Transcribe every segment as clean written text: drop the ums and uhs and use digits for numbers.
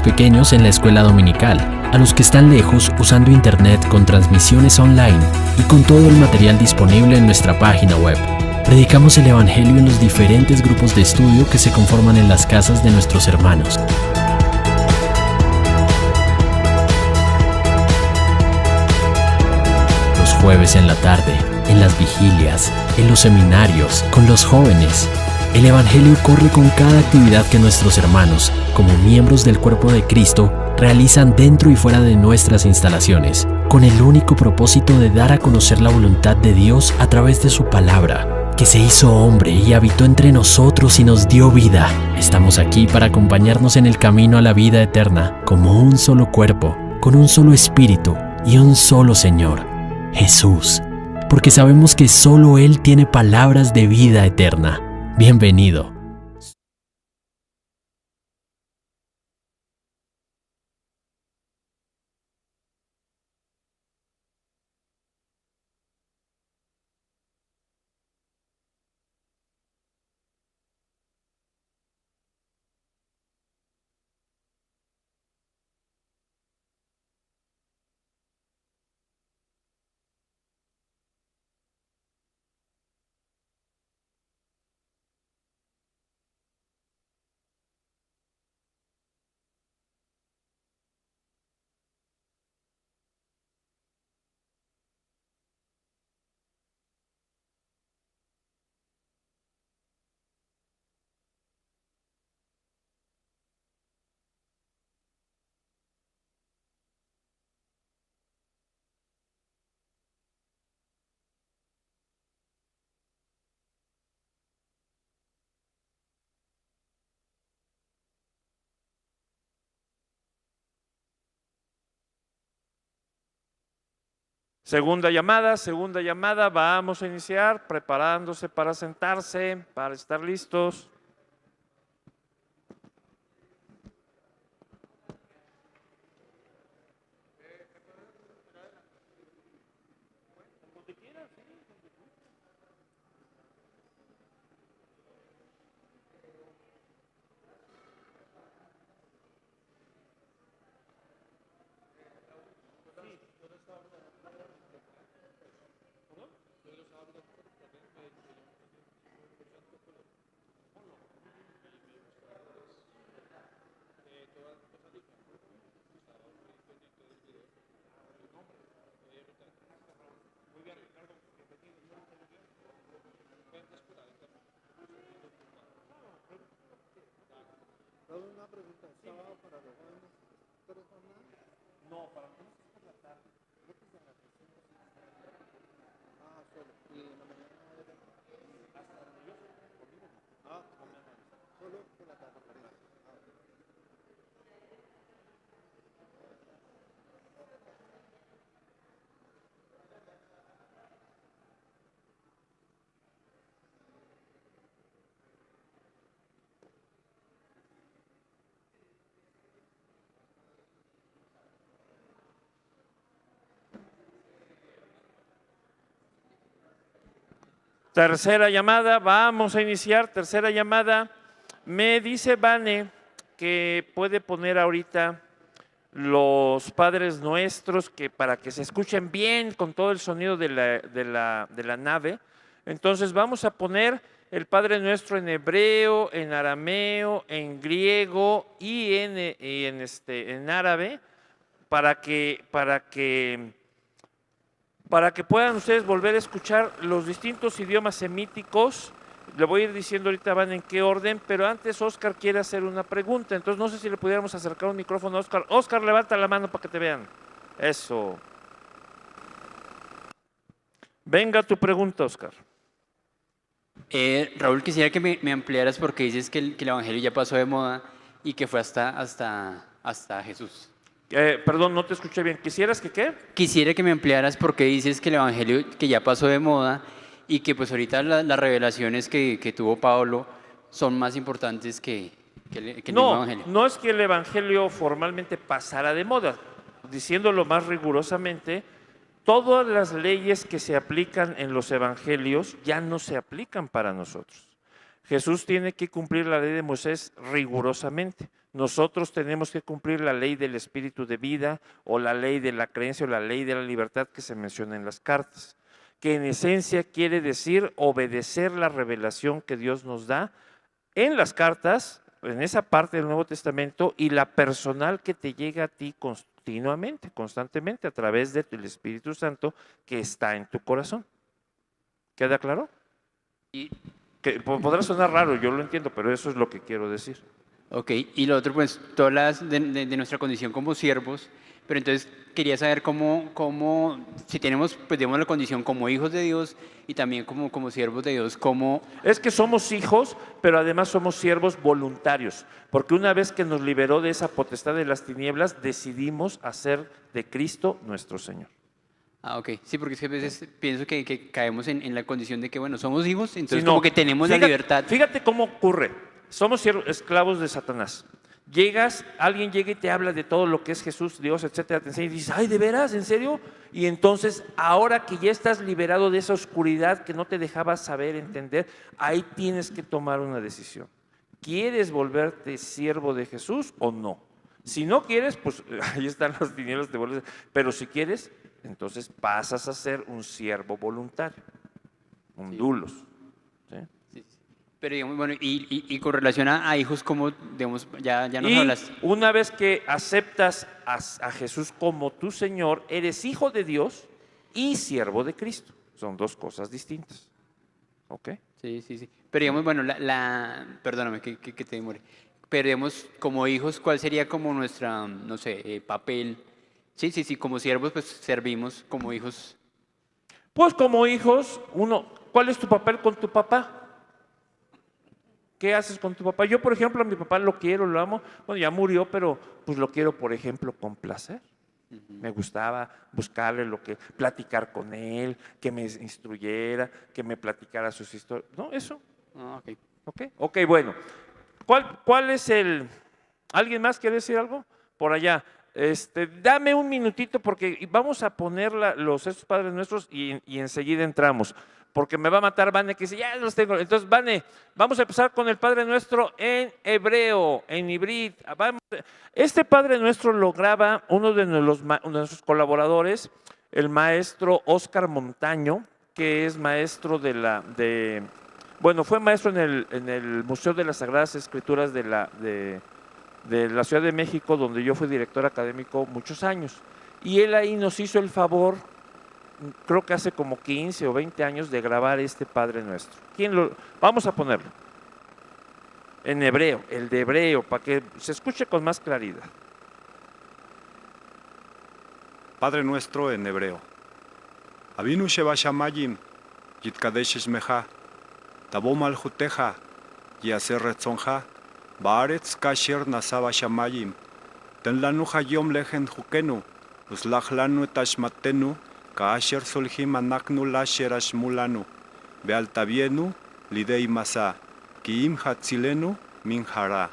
pequeños en la escuela dominical, a los que están lejos usando internet con transmisiones online y con todo el material disponible en nuestra página web. Predicamos el Evangelio en los diferentes grupos de estudio que se conforman en las casas de nuestros hermanos. Los jueves en la tarde, en las vigilias, en los seminarios, con los jóvenes. El Evangelio corre con cada actividad que nuestros hermanos, como miembros del cuerpo de Cristo, realizan dentro y fuera de nuestras instalaciones, con el único propósito de dar a conocer la voluntad de Dios a través de su palabra, que se hizo hombre y habitó entre nosotros y nos dio vida. Estamos aquí para acompañarnos en el camino a la vida eterna, como un solo cuerpo, con un solo espíritu y un solo Señor, Jesús, porque sabemos que solo Él tiene palabras de vida eterna. Bienvenido. Segunda llamada, vamos a iniciar preparándose para sentarse, para estar listos. Una pregunta, ¿sábado para los jóvenes? ¿Tres jornadas? No, para nosotros es por la tarde. Creo que es en las 5 o 6. Ah, solo. ¿Y en la mañana no hay Hasta donde yo sé, conmigo no. Ah, No me han avisado. solo por la tarde. Ah, ok. Tercera llamada, vamos a iniciar, tercera llamada. Me dice Vane que puede poner ahorita los Padres Nuestros que para que se escuchen bien con todo el sonido de la nave. Entonces vamos a poner el Padre Nuestro en hebreo, en arameo, en griego y en árabe para que puedan ustedes volver a escuchar los distintos idiomas semíticos. Le voy a ir diciendo ahorita van en qué orden, pero antes Oscar quiere hacer una pregunta, entonces no sé si le pudiéramos acercar un micrófono a Oscar. Oscar, levanta la mano para que te vean. Eso. Venga tu pregunta, Oscar. Raúl, quisiera que me ampliaras porque dices que el Evangelio ya pasó de moda y que fue hasta Jesús. Perdón, no te escuché bien. ¿Quisieras que qué? Quisiera que me ampliaras porque dices que el Evangelio que ya pasó de moda y que pues ahorita las revelaciones que tuvo Pablo son más importantes que el mismo Evangelio. No es que el Evangelio formalmente pasara de moda. Diciéndolo más rigurosamente, todas las leyes que se aplican en los Evangelios ya no se aplican para nosotros. Jesús tiene que cumplir la ley de Moisés rigurosamente. Nosotros tenemos que cumplir la ley del espíritu de vida o la ley de la creencia o la ley de la libertad que se menciona en las cartas, que en esencia quiere decir obedecer la revelación que Dios nos da en las cartas, en esa parte del Nuevo Testamento, y la personal que te llega a ti continuamente, constantemente, a través del Espíritu Santo que está en tu corazón. ¿Queda claro? Y, Que podrá sonar raro, yo lo entiendo, pero eso es lo que quiero decir. ok, y lo otro, pues, todas las de nuestra condición como siervos, pero entonces quería saber cómo si tenemos, pues, digamos, la condición como hijos de Dios y también como siervos de Dios, cómo... Es que somos hijos, pero además somos siervos voluntarios, porque una vez que nos liberó de esa potestad de las tinieblas, decidimos hacer de Cristo nuestro Señor. Ah, ok, sí, porque es que a veces pienso que caemos en la condición de que, bueno, somos hijos, entonces Sí, no. como que tenemos la libertad. Fíjate cómo ocurre. Somos esclavos de Satanás. Alguien llega y te habla de todo lo que es Jesús, Dios, etcétera, te enseña y dices, ay, ¿de veras? ¿En serio? Y entonces, ahora que ya estás liberado de esa oscuridad que no te dejaba saber, entender, ahí tienes que tomar una decisión. ¿Quieres volverte siervo de Jesús o no? Si no quieres, pues ahí están las tinieblas, te vuelves. Pero si quieres, entonces pasas a ser un siervo voluntario, un dulos. ¿Sí? Sí, sí. Pero digamos, bueno, y con relación a hijos, como, digamos, ya nos Y hablas. una vez que aceptas a Jesús como tu Señor, eres hijo de Dios y siervo de Cristo. Son dos cosas distintas. ¿Ok? Sí, sí, sí. Pero digamos, bueno, perdóname que te demore. Pero digamos, como hijos, ¿cuál sería como nuestra, no sé, papel? Sí, sí, sí, como siervos, pues servimos como hijos. Pues como hijos, ¿cuál es tu papel con tu papá? ¿Qué haces con tu papá? Yo, por ejemplo, a mi papá lo quiero, lo amo. Bueno, ya murió, pero pues lo quiero, por ejemplo, con placer. Me gustaba buscarle platicar con él, que me instruyera, que me platicara sus historias. No, eso. Ah, ok. Ok, bueno. ¿Cuál es ¿Alguien más quiere decir algo? Por allá. Dame un minutito porque vamos a poner estos Padres Nuestros y enseguida entramos. Porque me va a matar Vane que dice, ya los tengo. Entonces, Vane, vamos a empezar con el Padre Nuestro en hebreo, en hibrid. Este Padre Nuestro lo graba uno de nuestros colaboradores, el maestro Óscar Montaño, que es maestro fue maestro en el Museo de las Sagradas Escrituras de la Ciudad de México, donde yo fui director académico muchos años. Y él ahí nos hizo el favor, creo que hace como 15 o 20 años, de grabar este Padre Nuestro. Vamos a ponerlo en hebreo, el de hebreo, para que se escuche con más claridad. Padre Nuestro en hebreo. Avinu sheba shamayim, yitkadesh shmecha, tabo malchuteja, yaser retzonja, baaretz kasher nasaba shamayim, ten lanu hayom lechen jukenu, uslach lanu et ashmatenu, kaasher solhim anaknu lasher ashmulanu, bealtabienu lidei masa, kiim hatzilenu min hara.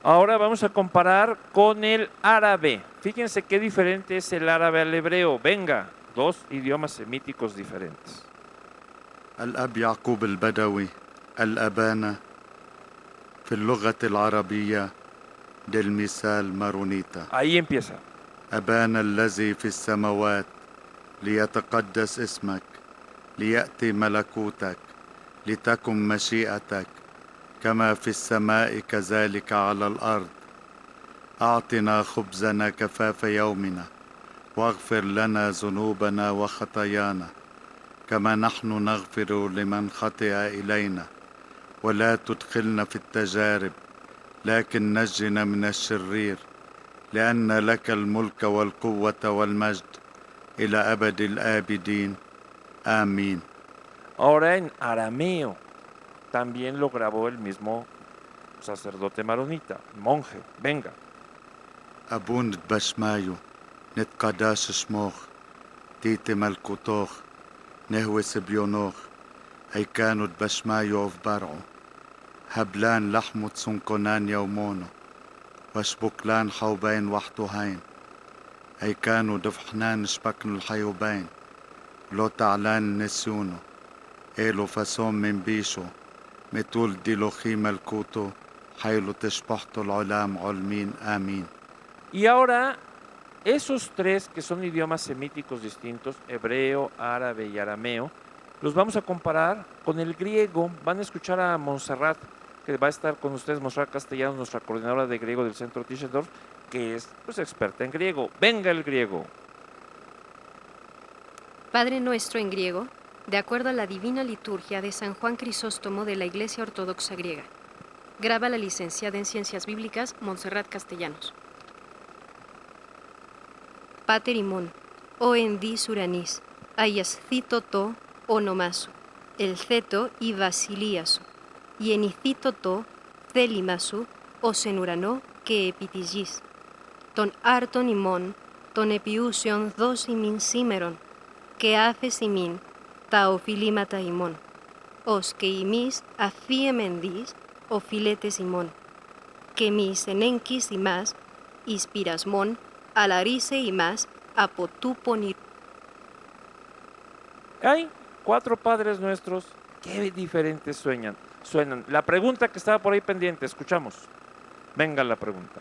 Ahora vamos a comparar con el árabe. Fíjense qué diferente es el árabe al hebreo. Venga, dos idiomas semíticos diferentes. الأب يعقوب البدوي الأبانا في اللغة العربية للمثال مارونيتا. Ahí empieza. أبانا الذي في السماوات ليتقدس اسمك ليأتي ملكوتك لتكن مشيئتك كما في السماء كذلك على الأرض. أعطنا خبزنا كفاف يومنا واغفر لنا ذنوبنا وخطايانا كما نحن نغفر لمن خطئ إلينا ولا تدخلنا في التجارب لكن نجنا من الشرير لأن لك الملك والقوة والمجد إلى أبد الآبدين آمين. Ahora en arameo también lo grabó el mismo sacerdote maronita, monje. Venga. أبون بشمايو نتقداش شموخ تيتي ملكوتوخ نهوي سبيونوخ هيكانو بشمايو أوف برعو هبلان لحمو تسنكونان يومونو وشبكلان حوبين وحطوهين هيكانو دفحنان شبكن الحيوبين لو تعلان نسيونو إيلو فاسون من بيشو متول ديلوخي ملكوتو حيلو تشبحتو العلام علمين آمين. Y ahora, esos tres que son idiomas semíticos distintos, hebreo, árabe y arameo, los vamos a comparar con el griego. Van a escuchar a Montserrat, que va a estar con ustedes, Montserrat Castellanos, nuestra coordinadora de griego del Centro Tischendorf, que es pues, experta en griego. Venga el griego. Padre Nuestro en griego, de acuerdo a la Divina Liturgia de San Juan Crisóstomo de la Iglesia Ortodoxa Griega. Graba la licenciada en Ciencias Bíblicas, Montserrat Castellanos. Pater imón, o en di suranis, ayascito to onomasu, el ceto y vasiliasu, y enicito to celimasu, o senuranó que epitigis, ton arton imón, ton epiusion dos imin simeron, que hace simin, taofilimata imón, os que imis afiemendis, o filetes imón, que mis enenquis y más, ispirasmón, alarice y más, apotuponir. Hay 4 padres nuestros, qué diferentes suenan. La pregunta que estaba por ahí pendiente, escuchamos. Venga la pregunta.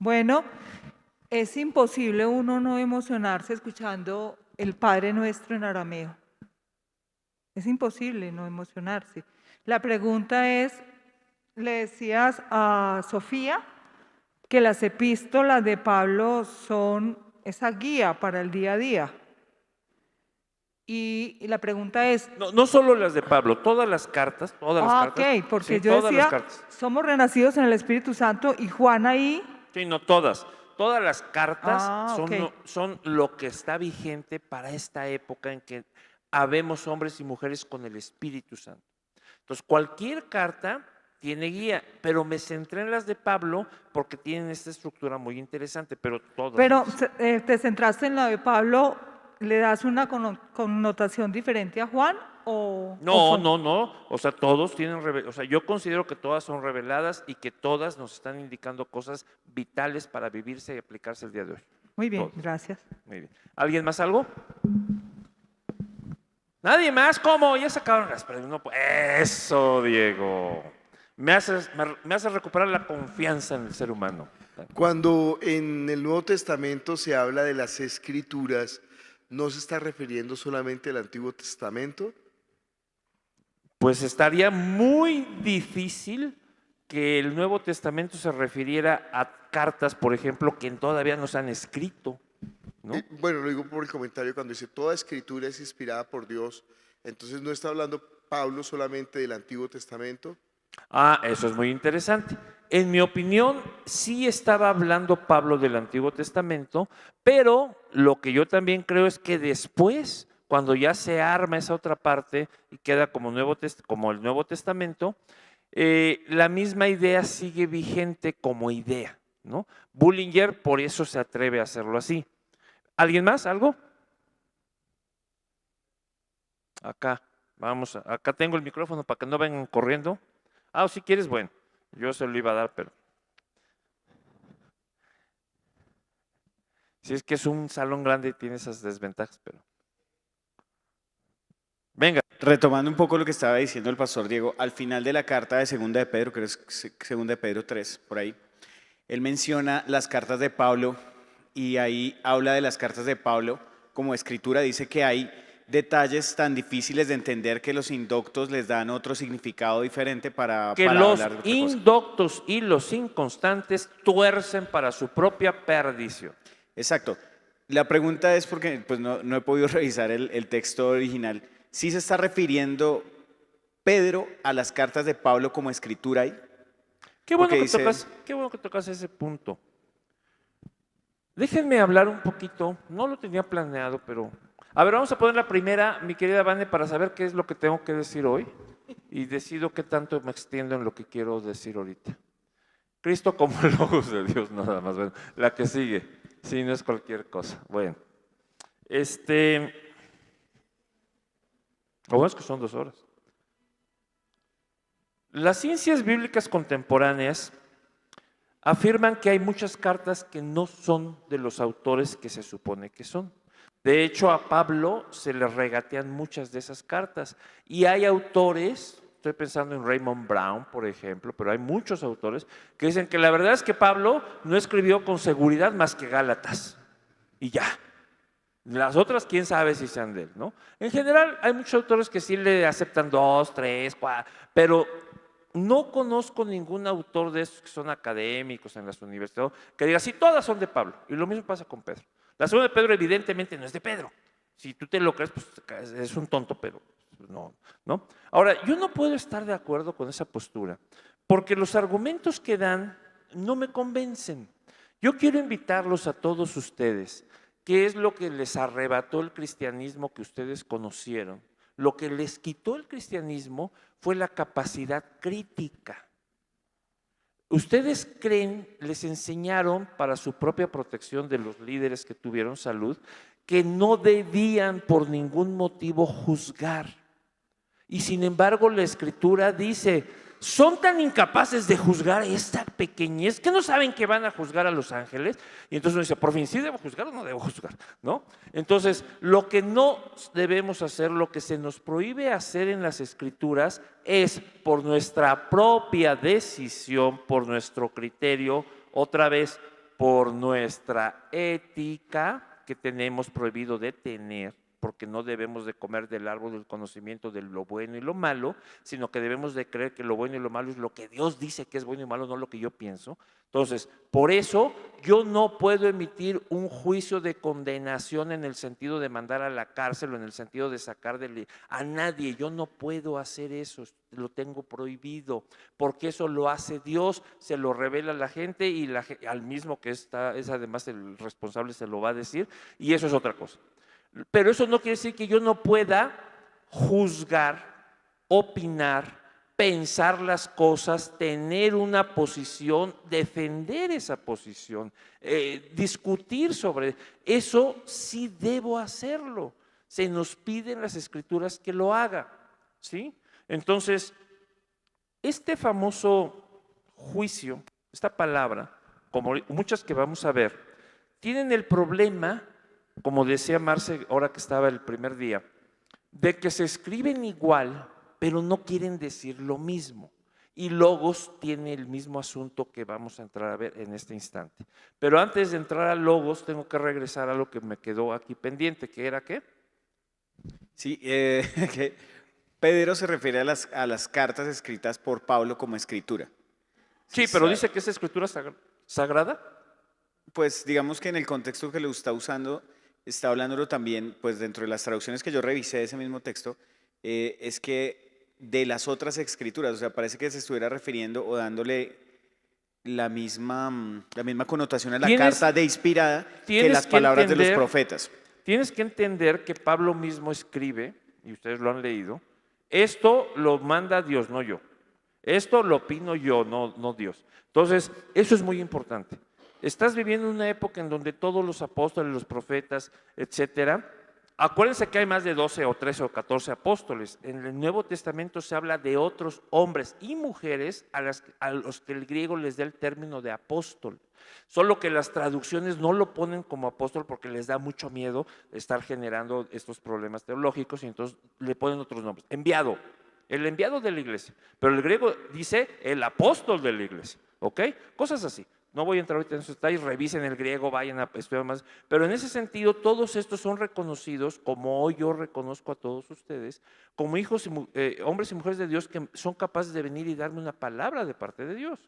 Bueno, es imposible uno no emocionarse escuchando el Padre Nuestro en arameo. Es imposible no emocionarse. La pregunta es, le decías a Sofía que las epístolas de Pablo son esa guía para el día a día. Y la pregunta es... No solo las de Pablo, todas las cartas, ok, porque sí, yo todas decía, las cartas. somos renacidos en el Espíritu Santo y Juan ahí... Sí, no todas. Todas las cartas ok. son lo que está vigente para esta época en que habemos hombres y mujeres con el Espíritu Santo. Entonces, cualquier carta tiene guía, pero me centré en las de Pablo porque tienen esta estructura muy interesante, pero todas. Pero te centraste en la de Pablo, ¿le das una connotación diferente a Juan? No. O sea, todos tienen, o sea, yo considero que todas son reveladas y que todas nos están indicando cosas vitales para vivirse y aplicarse el día de hoy. Muy bien, Todos. gracias. Muy bien. ¿Alguien más algo? ¿Nadie más? ¿Cómo? Ya se acabaron las preguntas. No, eso, Diego. Me haces recuperar la confianza en el ser humano. Cuando en el Nuevo Testamento se habla de las Escrituras, ¿no se está refiriendo solamente al Antiguo Testamento? Pues estaría muy difícil que el Nuevo Testamento se refiriera a cartas, por ejemplo, que todavía no se han escrito, ¿no? Bueno, lo digo por el comentario cuando dice toda escritura es inspirada por Dios, entonces no está hablando Pablo solamente del Antiguo Testamento. Eso es muy interesante. En mi opinión, sí estaba hablando Pablo del Antiguo Testamento, pero lo que yo también creo es que después, cuando ya se arma esa otra parte y queda como el Nuevo Testamento, la misma idea sigue vigente como idea, ¿no? Bullinger por eso se atreve a hacerlo así. ¿Alguien más? ¿Algo? Acá, acá tengo el micrófono para que no vengan corriendo. Si quieres, bueno, yo se lo iba a dar, pero... Si es que es un salón grande y tiene esas desventajas, pero... Venga. Retomando un poco lo que estaba diciendo el pastor Diego, al final de la carta de Segunda de Pedro, creo que es Segunda de Pedro 3, por ahí, él menciona las cartas de Pablo y ahí habla de las cartas de Pablo como escritura, dice que hay detalles tan difíciles de entender que los indoctos les dan otro significado diferente para que los hablar de otra indoctos y los inconstantes tuercen para su propia perdición. Exacto. La pregunta es porque pues no he podido revisar el texto original. ¿Sí se está refiriendo Pedro a las cartas de Pablo como escritura ahí? Qué bueno que tocas ese punto. Déjenme hablar un poquito, no lo tenía planeado, pero... A ver, vamos a poner la primera, mi querida Vane, para saber qué es lo que tengo que decir hoy y decido qué tanto me extiendo en lo que quiero decir ahorita. Cristo como logos de Dios, nada más. Bueno, la que sigue, sí, no es cualquier cosa. Bueno, lo bueno es que son 2 horas. Las ciencias bíblicas contemporáneas afirman que hay muchas cartas que no son de los autores que se supone que son. De hecho, a Pablo se le regatean muchas de esas cartas y hay autores, estoy pensando en Raymond Brown, por ejemplo, pero hay muchos autores que dicen que la verdad es que Pablo no escribió con seguridad más que Gálatas y ya. Las otras, quién sabe si sean de él, ¿no? En general, hay muchos autores que sí le aceptan 2, 3, 4, pero no conozco ningún autor de estos que son académicos en las universidades que diga, sí, todas son de Pablo. Y lo mismo pasa con Pedro. La segunda de Pedro evidentemente no es de Pedro. Si tú te lo crees, pues es un tonto, pero no, ¿no? Ahora, yo no puedo estar de acuerdo con esa postura, porque los argumentos que dan no me convencen. Yo quiero invitarlos a todos ustedes. ¿Qué es lo que les arrebató el cristianismo que ustedes conocieron? Lo que les quitó el cristianismo fue la capacidad crítica. ¿Ustedes creen, les enseñaron para su propia protección de los líderes que tuvieron salud, que no debían por ningún motivo juzgar? Y sin embargo la Escritura dice, son tan incapaces de juzgar esta pequeñez que no saben que van a juzgar a los ángeles. Y entonces uno dice, por fin, ¿sí debo juzgar o no debo juzgar? ¿No? Entonces, lo que no debemos hacer, lo que se nos prohíbe hacer en las Escrituras es por nuestra propia decisión, por nuestro criterio, otra vez, por nuestra ética que tenemos prohibido de tener, porque no debemos de comer del árbol del conocimiento de lo bueno y lo malo, sino que debemos de creer que lo bueno y lo malo es lo que Dios dice que es bueno y malo, no lo que yo pienso. Entonces, por eso yo no puedo emitir un juicio de condenación en el sentido de mandar a la cárcel o en el sentido de sacar a nadie. Yo no puedo hacer eso, lo tengo prohibido, porque eso lo hace Dios, se lo revela a la gente y al mismo que es además el responsable se lo va a decir, y eso es otra cosa. Pero eso no quiere decir que yo no pueda juzgar, opinar, pensar las cosas, tener una posición, defender esa posición, discutir sobre eso. Sí debo hacerlo. Se nos pide en las Escrituras que lo haga, ¿sí? Entonces, este famoso juicio, esta palabra, como muchas que vamos a ver, tienen el problema, como decía Marce ahora que estaba el primer día, de que se escriben igual, pero no quieren decir lo mismo. Y logos tiene el mismo asunto que vamos a entrar a ver en este instante. Pero antes de entrar a logos, tengo que regresar a lo que me quedó aquí pendiente, que era ¿qué? Sí, que Pedro se refiere a las cartas escritas por Pablo como escritura. Sí, pero dice que es escritura sagrada. Pues digamos que en el contexto que lo está usando, está hablándolo también, pues dentro de las traducciones que yo revisé de ese mismo texto, es que de las otras escrituras, o sea, parece que se estuviera refiriendo o dándole la misma connotación a la carta de inspirada que las palabras de los profetas. Tienes que entender que Pablo mismo escribe, y ustedes lo han leído, esto lo manda Dios, no yo. Esto lo opino yo, no Dios. Entonces, eso es muy importante. Estás viviendo una época en donde todos los apóstoles, los profetas, etcétera, acuérdense que hay más de 12 o 13 o 14 apóstoles. En el Nuevo Testamento se habla de otros hombres y mujeres a los que el griego les da el término de apóstol. Solo que las traducciones no lo ponen como apóstol porque les da mucho miedo estar generando estos problemas teológicos y entonces le ponen otros nombres. Enviado, el enviado de la iglesia. Pero el griego dice el apóstol de la iglesia, ¿ok? Cosas así. No voy a entrar ahorita en esos detalles, revisen el griego, vayan a estudiar más. Pero en ese sentido, todos estos son reconocidos, como hoy yo reconozco a todos ustedes, como hijos, hombres y mujeres de Dios que son capaces de venir y darme una palabra de parte de Dios.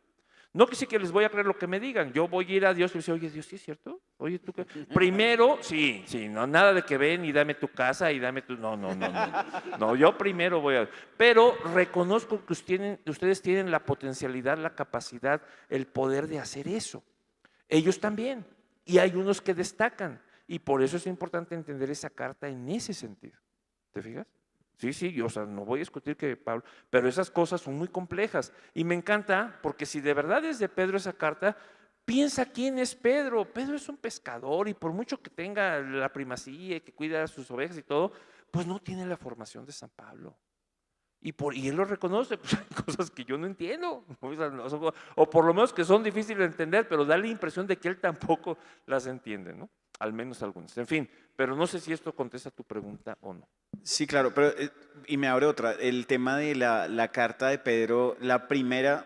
No que sí que les voy a creer lo que me digan. Yo voy a ir a Dios y le digo, oye, Dios, ¿sí es cierto? Oye, ¿tú qué? Primero, sí, no, nada de que ven y dame tu casa y dame tu… No. No, yo primero voy a… Pero reconozco que ustedes tienen la potencialidad, la capacidad, el poder de hacer eso. Ellos también. Y hay unos que destacan. Y por eso es importante entender esa carta en ese sentido. ¿Te fijas? Sí, o sea, no voy a discutir que Pablo, pero esas cosas son muy complejas y me encanta porque si de verdad es de Pedro esa carta, piensa quién es Pedro. Pedro es un pescador y por mucho que tenga la primacía y que cuida a sus ovejas y todo, pues no tiene la formación de San Pablo. Y él lo reconoce, pues hay cosas que yo no entiendo, o por lo menos que son difíciles de entender, pero da la impresión de que él tampoco las entiende, ¿no? Al menos algunas. En fin, pero no sé si esto contesta tu pregunta o no. Sí, claro, pero y me abre otra. El tema de la carta de Pedro, la primera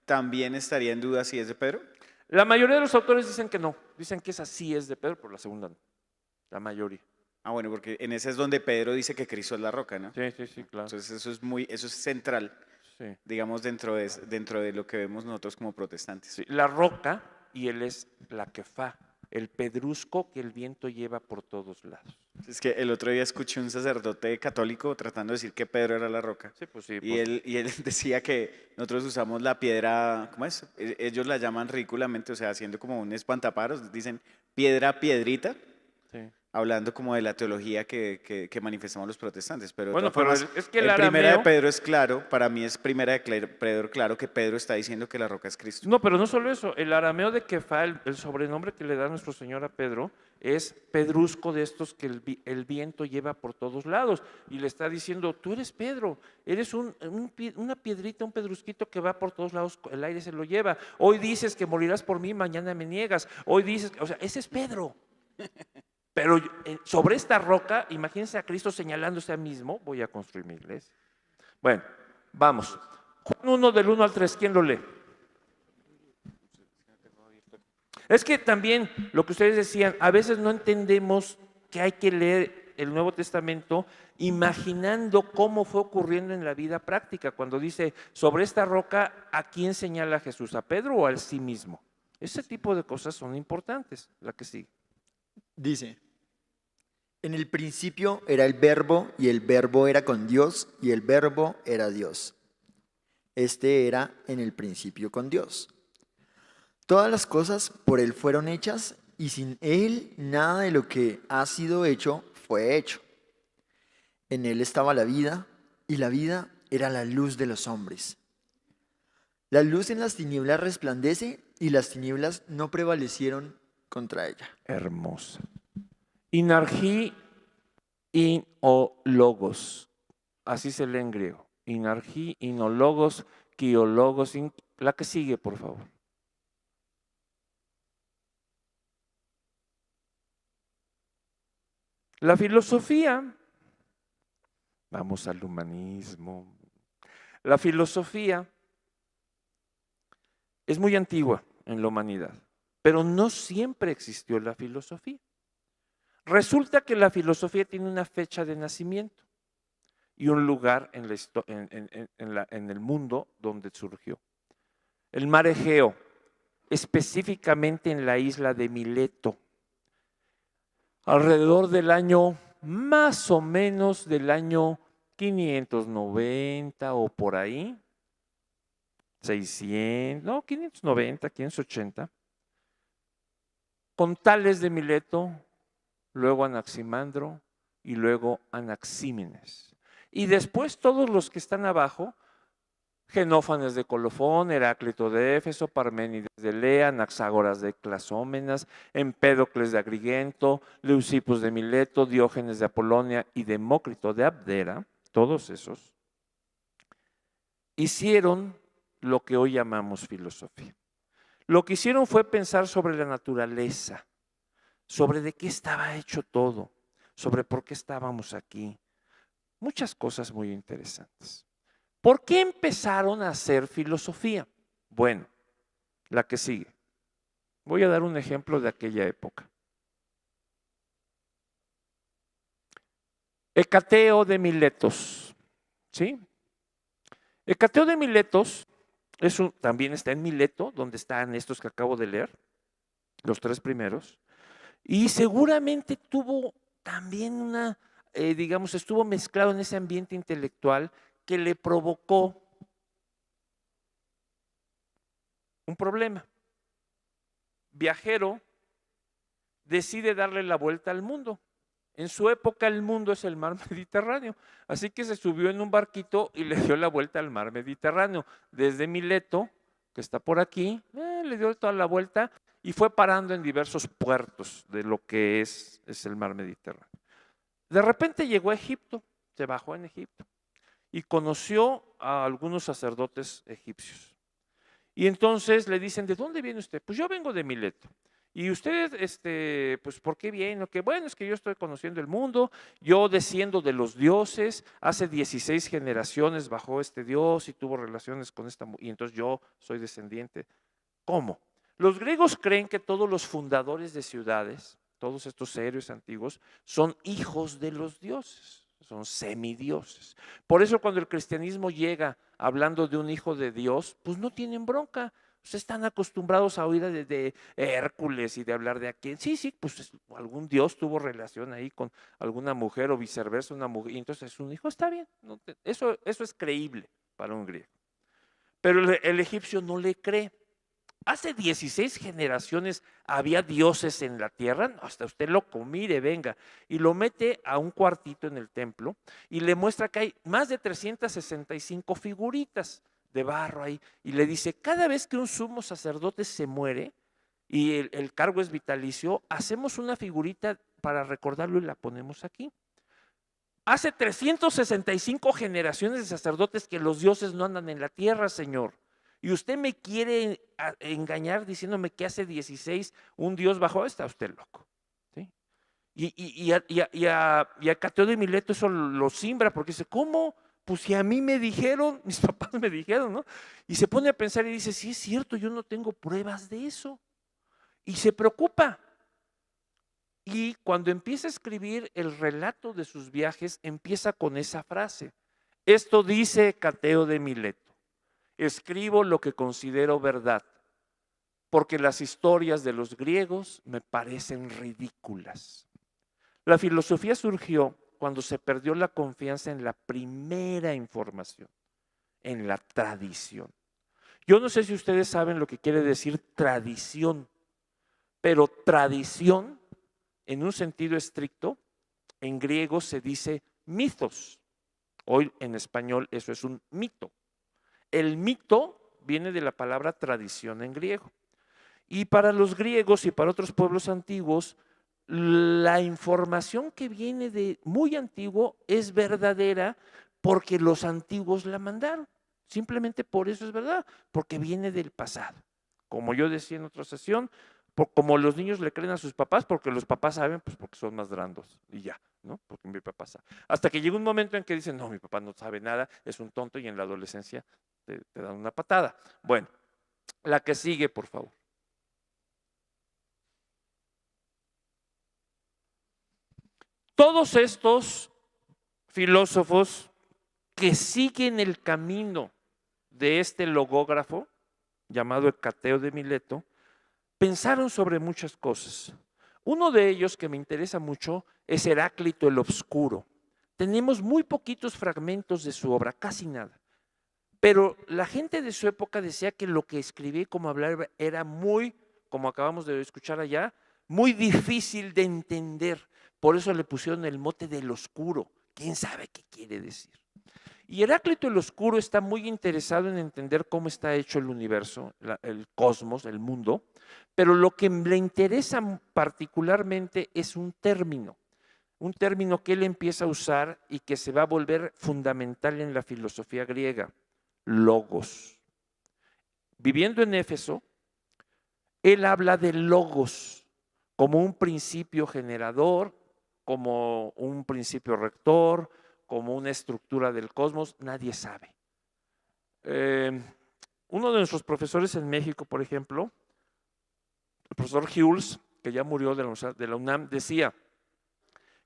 también estaría en duda si es de Pedro. La mayoría de los autores dicen que no, dicen que esa sí es de Pedro, pero la segunda no, la mayoría. Ah, bueno, porque en esa es donde Pedro dice que Cristo es la roca, ¿no? Sí, claro. Entonces eso es central, Sí. digamos, dentro de lo que vemos nosotros como protestantes. Sí, la roca y él es la Kefá, el pedrusco que el viento lleva por todos lados. Es que el otro día escuché un sacerdote católico tratando de decir que Pedro era la roca. Sí, pues sí. Y él decía que nosotros usamos la piedra, ¿cómo es? Ellos la llaman ridículamente, o sea, haciendo como un espantaparos, dicen piedrita, Sí. hablando como de la teología que manifestamos los protestantes. Pero, de Bueno, todas pero formas, es que el en Primera de arameo- Pedro es claro, para mí es Primera de Pedro claro que Pedro está diciendo que la roca es Cristo. No, pero no solo eso, el arameo de Kefá, el sobrenombre que le da nuestro Señor a Pedro, es pedrusco de estos que el viento lleva por todos lados. Y le está diciendo, tú eres Pedro, eres una piedrita, un pedrusquito que va por todos lados, el aire se lo lleva. Hoy dices que morirás por mí, mañana me niegas. Hoy dices, o sea, ese es Pedro. Pero sobre esta roca, imagínense a Cristo señalándose a mismo, voy a construir mi iglesia. Bueno, vamos. Juan 1 del 1 al 3, ¿quién lo lee? Es que también lo que ustedes decían, a veces no entendemos que hay que leer el Nuevo Testamento imaginando cómo fue ocurriendo en la vida práctica. Cuando dice, sobre esta roca, ¿a quién señala Jesús? ¿A Pedro o a sí mismo? Ese tipo de cosas son importantes. La que sigue. Dice, en el principio era el verbo y el verbo era con Dios y el verbo era Dios. Este era en el principio con Dios. Todas las cosas por Él fueron hechas y sin Él nada de lo que ha sido hecho fue hecho. En Él estaba la vida y la vida era la luz de los hombres. La luz en las tinieblas resplandece y las tinieblas no prevalecieron contra ella. Hermosa. Inargí in o logos. Así se lee en griego. Inargí in o logos, kiologos. La que sigue, por favor. La filosofía, vamos al humanismo. La filosofía es muy antigua en la humanidad, pero no siempre existió la filosofía. Resulta que la filosofía tiene una fecha de nacimiento y un lugar en el mundo donde surgió. El mar Egeo, específicamente en la isla de Mileto, alrededor del año, más o menos del año 590 o por ahí, 600, no, 590, 580, con Tales de Mileto, luego Anaximandro y luego Anaxímenes. Y después todos los que están abajo, Genófanes de Colofón, Heráclito de Éfeso, Parménides de Lea, Anaxágoras de Clasómenas, Empédocles de Agrigento, Leucippus de Mileto, Diógenes de Apolonia y Demócrito de Abdera, todos esos, hicieron lo que hoy llamamos filosofía. Lo que hicieron fue pensar sobre la naturaleza, sobre de qué estaba hecho todo, sobre por qué estábamos aquí. Muchas cosas muy interesantes. ¿Por qué empezaron a hacer filosofía? Bueno, la que sigue. Voy a dar un ejemplo de aquella época. Hecateo de Miletos, ¿sí? Hecateo de Miletos también está en Mileto, donde están estos que acabo de leer, los tres primeros, y seguramente tuvo también estuvo mezclado en ese ambiente intelectual que le provocó un problema. Viajero decide darle la vuelta al mundo. En su época el mundo es el mar Mediterráneo, así que se subió en un barquito y le dio la vuelta al mar Mediterráneo. Desde Mileto, que está por aquí, le dio toda la vuelta y fue parando en diversos puertos de lo que es el mar Mediterráneo. De repente llegó a Egipto, se bajó en Egipto y conoció a algunos sacerdotes egipcios. Y entonces le dicen, ¿de dónde viene usted? Pues yo vengo de Mileto. ¿Y usted, pues por qué viene? Que bueno, es que yo estoy conociendo el mundo, yo desciendo de los dioses, hace 16 generaciones bajó este dios y tuvo relaciones con esta mujer, y entonces yo soy descendiente. ¿Cómo? Los griegos creen que todos los fundadores de ciudades, todos estos héroes antiguos, son hijos de los dioses, son semidioses. Por eso cuando el cristianismo llega hablando de un hijo de Dios, pues no tienen bronca. Ustedes están acostumbrados a oír de Hércules y de hablar de aquí. Sí, pues algún dios tuvo relación ahí con alguna mujer o viceversa, una mujer, y entonces es un hijo, está bien. Eso es creíble para un griego. Pero el egipcio no le cree. Hace 16 generaciones había dioses en la tierra, no, hasta usted loco, mire, venga, y lo mete a un cuartito en el templo y le muestra que hay más de 365 figuritas de barro ahí, y le dice, cada vez que un sumo sacerdote se muere y el cargo es vitalicio, hacemos una figurita para recordarlo y la ponemos aquí. Hace 365 generaciones de sacerdotes que los dioses no andan en la tierra, Señor. Y usted me quiere engañar diciéndome que hace 16 un dios bajó, está usted loco. ¿Sí? Y a Cateo de Mileto eso lo simbra porque dice, ¿cómo? Pues si a mí me dijeron, mis papás me dijeron, ¿no? Y se pone a pensar y dice, sí es cierto, yo no tengo pruebas de eso. Y se preocupa. Y cuando empieza a escribir el relato de sus viajes, empieza con esa frase. Esto dice Cateo de Mileto. Escribo lo que considero verdad, porque las historias de los griegos me parecen ridículas. La filosofía surgió cuando se perdió la confianza en la primera información, en la tradición. Yo no sé si ustedes saben lo que quiere decir tradición, pero tradición, en un sentido estricto, en griego se dice mitos. Hoy en español eso es un mito. El mito viene de la palabra tradición en griego. Y para los griegos y para otros pueblos antiguos, la información que viene de muy antiguo es verdadera porque los antiguos la mandaron. Simplemente por eso es verdad, porque viene del pasado. Como yo decía en otra sesión, como los niños le creen a sus papás, porque los papás saben, pues porque son más grandes y ya, ¿no? Porque mi papá sabe. Hasta que llega un momento en que dicen, no, mi papá no sabe nada, es un tonto, y en la adolescencia te dan una patada. Bueno, la que sigue, por favor. Todos estos filósofos que siguen el camino de este logógrafo, llamado Hecateo de Mileto, pensaron sobre muchas cosas. Uno de ellos que me interesa mucho es Heráclito el Obscuro. Tenemos muy poquitos fragmentos de su obra, casi nada. Pero la gente de su época decía que lo que escribía y cómo hablaba era muy, como acabamos de escuchar allá, muy difícil de entender. Por eso le pusieron el mote del oscuro. ¿Quién sabe qué quiere decir? Y Heráclito el Oscuro está muy interesado en entender cómo está hecho el universo, el cosmos, el mundo, pero lo que le interesa particularmente es un término que él empieza a usar y que se va a volver fundamental en la filosofía griega, logos. Viviendo en Éfeso, él habla de logos como un principio generador, como un principio rector, como una estructura del cosmos, nadie sabe. Uno de nuestros profesores en México, por ejemplo, el profesor Hughes, que ya murió de la UNAM, decía,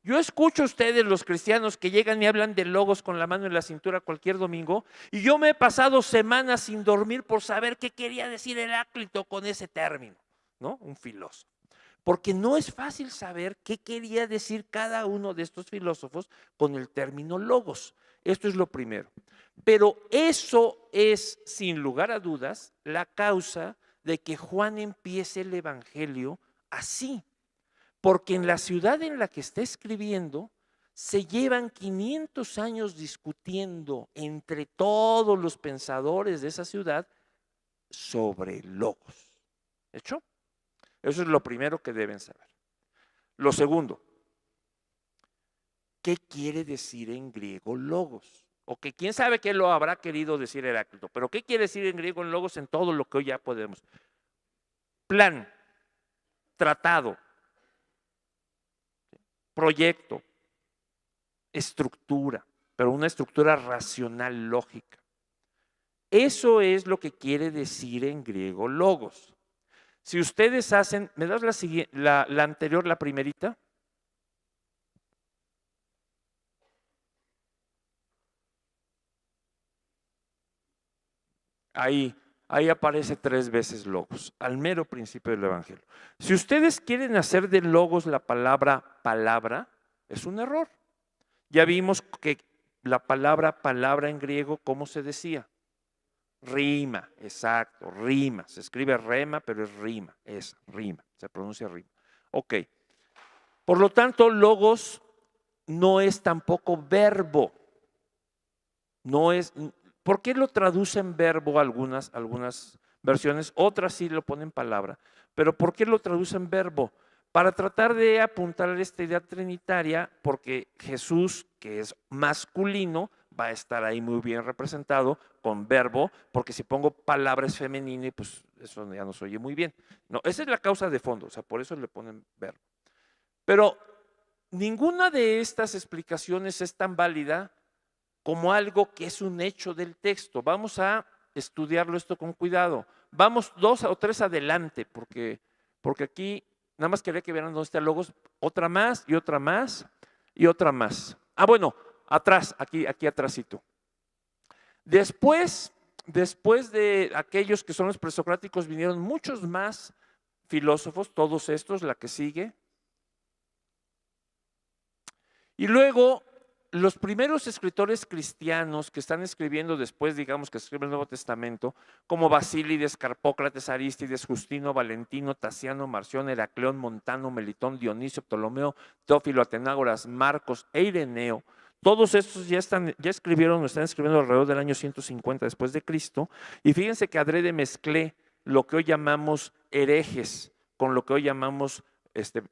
yo escucho a ustedes los cristianos que llegan y hablan de logos con la mano en la cintura cualquier domingo, y yo me he pasado semanas sin dormir por saber qué quería decir Heráclito con ese término, ¿no? Un filósofo. Porque no es fácil saber qué quería decir cada uno de estos filósofos con el término logos. Esto es lo primero. Pero eso es, sin lugar a dudas, la causa de que Juan empiece el Evangelio así. Porque en la ciudad en la que está escribiendo, se llevan 500 años discutiendo entre todos los pensadores de esa ciudad sobre logos. ¿Hecho? Eso es lo primero que deben saber. Lo segundo, ¿qué quiere decir en griego logos? O que quién sabe qué lo habrá querido decir Heráclito. Pero ¿qué quiere decir en griego en logos? En todo lo que hoy ya podemos. Plan, tratado, proyecto, estructura, pero una estructura racional, lógica. Eso es lo que quiere decir en griego logos. Si ustedes hacen, ¿me das la anterior, la primerita? Ahí aparece 3 veces logos, al mero principio del Evangelio. Si ustedes quieren hacer de logos la palabra palabra, es un error. Ya vimos que la palabra en griego, ¿cómo se decía? Rima, exacto, rima. Se escribe rema, pero es rima, se pronuncia rima. Ok. Por lo tanto, logos no es tampoco verbo. No es. ¿Por qué lo traducen verbo algunas versiones? Otras sí lo ponen palabra. Pero ¿por qué lo traducen verbo? Para tratar de apuntar a esta idea trinitaria, porque Jesús, que es masculino, va a estar ahí muy bien representado con verbo, porque si pongo palabra es femenino y pues eso ya no se oye muy bien. No, esa es la causa de fondo, o sea, por eso le ponen verbo. Pero ninguna de estas explicaciones es tan válida como algo que es un hecho del texto. Vamos a estudiarlo esto con cuidado. Vamos 2 o 3 adelante, porque aquí nada más quería que vieran dónde está logos. Otra más y otra más y otra más. Ah, bueno, atrás, aquí atrásito. Después de aquellos que son los presocráticos, vinieron muchos más filósofos, todos estos, la que sigue. Y luego los primeros escritores cristianos que están escribiendo después, digamos, que escriben el Nuevo Testamento, como Basílides, Carpócrates, Arístides, Justino, Valentino, Tasiano, Marción, Heracleón, Montano, Melitón, Dionisio, Ptolomeo, Teófilo, Atenágoras, Marcos e Ireneo, todos estos ya escribieron o están escribiendo alrededor del año 150 después de Cristo. Y fíjense que adrede mezclé lo que hoy llamamos herejes con lo que hoy llamamos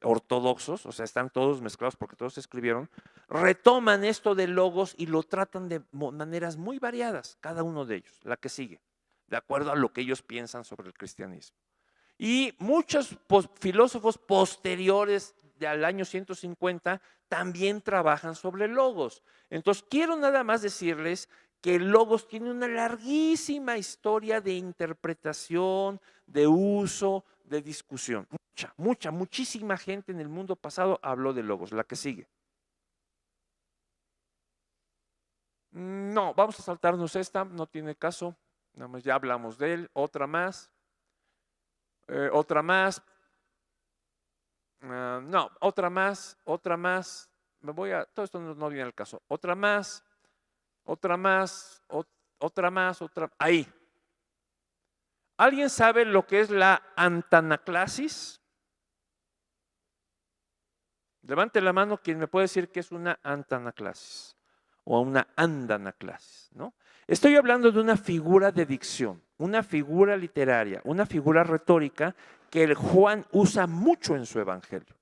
ortodoxos, o sea, están todos mezclados porque todos escribieron, retoman esto de logos y lo tratan de maneras muy variadas, cada uno de ellos, la que sigue, de acuerdo a lo que ellos piensan sobre el cristianismo. Y muchos filósofos posteriores al año 150 también trabajan sobre logos. Entonces, quiero nada más decirles que el logos tiene una larguísima historia de interpretación, de uso, de discusión. Muchísima gente en el mundo pasado habló de logos. La que sigue. No, vamos a saltarnos esta, no tiene caso. Nada más ya hablamos de él. Otra más. Otra más. No, otra más. Todo esto no viene al caso. Otra más. Ahí. ¿Alguien sabe lo que es la antanaclasis? Levante la mano quien me puede decir que es una antanaclasis o una andanaclasis, ¿no? Estoy hablando de una figura de dicción, una figura literaria, una figura retórica que el Juan usa mucho en su evangelio.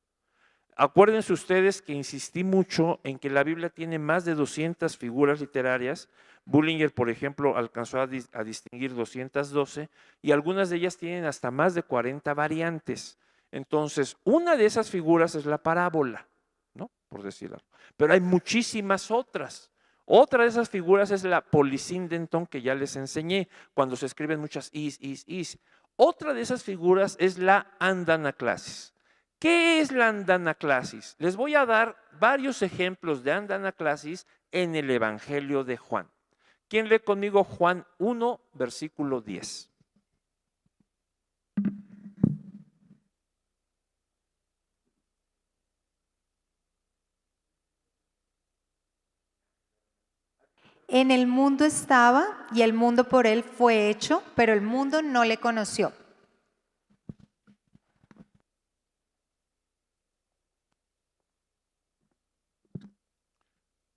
Acuérdense ustedes que insistí mucho en que la Biblia tiene más de 200 figuras literarias. Bullinger, por ejemplo, alcanzó a distinguir 212 y algunas de ellas tienen hasta más de 40 variantes. Entonces, una de esas figuras es la parábola, ¿no? Por decirlo. Pero hay muchísimas otras. Otra de esas figuras es la polisíndenton que ya les enseñé, cuando se escriben muchas is. Otra de esas figuras es la andanaclasis. ¿Qué es la andanaclasis? Les voy a dar varios ejemplos de andanaclasis en el Evangelio de Juan. ¿Quién lee conmigo Juan 1, versículo 10? En el mundo estaba y el mundo por él fue hecho, pero el mundo no le conoció.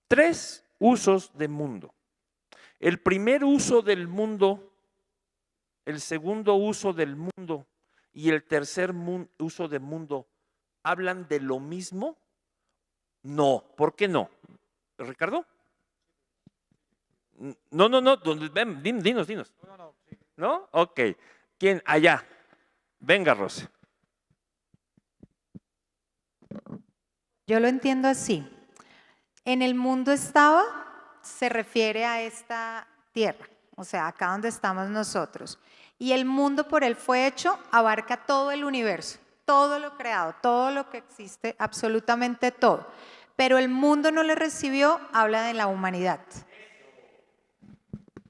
Tres usos de mundo. El primer uso del mundo, el segundo uso del mundo y el tercer uso del mundo, ¿hablan de lo mismo? No. ¿Por qué no? ¿Ricardo? No, ven, dinos. ¿No? Ok. ¿Quién? Allá. Venga, Rosy. Yo lo entiendo así. En el mundo estaba, se refiere a esta tierra, o sea, acá donde estamos nosotros. Y el mundo por él fue hecho, abarca todo el universo, todo lo creado, todo lo que existe, absolutamente todo. Pero el mundo no le recibió, habla de la humanidad.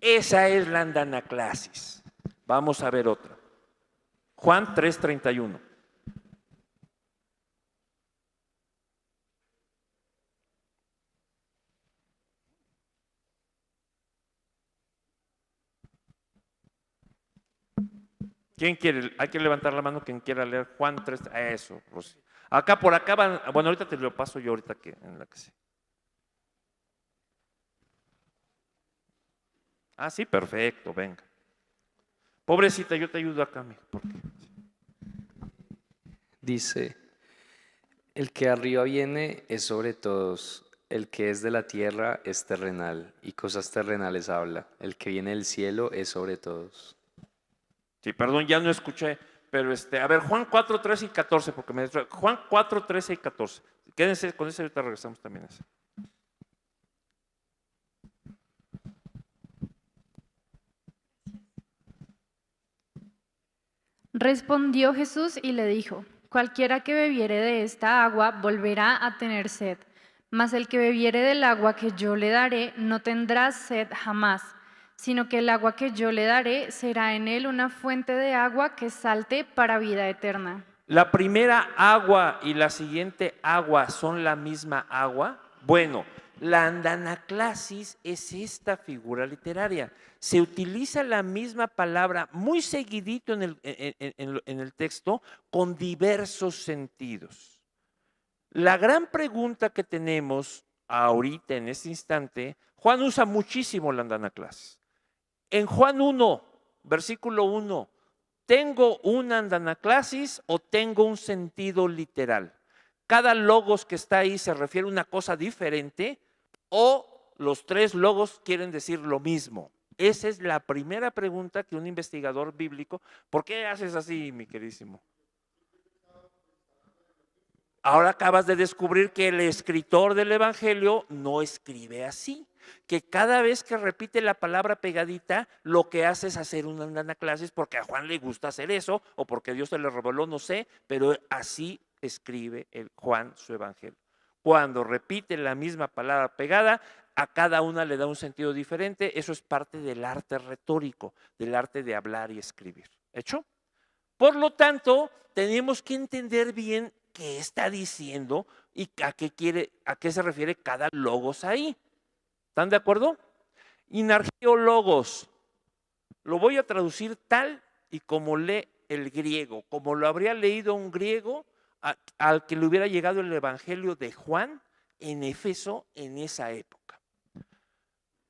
Esa es la andanaclasis. Vamos a ver otra. Juan 3:31. ¿Quién quiere? Hay que levantar la mano quien quiera leer Juan 3. Eso, Rosy. Acá por acá van. Bueno, ahorita te lo paso yo ahorita que en la que sé. Ah, sí, perfecto, venga. Pobrecita, yo te ayudo acá, mijo, porque... Dice, el que arriba viene es sobre todos, el que es de la tierra es terrenal, y cosas terrenales habla. El que viene del cielo es sobre todos. Sí, perdón, ya no escuché, pero a ver, Juan 4, 13 y 14, porque me distrae. Juan 4, 13 y 14. Quédense con ese, ahorita regresamos también a ese. Respondió Jesús y le dijo, cualquiera que bebiere de esta agua volverá a tener sed, mas el que bebiere del agua que yo le daré no tendrá sed jamás, sino que el agua que yo le daré será en él una fuente de agua que salte para vida eterna. ¿La primera agua y la siguiente agua son la misma agua? Bueno, la andanaclasis es esta figura literaria. Se utiliza la misma palabra muy seguidito en el texto con diversos sentidos. La gran pregunta que tenemos ahorita en este instante, Juan usa muchísimo la andanaclasis. En Juan 1, versículo 1, ¿tengo una andanaclasis o tengo un sentido literal? Cada logos que está ahí se refiere a una cosa diferente o los tres logos quieren decir lo mismo. Esa es la primera pregunta que un investigador bíblico, ¿por qué haces así, mi queridísimo? Ahora acabas de descubrir que el escritor del Evangelio no escribe así, que cada vez que repite la palabra pegadita, lo que hace es hacer una andanaclasis porque a Juan le gusta hacer eso o porque Dios se le reveló, no sé, pero así escribe Juan su Evangelio. Cuando repite la misma palabra pegada, a cada una le da un sentido diferente. Eso es parte del arte retórico, del arte de hablar y escribir. ¿Hecho? Por lo tanto, tenemos que entender bien qué está diciendo y a qué se refiere cada logos ahí. ¿Están de acuerdo? Inargio logos. Lo voy a traducir tal y como lee el griego, como lo habría leído un griego al que le hubiera llegado el Evangelio de Juan en Éfeso en esa época.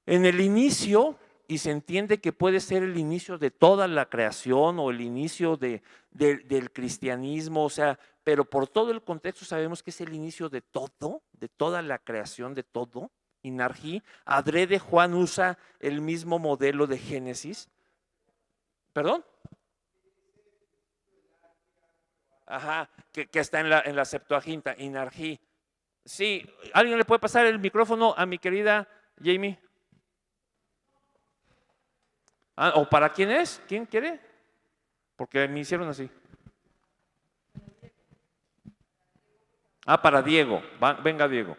En el inicio, y se entiende que puede ser el inicio de toda la creación o el inicio del cristianismo, o sea, pero por todo el contexto sabemos que es el inicio de todo, de toda la creación, de todo. Inargí, adrede Juan usa el mismo modelo de Génesis. ¿Perdón? Ajá, que está en la Septuaginta, Inargí. Sí, ¿alguien le puede pasar el micrófono a mi querida Jamie? ¿O para quién es? ¿Quién quiere? Porque me hicieron así. Para Diego. Venga, Diego.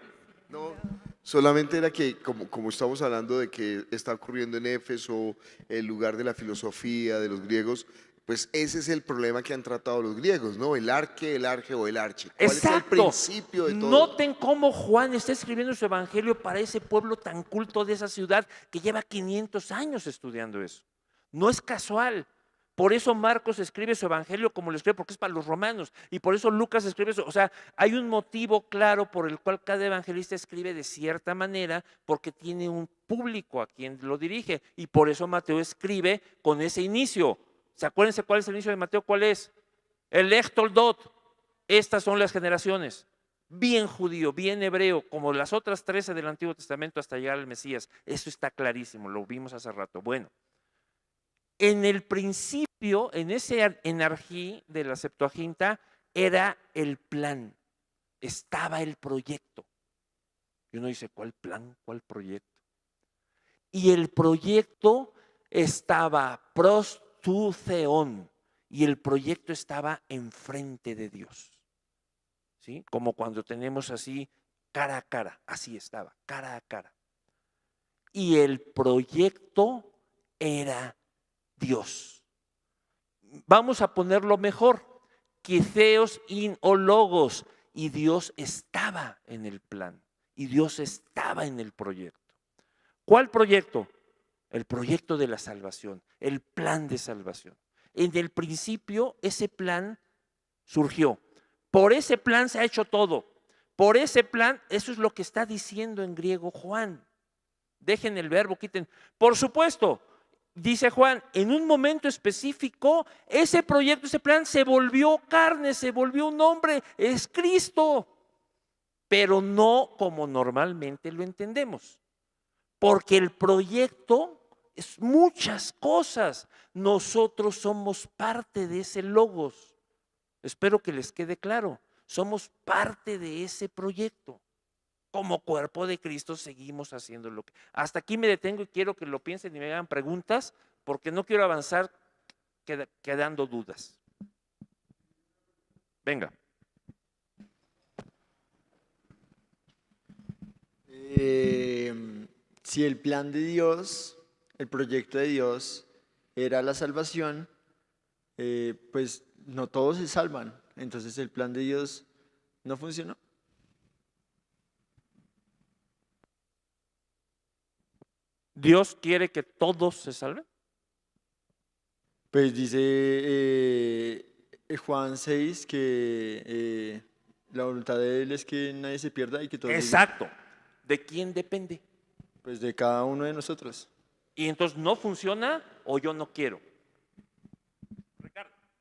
No, solamente era que, como estamos hablando de que está ocurriendo en Éfeso, el lugar de la filosofía de los griegos, pues ese es el problema que han tratado los griegos, ¿no? El arque, el arge o el arche. ¿Cuál es el principio de todo? Noten cómo Juan está escribiendo su evangelio para ese pueblo tan culto de esa ciudad que lleva 500 años estudiando eso. No es casual. Por eso Marcos escribe su evangelio como lo escribe, porque es para los romanos. Y por eso Lucas escribe eso. O sea, hay un motivo claro por el cual cada evangelista escribe de cierta manera, porque tiene un público a quien lo dirige. Y por eso Mateo escribe con ese inicio. ¿Se acuérdense cuál es el inicio de Mateo? ¿Cuál es? El Echtoldot. Estas son las generaciones. bien judío, bien hebreo, como las otras 13 del Antiguo Testamento hasta llegar al Mesías. Eso está clarísimo, lo vimos hace rato. Bueno, en el principio, en ese enarjí de la Septuaginta, era el plan, estaba el proyecto. Y uno dice, ¿cuál plan? ¿Cuál proyecto? Y el proyecto estaba pros tu theon, y el proyecto estaba enfrente de Dios. ¿Sí? Como cuando tenemos así cara a cara, así estaba, cara a cara. Y el proyecto era Dios. Vamos a ponerlo mejor, quitheos in o logos, y Dios estaba en el plan, y Dios estaba en el proyecto. ¿Cuál proyecto? El proyecto de la salvación, el plan de salvación. En el principio ese plan surgió. Por ese plan se ha hecho todo. Por ese plan, eso es lo que está diciendo en griego Juan. Dejen el verbo, quiten. Por supuesto, dice Juan, en un momento específico, ese proyecto, ese plan se volvió carne, se volvió un hombre, es Cristo. Pero no como normalmente lo entendemos. Porque el proyecto es muchas cosas. Nosotros somos parte de ese logos. Espero que les quede claro. Somos parte de ese proyecto. Como cuerpo de Cristo seguimos haciendo lo que... Hasta aquí me detengo y quiero que lo piensen y me hagan preguntas porque no quiero avanzar quedando dudas. Venga. Si el plan de Dios, el proyecto de Dios era la salvación, pues no todos se salvan. Entonces el plan de Dios no funcionó. ¿Dios quiere que todos se salven? Pues dice Juan 6 que la voluntad de Él es que nadie se pierda y que todos... Exacto. ¿De quién depende? Pues de cada uno de nosotros. ¿Y entonces no funciona o yo no quiero?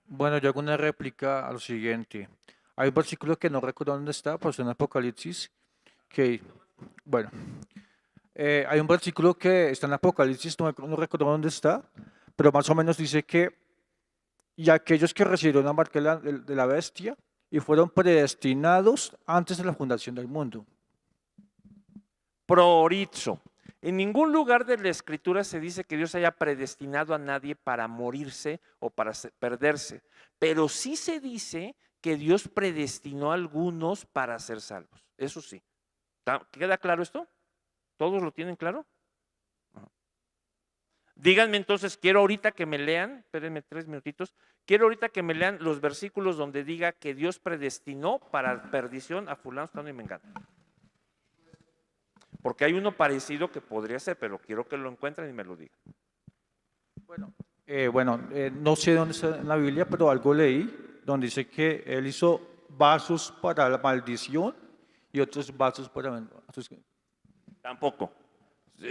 Bueno, yo hago una réplica a lo siguiente. Hay un versículo que no recuerdo dónde está, pues en Apocalipsis, que, bueno, hay un versículo que está en Apocalipsis, no recuerdo dónde está, pero más o menos dice que, y aquellos que recibieron la marca de la bestia y fueron predestinados antes de la fundación del mundo. Proorizo. En ningún lugar de la Escritura se dice que Dios haya predestinado a nadie para morirse o para perderse, pero sí se dice que Dios predestinó a algunos para ser salvos. Eso sí. ¿Queda claro esto? ¿Todos lo tienen claro? Díganme entonces, quiero ahorita que me lean, espérenme 3 minutitos, quiero ahorita que me lean los versículos donde diga que Dios predestinó para perdición a fulano, sutano y mengano. Porque hay uno parecido que podría ser, pero quiero que lo encuentren y me lo digan. No sé dónde está en la Biblia, pero algo leí donde dice que Él hizo vasos para la maldición y otros vasos para... Tampoco.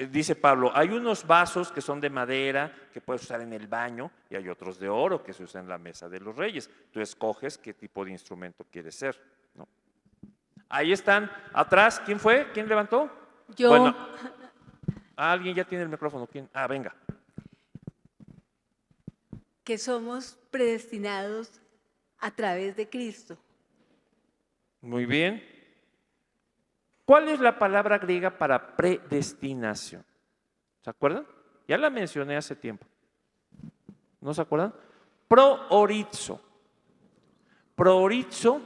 Dice Pablo, hay unos vasos que son de madera que puedes usar en el baño y hay otros de oro que se usan en la mesa de los reyes. Tú escoges qué tipo de instrumento quieres ser, ¿no? Ahí están, atrás, ¿quién fue? ¿Quién levantó? Yo. Bueno, alguien ya tiene el micrófono. ¿Quién? Venga. Que somos predestinados a través de Cristo. Muy bien. ¿Cuál es la palabra griega para predestinación? ¿Se acuerdan? Ya la mencioné hace tiempo. ¿No se acuerdan? Proorizo. Proorizo,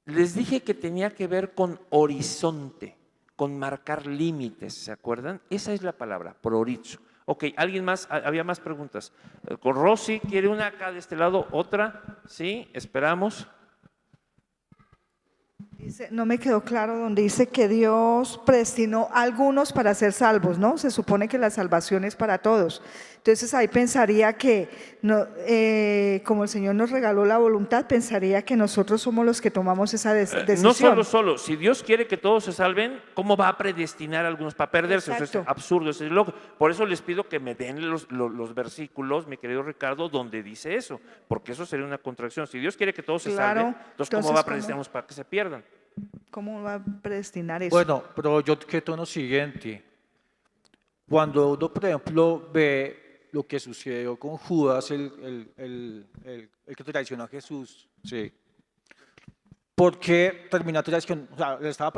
les dije que tenía que ver con horizonte, con marcar límites, ¿se acuerdan? Esa es la palabra, proorizo. Ok, ¿alguien más? ¿Había más preguntas? Con Rosy, ¿quiere una acá de este lado? ¿Otra? Sí, esperamos. No me quedó claro donde dice que Dios predestinó a algunos para ser salvos, ¿no? Se supone que la salvación es para todos. Entonces ahí pensaría que, como el Señor nos regaló la voluntad, pensaría que nosotros somos los que tomamos esa decisión. No solo, si Dios quiere que todos se salven, ¿cómo va a predestinar a algunos para perderse? Eso es absurdo, eso es loco. Por eso les pido que me den los versículos, mi querido Ricardo, donde dice eso, porque eso sería una contracción. Si Dios quiere que todos se salven, entonces ¿cómo va a predestinarnos para que se pierdan? ¿Cómo va a predestinar eso? Bueno, pero yo creo lo siguiente. Cuando uno, por ejemplo, ve lo que sucedió con Judas, el que traicionó a Jesús, ¿sí? ¿Por qué terminó traicionando? O sea,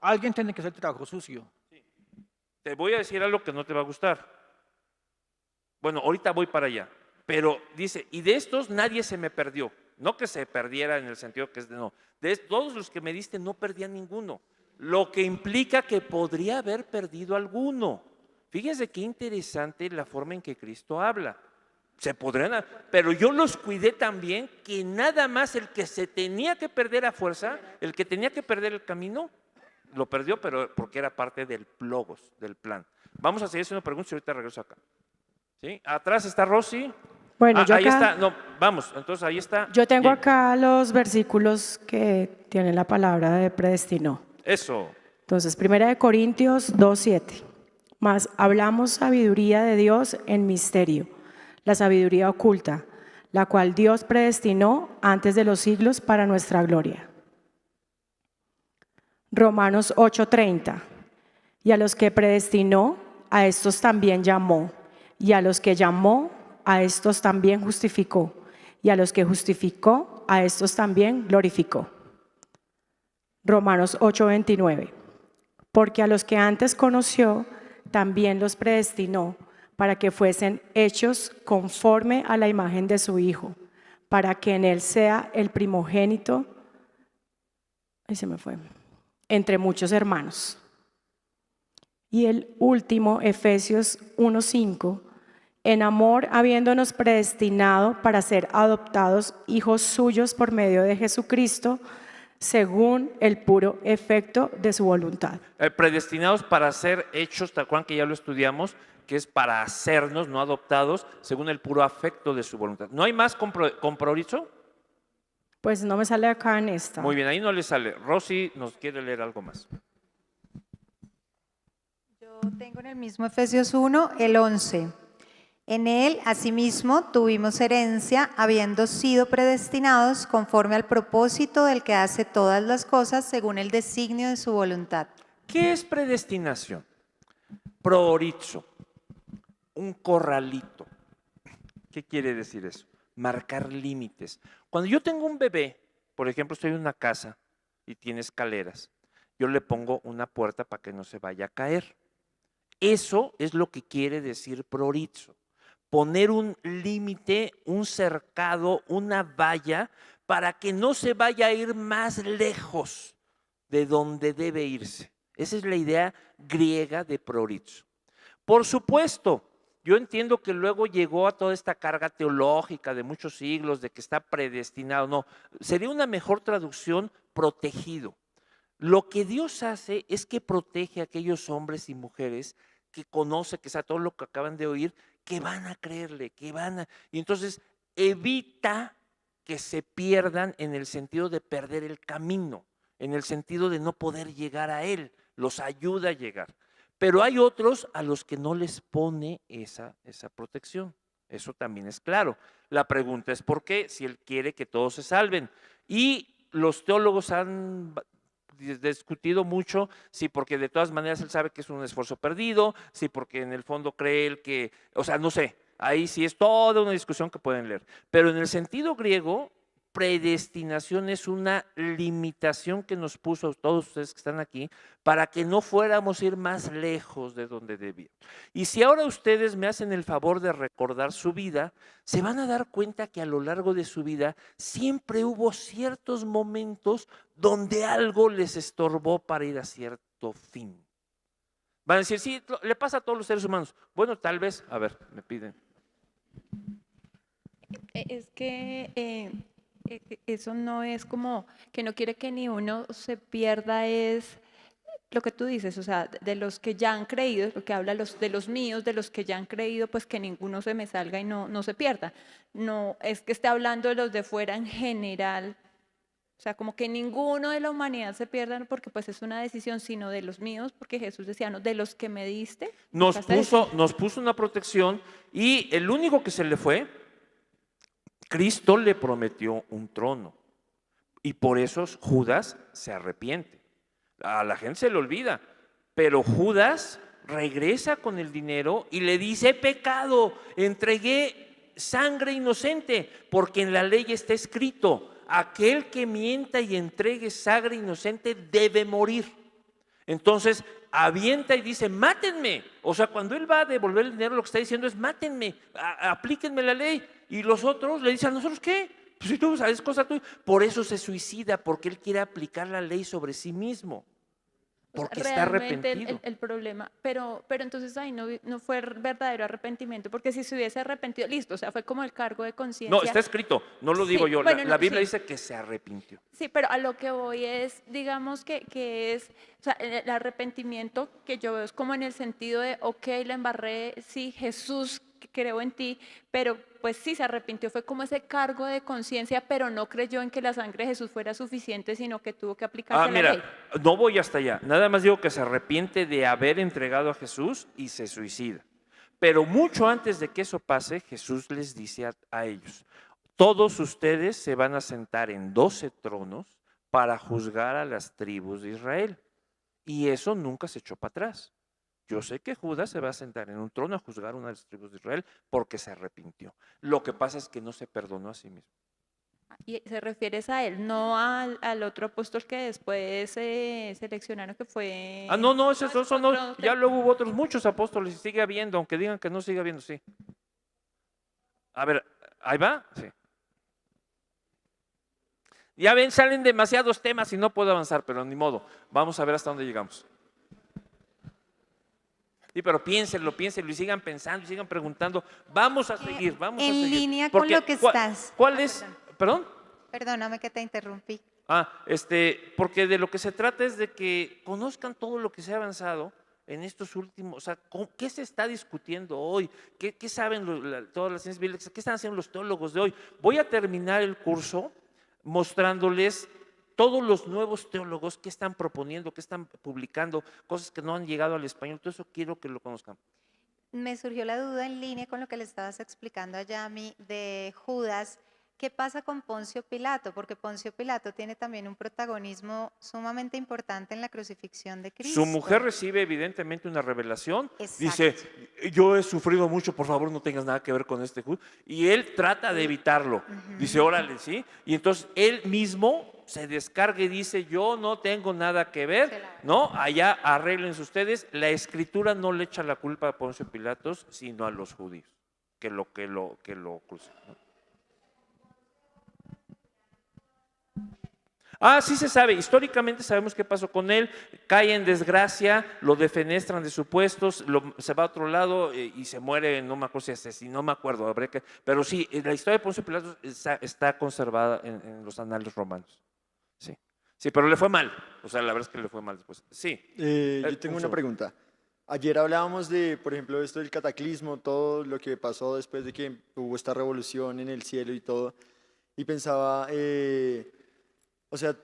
alguien tiene que hacer el trabajo sucio. Te voy a decir algo que no te va a gustar. Bueno, ahorita voy para allá. Pero dice, y de estos nadie se me perdió. No que se perdiera en el sentido que es de no. De todos los que me diste no perdí a ninguno. Lo que implica que podría haber perdido alguno. Fíjense qué interesante la forma en que Cristo habla. Se podrán, pero yo los cuidé también que nada más el que se tenía que perder a fuerza, el que tenía que perder el camino, lo perdió, pero porque era parte del logos, del plan. Vamos a seguir haciendo preguntas y ahorita regreso acá. ¿Sí? Atrás está Rosy. Bueno, yo ahí acá, está, no, vamos, entonces ahí está. Yo tengo Bien. acá los versículos que tienen la palabra de predestinó. Eso. Entonces, 1 Corintios 2:7. Mas hablamos sabiduría de Dios en misterio, la sabiduría oculta, la cual Dios predestinó antes de los siglos para nuestra gloria. Romanos 8:30. Y a los que predestinó, a estos también llamó, y a los que llamó, a estos también justificó, y a los que justificó, a estos también glorificó. Romanos 8:29. Porque a los que antes conoció, también los predestinó para que fuesen hechos conforme a la imagen de su Hijo, para que en él sea el primogénito, ahí se me fue, entre muchos hermanos. Y el último, Efesios 1:5, en amor habiéndonos predestinado para ser adoptados hijos suyos por medio de Jesucristo, según el puro efecto de su voluntad. Predestinados para ser hechos, tal cual que ya lo estudiamos, que es para hacernos, no adoptados, según el puro afecto de su voluntad. ¿No hay más con prorizo? Pues no me sale acá en esta. Muy bien, ahí no le sale. Rosy nos quiere leer algo más. Yo tengo en el mismo Efesios 1, el 11. En él, asimismo, tuvimos herencia, habiendo sido predestinados conforme al propósito del que hace todas las cosas según el designio de su voluntad. ¿Qué es predestinación? Prorizo, un corralito. ¿Qué quiere decir eso? Marcar límites. Cuando yo tengo un bebé, por ejemplo, estoy en una casa y tiene escaleras, yo le pongo una puerta para que no se vaya a caer. Eso es lo que quiere decir prorizo. Poner un límite, un cercado, una valla, para que no se vaya a ir más lejos de donde debe irse. Esa es la idea griega de prorizo. Por supuesto, yo entiendo que luego llegó a toda esta carga teológica de muchos siglos, de que está predestinado. No, sería una mejor traducción protegido. Lo que Dios hace es que protege a aquellos hombres y mujeres que conoce, que sabe todo lo que acaban de oír, que van a creerle, y entonces evita que se pierdan en el sentido de perder el camino, en el sentido de no poder llegar a él, los ayuda a llegar. Pero hay otros a los que no les pone esa protección, eso también es claro. La pregunta es ¿por qué? Si él quiere que todos se salven. Y los teólogos han discutido mucho, sí, porque de todas maneras él sabe que es un esfuerzo perdido, sí, porque en el fondo cree él que, o sea, no sé, ahí sí es toda una discusión que pueden leer. Pero en el sentido griego, predestinación es una limitación que nos puso a todos ustedes que están aquí para que no fuéramos a ir más lejos de donde debían. Y si ahora ustedes me hacen el favor de recordar su vida, se van a dar cuenta que a lo largo de su vida siempre hubo ciertos momentos donde algo les estorbó para ir a cierto fin. Van a decir, sí, le pasa a todos los seres humanos. Bueno, tal vez, a ver, me piden. Es que eso no es como que no quiere que ni uno se pierda, es lo que tú dices, o sea, de los que ya han creído, lo que habla de los míos, de los que ya han creído, pues que ninguno se me salga y no se pierda. No es que esté hablando de los de fuera en general, o sea, como que ninguno de la humanidad se pierda porque pues es una decisión, sino de los míos, porque Jesús decía, no, de los que me diste. Nos puso una protección y el único que se le fue, Cristo le prometió un trono y por eso Judas se arrepiente. A la gente se le olvida, pero Judas regresa con el dinero y le dice: he pecado, entregué sangre inocente, porque en la ley está escrito: aquel que mienta y entregue sangre inocente debe morir. Entonces avienta y dice: mátenme. O sea, cuando él va a devolver el dinero, lo que está diciendo es: mátenme, aplíquenme la ley. Y los otros le dicen: ¿a nosotros qué? Pues si tú sabes cosa tuya. Por eso se suicida, porque él quiere aplicar la ley sobre sí mismo, porque está arrepentido. El problema, pero entonces ahí no fue verdadero arrepentimiento, porque si se hubiese arrepentido, listo, o sea, fue como el cargo de conciencia. No, está escrito, no lo digo yo, bueno, la Biblia sí. dice que se arrepintió. Sí, pero a lo que voy es, digamos que es, o sea, el arrepentimiento que yo veo es como en el sentido de, ok, la embarré, sí, Jesús, creo en ti, pero pues sí se arrepintió, fue como ese cargo de conciencia, pero no creyó en que la sangre de Jesús fuera suficiente, sino que tuvo que aplicarse la ley. No voy hasta allá, nada más digo que se arrepiente de haber entregado a Jesús y se suicida. Pero mucho antes de que eso pase, Jesús les dice a ellos: todos ustedes se van a sentar en 12 tronos para juzgar a las tribus de Israel. Y eso nunca se echó para atrás. Yo sé que Judas se va a sentar en un trono a juzgar a una de las tribus de Israel porque se arrepintió. Lo que pasa es que no se perdonó a sí mismo. Y se refieres a él, no al otro apóstol que después seleccionaron, que fue... No, esos no. Ya luego hubo otros muchos apóstoles y sigue habiendo, aunque digan que no sigue habiendo, sí. A ver, ¿ahí va? Sí. Ya ven, salen demasiados temas y no puedo avanzar, pero ni modo. Vamos a ver hasta dónde llegamos. Sí, pero piénsenlo y sigan pensando y sigan preguntando. Vamos a seguir, vamos a seguir. En línea con lo que estás. ¿Cuál es? ¿Perdón? Perdóname que te interrumpí. Porque de lo que se trata es de que conozcan todo lo que se ha avanzado en estos últimos, o sea, ¿qué se está discutiendo hoy? ¿Qué saben todas las ciencias bíblicas? ¿Qué están haciendo los teólogos de hoy? Voy a terminar el curso mostrándoles todos los nuevos teólogos que están proponiendo, que están publicando, cosas que no han llegado al español. Todo eso quiero que lo conozcan. Me surgió la duda en línea con lo que le estabas explicando a Yami de Judas. ¿Qué pasa con Poncio Pilato? Porque Poncio Pilato tiene también un protagonismo sumamente importante en la crucifixión de Cristo. Su mujer recibe evidentemente una revelación. Exacto. Dice: yo he sufrido mucho, por favor no tengas nada que ver con este Judas. Y él trata de evitarlo. Dice: órale, ¿sí? Y entonces él mismo se descarga y dice: yo no tengo nada que ver, ¿no? Allá arréglense ustedes. La Escritura no le echa la culpa a Poncio Pilatos, sino a los judíos que lo crucifican, ¿no? Sí se sabe, históricamente sabemos qué pasó con él. Cae en desgracia, lo defenestran de sus puestos, se va a otro lado y se muere, no me acuerdo si asesinó, no me acuerdo, pero sí, la historia de Poncio Pilato está conservada en los anales romanos. Sí, pero le fue mal, o sea, la verdad es que le fue mal después. Sí. Yo tengo una pregunta. Ayer hablábamos de, por ejemplo, esto del cataclismo, todo lo que pasó después de que hubo esta revolución en el cielo y todo, y pensaba... o sea,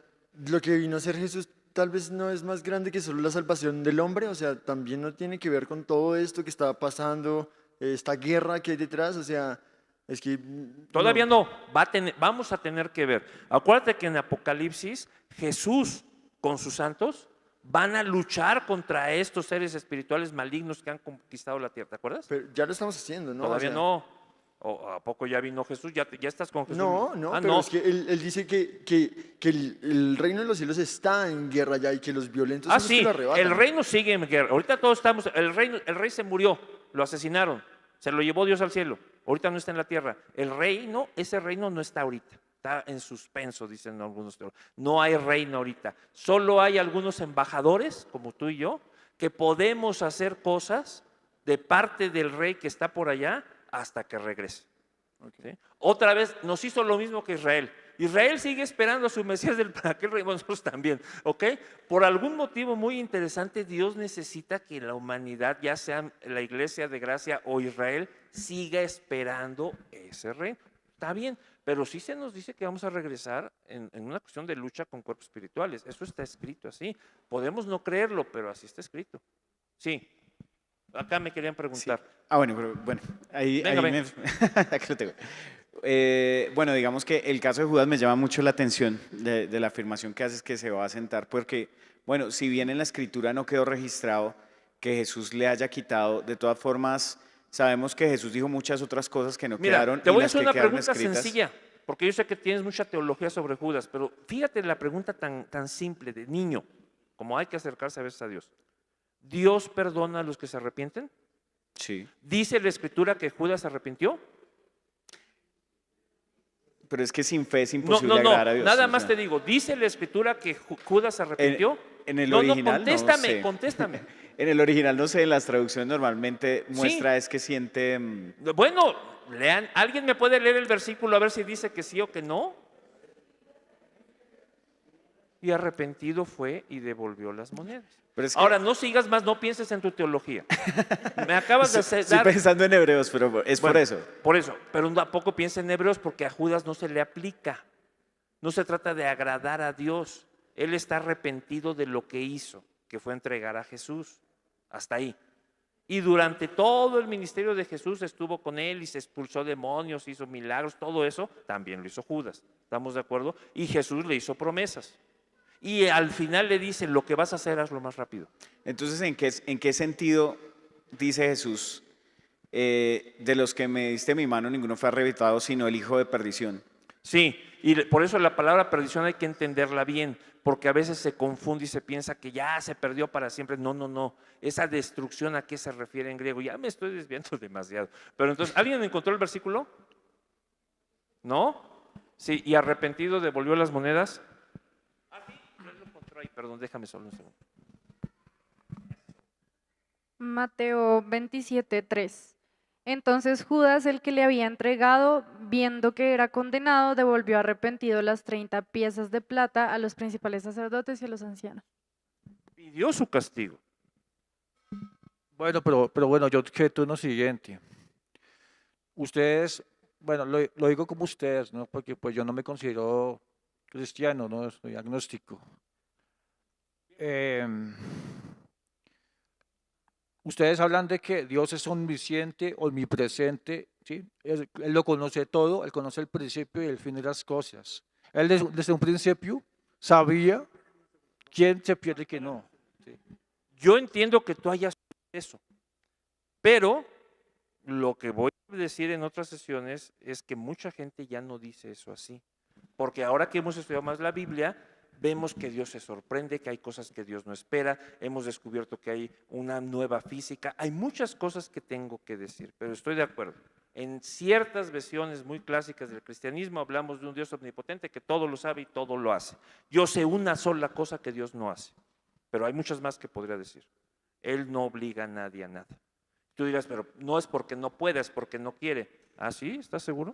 lo que vino a hacer Jesús tal vez no es más grande que solo la salvación del hombre, o sea, también no tiene que ver con todo esto que estaba pasando, esta guerra que hay detrás, o sea, es que... Todavía no, vamos a tener que ver. Acuérdate que en Apocalipsis Jesús con sus santos van a luchar contra estos seres espirituales malignos que han conquistado la tierra, ¿te acuerdas? Pero ya lo estamos haciendo, ¿no? Todavía no. ¿O a poco ya vino Jesús? ¿Ya estás con Jesús? No, pero es que él dice que el reino de los cielos está en guerra ya y que los violentos son los que lo arrebatan. El reino sigue en guerra. Ahorita todos estamos, el rey se murió, lo asesinaron, se lo llevó Dios al cielo. Ahorita no está en la tierra. Ese reino no está ahorita. Está en suspenso, dicen algunos teólogos. No hay reino ahorita. Solo hay algunos embajadores, como tú y yo, que podemos hacer cosas de parte del rey que está por allá hasta que regrese. ¿Sí? Otra vez nos hizo lo mismo que Israel. Israel sigue esperando a su Mesías del aquel reino, nosotros también, ¿ok? Por algún motivo muy interesante, Dios necesita que la humanidad, ya sea la Iglesia de Gracia o Israel, siga esperando ese reino. Está bien, pero sí se nos dice que vamos a regresar en una cuestión de lucha con cuerpos espirituales. Eso está escrito así. Podemos no creerlo, pero así está escrito. Sí. Acá me querían preguntar. Sí. Bueno, pero bueno, ahí aquí lo tengo. Bueno, digamos que el caso de Judas me llama mucho la atención de la afirmación que haces que se va a sentar, porque, bueno, si bien en la escritura no quedó registrado que Jesús le haya quitado, de todas formas, sabemos que Jesús dijo muchas otras cosas que no quedaron. Te voy a las hacer que una quedaron pregunta escritas. sencilla, porque yo sé que tienes mucha teología sobre Judas, pero fíjate la pregunta tan simple de niño, como hay que acercarse a veces a Dios. ¿Dios perdona a los que se arrepienten? Sí. ¿Dice la Escritura que Judas se arrepintió? Pero es que sin fe es imposible agradar a Dios. Nada más te digo, ¿dice la Escritura que Judas se arrepintió? En el original, contéstame, no sé. contéstame. En el original, no sé, en las traducciones normalmente muestra es que siente... Bueno, lean, ¿alguien me puede leer el versículo a ver si dice que sí o que no? Y arrepentido fue y devolvió las monedas. Ahora, no sigas más, no pienses en tu teología. Me acabas de hacer... Estoy pensando en Hebreos, pero es por eso. Por eso, pero tampoco piensa en Hebreos porque a Judas no se le aplica. No se trata de agradar a Dios. Él está arrepentido de lo que hizo, que fue entregar a Jesús. Hasta ahí. Y durante todo el ministerio de Jesús estuvo con él y se expulsó demonios, hizo milagros, todo eso también lo hizo Judas. ¿Estamos de acuerdo? Y Jesús le hizo promesas. Y al final le dice, lo que vas a hacer, hazlo más rápido. Entonces, ¿en qué sentido dice Jesús, de los que me diste mi mano, ninguno fue arrebatado, sino el hijo de perdición? Sí, y por eso la palabra perdición hay que entenderla bien, porque a veces se confunde y se piensa que ya se perdió para siempre. No, no, no. Esa destrucción, ¿a qué se refiere en griego? Ya me estoy desviando demasiado. Pero entonces, ¿alguien encontró el versículo? ¿No? Sí, y arrepentido devolvió las monedas. Perdón, déjame solo un segundo. Mateo 27:3. Entonces Judas, el que le había entregado, viendo que era condenado, devolvió arrepentido las 30 piezas de plata a los principales sacerdotes y a los ancianos. Pidió su castigo. Bueno, pero bueno, yo que tú no siguiente. Ustedes, bueno, lo digo como ustedes, ¿no? Porque pues yo no me considero cristiano, no soy agnóstico. Ustedes hablan de que Dios es omnisciente, omnipresente, ¿sí? Él lo conoce todo, Él conoce el principio y el fin de las cosas. Él desde un principio sabía quién se pierde y quién no. ¿Sí? Yo entiendo que tú hayas eso, pero lo que voy a decir en otras sesiones es que mucha gente ya no dice eso así, porque ahora que hemos estudiado más la Biblia, vemos que Dios se sorprende, que hay cosas que Dios no espera, hemos descubierto que hay una nueva física, hay muchas cosas que tengo que decir, pero estoy de acuerdo. En ciertas versiones muy clásicas del cristianismo hablamos de un Dios omnipotente que todo lo sabe y todo lo hace. Yo sé una sola cosa que Dios no hace, pero hay muchas más que podría decir. Él no obliga a nadie a nada. Tú dirás, pero no es porque no pueda, es porque no quiere. ¿Ah, sí? ¿Estás seguro?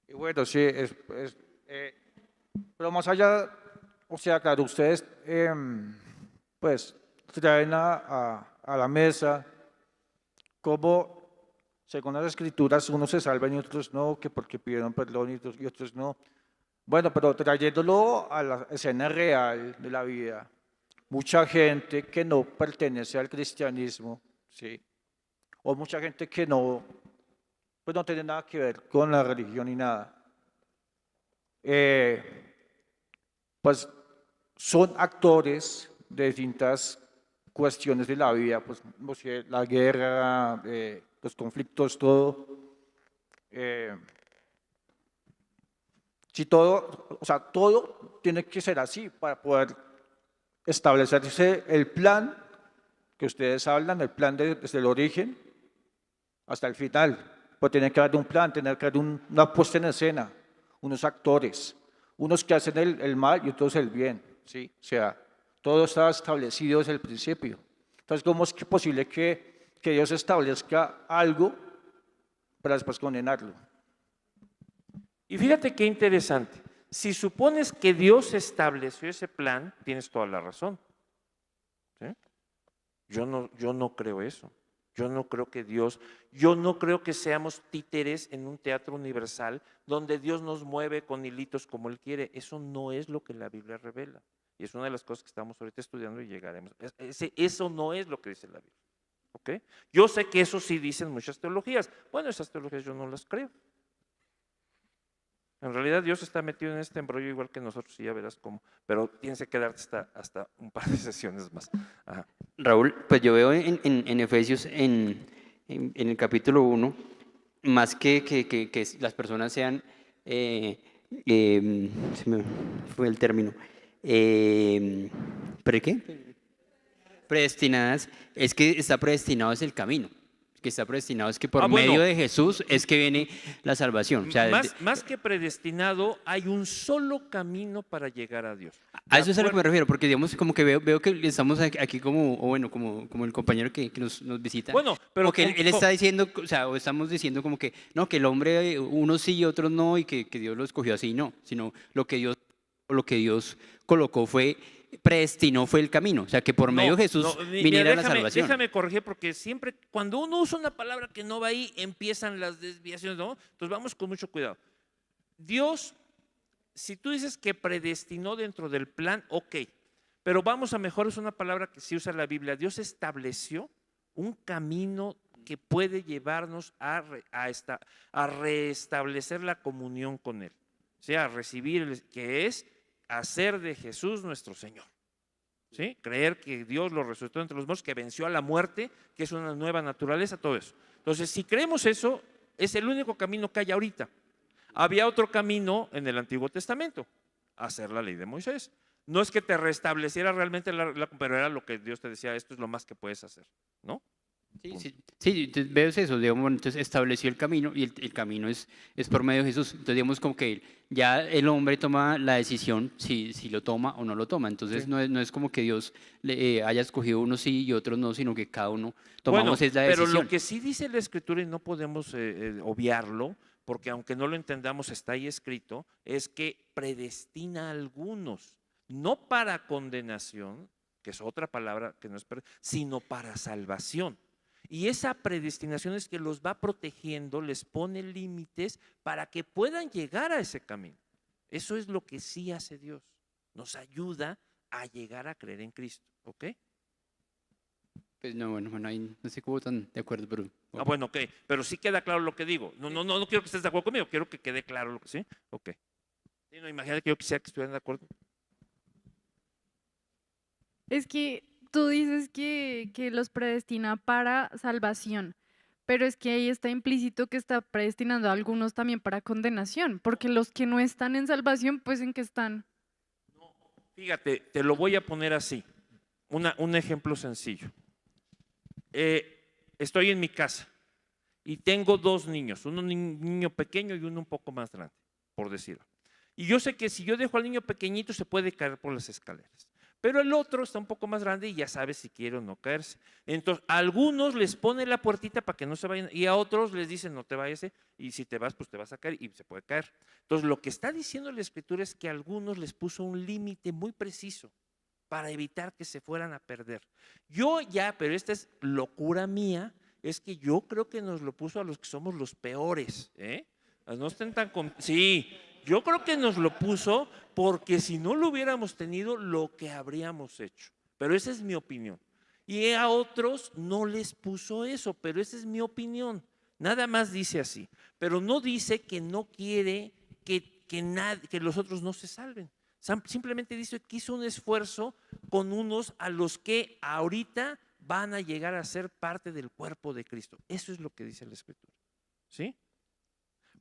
Y bueno, sí, pero más allá, o sea, claro, ustedes pues traen a la mesa cómo, según las escrituras, unos se salvan y otros no, que porque pidieron perdón y otros no. Bueno, pero trayéndolo a la escena real de la vida, mucha gente que no pertenece al cristianismo, ¿sí? O mucha gente que no, pues no tiene nada que ver con la religión ni nada. Pues son actores de distintas cuestiones de la vida, pues la guerra, los conflictos, todo. Si todo, o sea, todo tiene que ser así para poder establecerse el plan que ustedes hablan, el plan desde el origen hasta el final. Pues tiene que haber un plan, tiene que haber una puesta en escena, unos actores, unos que hacen el mal y otros el bien, ¿sí? O sea, todo está establecido desde el principio. Entonces, ¿cómo es posible que Dios establezca algo para después condenarlo? Y fíjate qué interesante. Si supones que Dios estableció ese plan, tienes toda la razón. ¿Sí? Yo no creo eso. Yo no creo que seamos títeres en un teatro universal donde Dios nos mueve con hilitos como Él quiere. Eso no es lo que la Biblia revela. Y es una de las cosas que estamos ahorita estudiando y llegaremos. Eso no es lo que dice la Biblia. ¿Ok? Yo sé que eso sí dicen muchas teologías. Bueno, esas teologías yo no las creo. En realidad Dios está metido en este embrollo igual que nosotros y ya verás cómo. Pero tienes que quedarte hasta un par de sesiones más. Ajá. Raúl, pues yo veo en Efesios, en el capítulo 1, más que las personas sean, se me fue el término, ¿pero qué? Predestinadas, es que está predestinado es el camino. Que está predestinado es que por medio de Jesús es que viene la salvación. O sea, más que predestinado, hay un solo camino para llegar a Dios. A eso es a lo que me refiero, porque digamos como que veo que estamos aquí como, o bueno, como el compañero que nos visita. Bueno, pero como que él está diciendo, o sea, o estamos diciendo como que no, que el hombre, unos sí y otros no, y que Dios lo escogió así, no, sino lo que Dios colocó predestinó fue el camino, o sea, que por medio de Jesús viniera la salvación. Déjame corregir, porque siempre cuando uno usa una palabra que no va ahí, empiezan las desviaciones, ¿no? Entonces vamos con mucho cuidado. Dios, si tú dices que predestinó dentro del plan, ok, pero vamos a mejor, es una palabra que sí usa la Biblia. Dios estableció un camino que puede llevarnos a restablecer la comunión con Él, o sea, a recibir, que es hacer de Jesús nuestro Señor. ¿Sí? Creer que Dios lo resucitó entre los muertos, que venció a la muerte, que es una nueva naturaleza, todo eso. Entonces, si creemos eso, es el único camino que hay ahorita. Había otro camino en el Antiguo Testamento, hacer la ley de Moisés. No es que te restableciera realmente pero era lo que Dios te decía, esto es lo más que puedes hacer, ¿no? Sí, entonces veo eso, digamos, entonces estableció el camino y el camino es por medio de Jesús. Entonces digamos como que ya el hombre toma la decisión si lo toma o no lo toma. Entonces no es como que Dios haya escogido unos sí y otros no, sino que cada uno tomamos la decisión. Pero lo que sí dice la Escritura, y no podemos obviarlo, porque aunque no lo entendamos está ahí escrito, es que predestina a algunos, no para condenación, que es otra palabra que no es, sino para salvación. Y esa predestinación es que los va protegiendo, les pone límites para que puedan llegar a ese camino. Eso es lo que sí hace Dios. Nos ayuda a llegar a creer en Cristo. ¿Ok? Pues no, bueno, ahí no sé cómo tan de acuerdo, pero... Ah, bueno, ok, pero sí queda claro lo que digo. No quiero que estés de acuerdo conmigo, quiero que quede claro lo que sí. Ok. Sí, no, imagínate que yo quisiera que estuvieran de acuerdo. Es que tú dices que los predestina para salvación, pero es que ahí está implícito que está predestinando a algunos también para condenación, porque los que no están en salvación, pues ¿en qué están? Fíjate, te lo voy a poner así, un ejemplo sencillo. Estoy en mi casa y tengo dos niños, un niño pequeño y uno un poco más grande, por decirlo. Y yo sé que si yo dejo al niño pequeñito se puede caer por las escaleras. Pero el otro está un poco más grande y ya sabe si quiere o no caerse. Entonces, a algunos les pone la puertita para que no se vayan y a otros les dicen no te vayas y si te vas, pues te vas a caer y se puede caer. Entonces, lo que está diciendo la Escritura es que a algunos les puso un límite muy preciso para evitar que se fueran a perder. Pero esta es locura mía, es que yo creo que nos lo puso a los que somos los peores. No estén tan... Sí. Yo creo que nos lo puso porque si no lo hubiéramos tenido, lo que habríamos hecho. Pero esa es mi opinión. Y a otros no les puso eso, pero esa es mi opinión. Nada más dice así. Pero no dice que no quiere que los otros no se salven. Simplemente dice que hizo un esfuerzo con unos a los que ahorita van a llegar a ser parte del cuerpo de Cristo. Eso es lo que dice la Escritura. ¿Sí?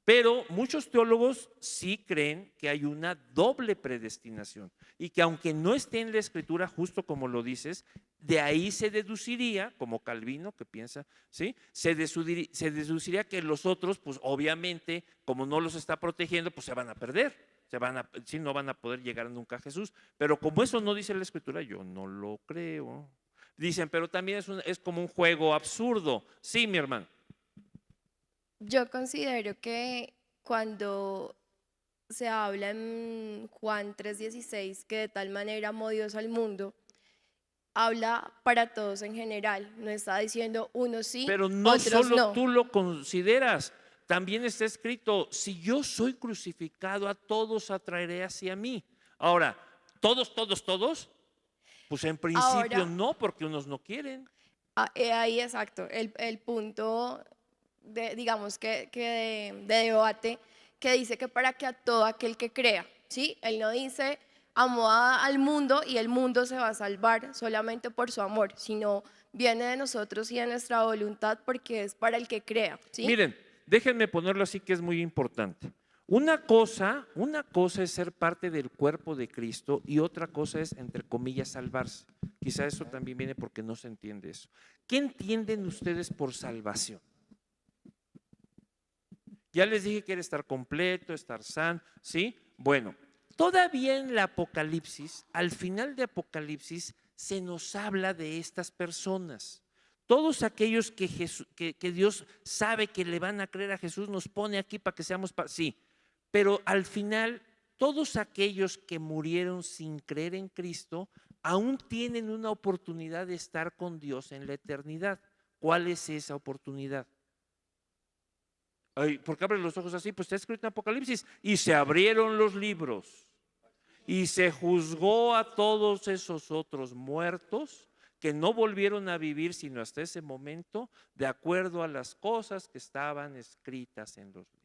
Pero muchos teólogos sí creen que hay una doble predestinación y que aunque no esté en la Escritura, justo como lo dices, de ahí se deduciría, como Calvino que piensa, ¿sí? Se deduciría que los otros, pues obviamente, como no los está protegiendo, pues se van a perder, no van a poder llegar nunca a Jesús. Pero como eso no dice la Escritura, yo no lo creo. Dicen, pero también es como un juego absurdo. Sí, mi hermano. Yo considero que cuando se habla en Juan 3:16 que de tal manera amó Dios al mundo, habla para todos en general, no está diciendo unos sí, Pero no otros solo no. tú lo consideras, también está escrito, si yo soy crucificado, a todos atraeré hacia mí. Ahora, ¿todos? Pues en principio Ahora- no, porque unos no quieren. Ahí exacto, el punto digamos que de debate que dice que para que a todo aquel que crea, ¿sí? Él no dice amó al mundo y el mundo se va a salvar solamente por su amor, sino viene de nosotros y de nuestra voluntad porque es para el que crea, ¿sí? Miren, déjenme ponerlo así que es muy importante. Una cosa es ser parte del cuerpo de Cristo y otra cosa es, entre comillas, salvarse. Quizá eso también viene porque no se entiende eso. ¿Qué entienden ustedes por salvación? Ya les dije que era estar completo, estar sano, ¿sí? Bueno, todavía en la Apocalipsis, al final de Apocalipsis, se nos habla de estas personas. Todos aquellos que Dios sabe que le van a creer a Jesús, nos pone aquí para que seamos, sí, pero al final, todos aquellos que murieron sin creer en Cristo, aún tienen una oportunidad de estar con Dios en la eternidad. ¿Cuál es esa oportunidad? Ay, ¿por qué abres los ojos así? Pues está escrito en Apocalipsis. Y se abrieron los libros y se juzgó a todos esos otros muertos que no volvieron a vivir sino hasta ese momento, de acuerdo a las cosas que estaban escritas en los libros.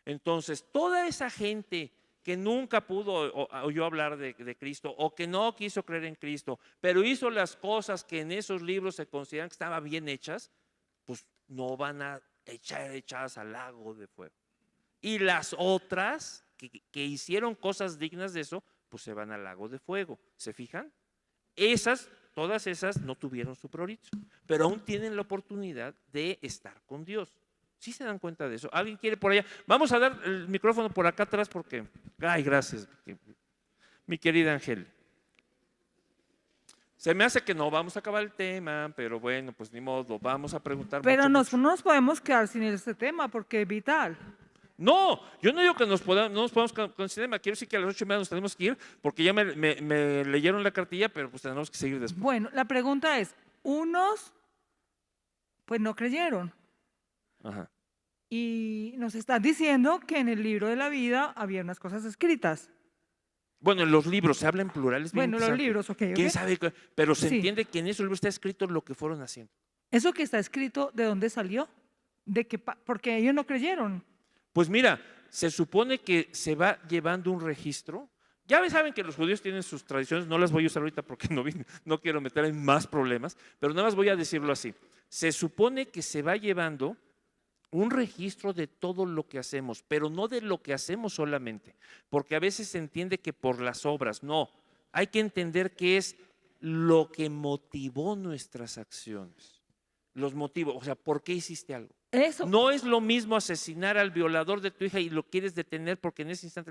Entonces, toda esa gente que nunca pudo oyó hablar de Cristo o que no quiso creer en Cristo, pero hizo las cosas que en esos libros se consideran que estaban bien hechas, pues no van a echadas al lago de fuego. Y las otras que hicieron cosas dignas de eso, pues se van al lago de fuego. ¿Se fijan? Todas esas no tuvieron su prorito, pero aún tienen la oportunidad de estar con Dios. ¿Sí se dan cuenta de eso? ¿Alguien quiere por allá? Vamos a dar el micrófono por acá atrás porque… Ay, gracias, mi querida Ángel. Se me hace que no vamos a acabar el tema, pero bueno, pues ni modo, vamos a preguntar. Pero mucho. no nos podemos quedar sin este tema porque es vital. No, yo no digo que no nos podamos con el cinema, quiero decir que a las 8:30 nos tenemos que ir porque ya me leyeron la cartilla, pero pues tenemos que seguir después. Bueno, la pregunta es, unos pues no creyeron. Ajá. Y nos están diciendo que en el libro de la vida había unas cosas escritas. Bueno, en los libros se habla en plurales. Bueno, los libros, ok. ¿Quién sabe? Pero se Sí. entiende que en esos libros está escrito lo que fueron haciendo. ¿Eso que está escrito, de dónde salió? Porque ellos no creyeron. Pues mira, se supone que se va llevando un registro. Ya saben que los judíos tienen sus tradiciones, no las voy a usar ahorita porque no quiero meter en más problemas, pero nada más voy a decirlo así. Se supone que se va llevando un registro de todo lo que hacemos, pero no de lo que hacemos solamente, porque a veces se entiende que por las obras, no, hay que entender que es lo que motivó nuestras acciones, los motivos, o sea, ¿por qué hiciste algo? Eso. No es lo mismo asesinar al violador de tu hija y lo quieres detener porque en ese instante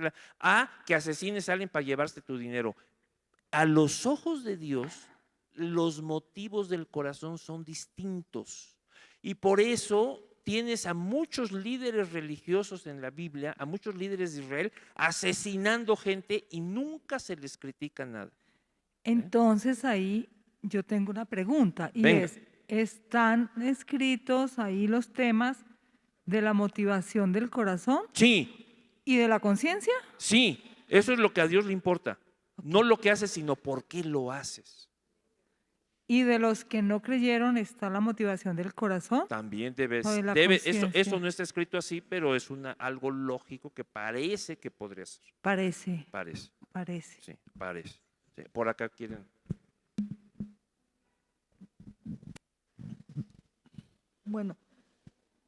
que asesines a alguien para llevarse tu dinero. A los ojos de Dios, los motivos del corazón son distintos y por eso tienes a muchos líderes religiosos en la Biblia, a muchos líderes de Israel, asesinando gente y nunca se les critica nada. Entonces ahí yo tengo una pregunta y Venga. ¿están escritos ahí los temas de la motivación del corazón? Sí. ¿Y de la conciencia? Sí, eso es lo que a Dios le importa. No lo que haces, sino por qué lo haces. ¿Y de los que no creyeron está la motivación del corazón? También O de la eso conciencia. no está escrito así, pero es algo lógico que parece que podría ser. Parece. Parece. Parece. Sí, parece. Sí, por acá quieren. Bueno,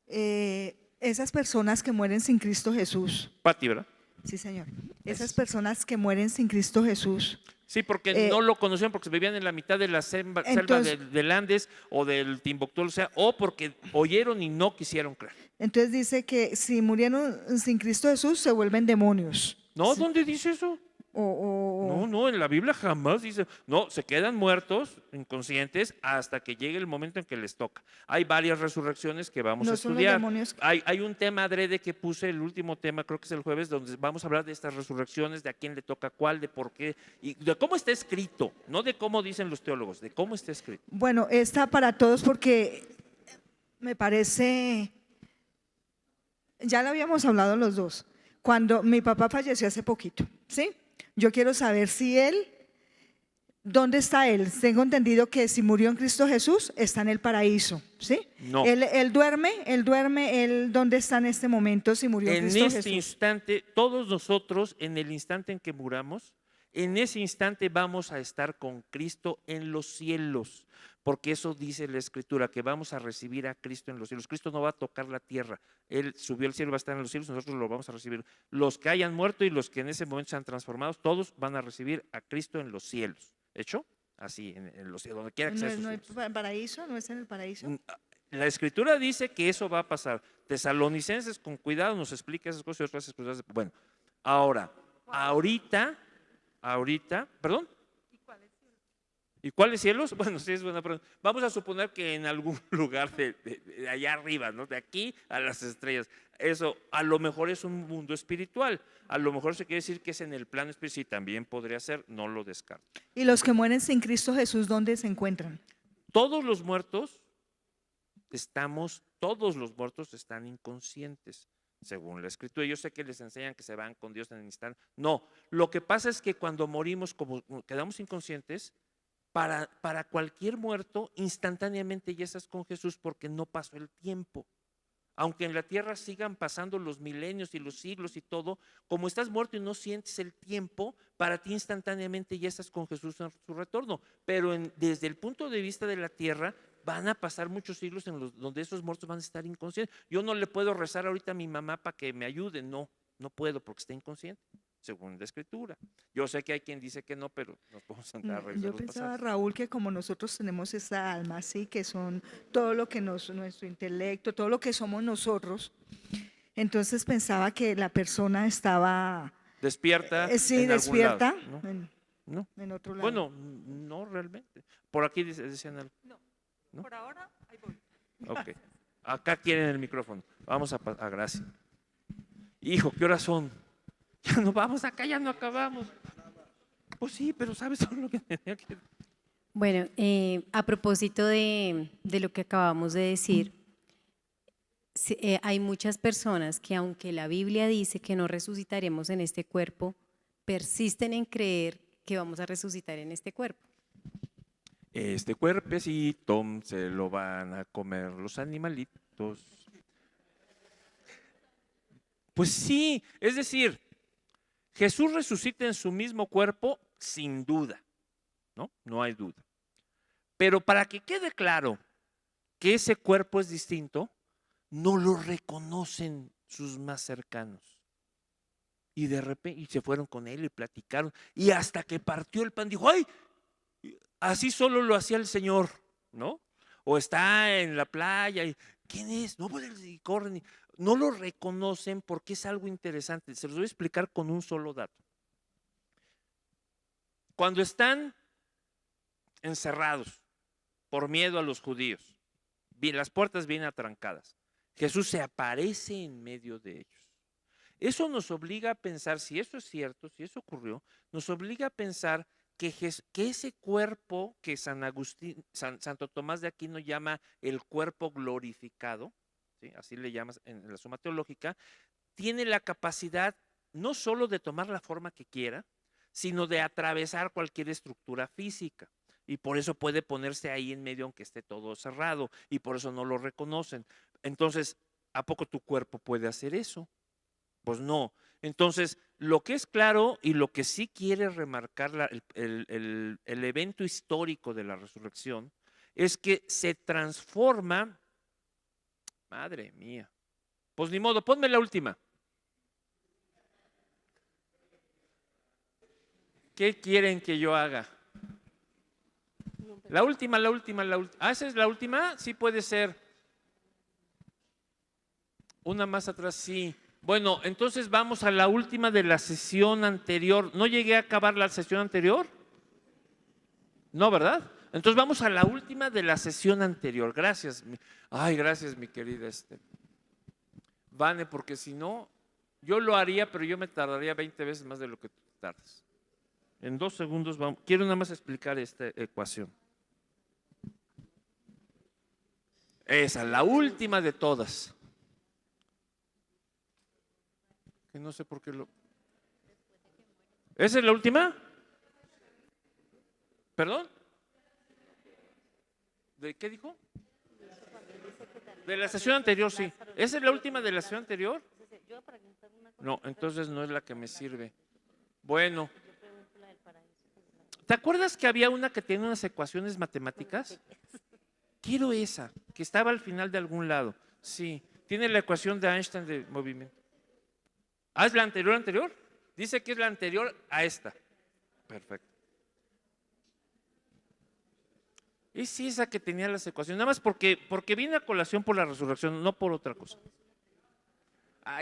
esas personas que mueren sin Cristo Jesús. Pati, ¿verdad? Sí, señor. Esas personas que mueren sin Cristo Jesús. Sí, porque no lo conocían porque vivían en la mitad de la selva del Andes o del Timbuktu, o sea, o porque oyeron y no quisieron creer. Entonces dice que si murieron sin Cristo Jesús se vuelven demonios. No, ¿dónde dice eso? No, en la Biblia jamás dice, no, se quedan muertos, inconscientes, hasta que llegue el momento en que les toca. Hay varias resurrecciones que vamos No a son los estudiar. demonios. Hay un tema adrede que puse, el último tema, creo que es el jueves, donde vamos a hablar de estas resurrecciones, de a quién le toca cuál, de por qué, y de cómo está escrito, no de cómo dicen los teólogos, de cómo está escrito. Bueno, está para todos porque me parece, ya lo habíamos hablado los dos, cuando mi papá falleció hace poquito, ¿sí? Yo quiero saber si él, ¿dónde está él? Tengo entendido que si murió en Cristo Jesús, está en el paraíso, ¿sí? No. Él duerme, ¿dónde está en este momento si murió en Cristo este Jesús? instante, todos nosotros, en el instante en que muramos, en ese instante vamos a estar con Cristo en los cielos, porque eso dice la Escritura, que vamos a recibir a Cristo en los cielos. Cristo no va a tocar la tierra, Él subió al cielo, va a estar en los cielos, nosotros lo vamos a recibir. Los que hayan muerto y los que en ese momento sean transformados, todos van a recibir a Cristo en los cielos. ¿Hecho? Así, en los cielos, donde quiera que sea. ¿No hay paraíso? ¿No es en el paraíso? La Escritura dice que eso va a pasar. Tesalonicenses, con cuidado, nos explica esas cosas y otras cosas. Bueno, ahorita, ¿perdón? ¿Y cuáles cielos? Bueno, sí es buena pregunta. Vamos a suponer que en algún lugar de allá arriba, ¿no? De aquí a las estrellas. Eso a lo mejor es un mundo espiritual. A lo mejor se quiere decir que es en el plano espiritual. Sí, también podría ser, no lo descarto. ¿Y los que mueren sin Cristo Jesús, dónde se encuentran? Todos los muertos están inconscientes, según la Escritura. Yo sé que les enseñan que se van con Dios en el instante. No, lo que pasa es que cuando morimos, como quedamos inconscientes, para cualquier muerto, instantáneamente ya estás con Jesús porque no pasó el tiempo. Aunque en la tierra sigan pasando los milenios y los siglos y todo, como estás muerto y no sientes el tiempo, para ti instantáneamente ya estás con Jesús en su retorno. Pero desde el punto de vista de la tierra, van a pasar muchos siglos donde esos muertos van a estar inconscientes. Yo no le puedo rezar ahorita a mi mamá para que me ayude, no puedo porque está inconsciente, según la Escritura. Yo sé que hay quien dice que no, pero nos podemos sentar a revisar Yo los pensaba, pasajes. Raúl, que como nosotros tenemos esa alma, sí, que son todo lo que nuestro intelecto, todo lo que somos nosotros, entonces pensaba que la persona estaba Despierta. sí, en algún despierta lado, ¿no? en otro lado. Bueno, no realmente. Por aquí decían algo. ¿No? Por ahora, ahí voy. Ok. Acá quieren el micrófono. Vamos a gracias. Hijo, ¿qué horas son? Ya no vamos, acá ya no acabamos. Pues sí, pero ¿sabes todo lo que tenía que...? Bueno, a propósito de lo que acabamos de decir, hay muchas personas que aunque la Biblia dice que no resucitaremos en este cuerpo, persisten en creer que vamos a resucitar en este cuerpo. Este cuerpecito se lo van a comer los animalitos. Pues sí, es decir, Jesús resucita en su mismo cuerpo sin duda, ¿no? No hay duda. Pero para que quede claro que ese cuerpo es distinto, no lo reconocen sus más cercanos. Y de repente se fueron con él y platicaron. Y hasta que partió el pan, dijo, ¡ay! Así solo lo hacía el Señor, ¿no? O está en la playa y ¿quién es? No, pues y corren. No lo reconocen porque es algo interesante. Se los voy a explicar con un solo dato. Cuando están encerrados por miedo a los judíos, las puertas bien atrancadas, Jesús se aparece en medio de ellos. Eso nos obliga a pensar, si eso es cierto, si eso ocurrió, nos obliga a pensar que ese cuerpo que Santo Tomás de Aquino llama el cuerpo glorificado, ¿sí? Así le llamas en la Suma Teológica, tiene la capacidad no solo de tomar la forma que quiera, sino de atravesar cualquier estructura física. Y por eso puede ponerse ahí en medio aunque esté todo cerrado, y por eso no lo reconocen. Entonces, ¿a poco tu cuerpo puede hacer eso? Pues no. Entonces, lo que es claro y lo que sí quiere remarcar el evento histórico de la resurrección es que se transforma. Madre mía. Pues ni modo, ponme la última. ¿Qué quieren que yo haga? La última. Ah, ¿esa es la última? Sí puede ser. Una más atrás, sí. Bueno, entonces vamos a la última de la sesión anterior. ¿No llegué a acabar la sesión anterior? No, ¿verdad? Entonces vamos a la última de la sesión anterior. Gracias. Gracias, mi querida Vane, porque si no, yo lo haría, pero yo me tardaría 20 veces más de lo que tú tardas. En 2 segundos vamos. Quiero nada más explicar esta ecuación. Esa, la última de todas. Que no sé por qué lo... ¿Esa es la última? ¿Perdón? ¿De qué dijo? De la sesión anterior, sí. ¿Esa es la última de la sesión anterior? No, entonces no es la que me sirve. Bueno. ¿Te acuerdas que había una que tiene unas ecuaciones matemáticas? Quiero esa, que estaba al final de algún lado. Sí, tiene la ecuación de Einstein de movimiento. ¿Es la anterior? Dice que es la anterior a esta. Perfecto. Es esa que tenía las ecuaciones, nada más porque viene a colación por la resurrección, no por otra cosa.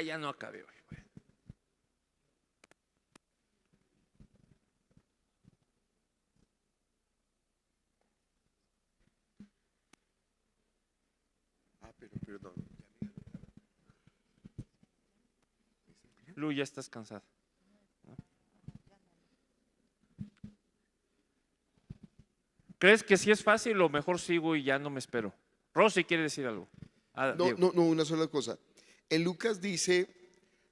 Ya no acabé hoy. Perdón. Lu, ya estás cansada. ¿Crees que sí es fácil o mejor sigo y ya no me espero? Rosy quiere decir algo. No, una sola cosa. En Lucas dice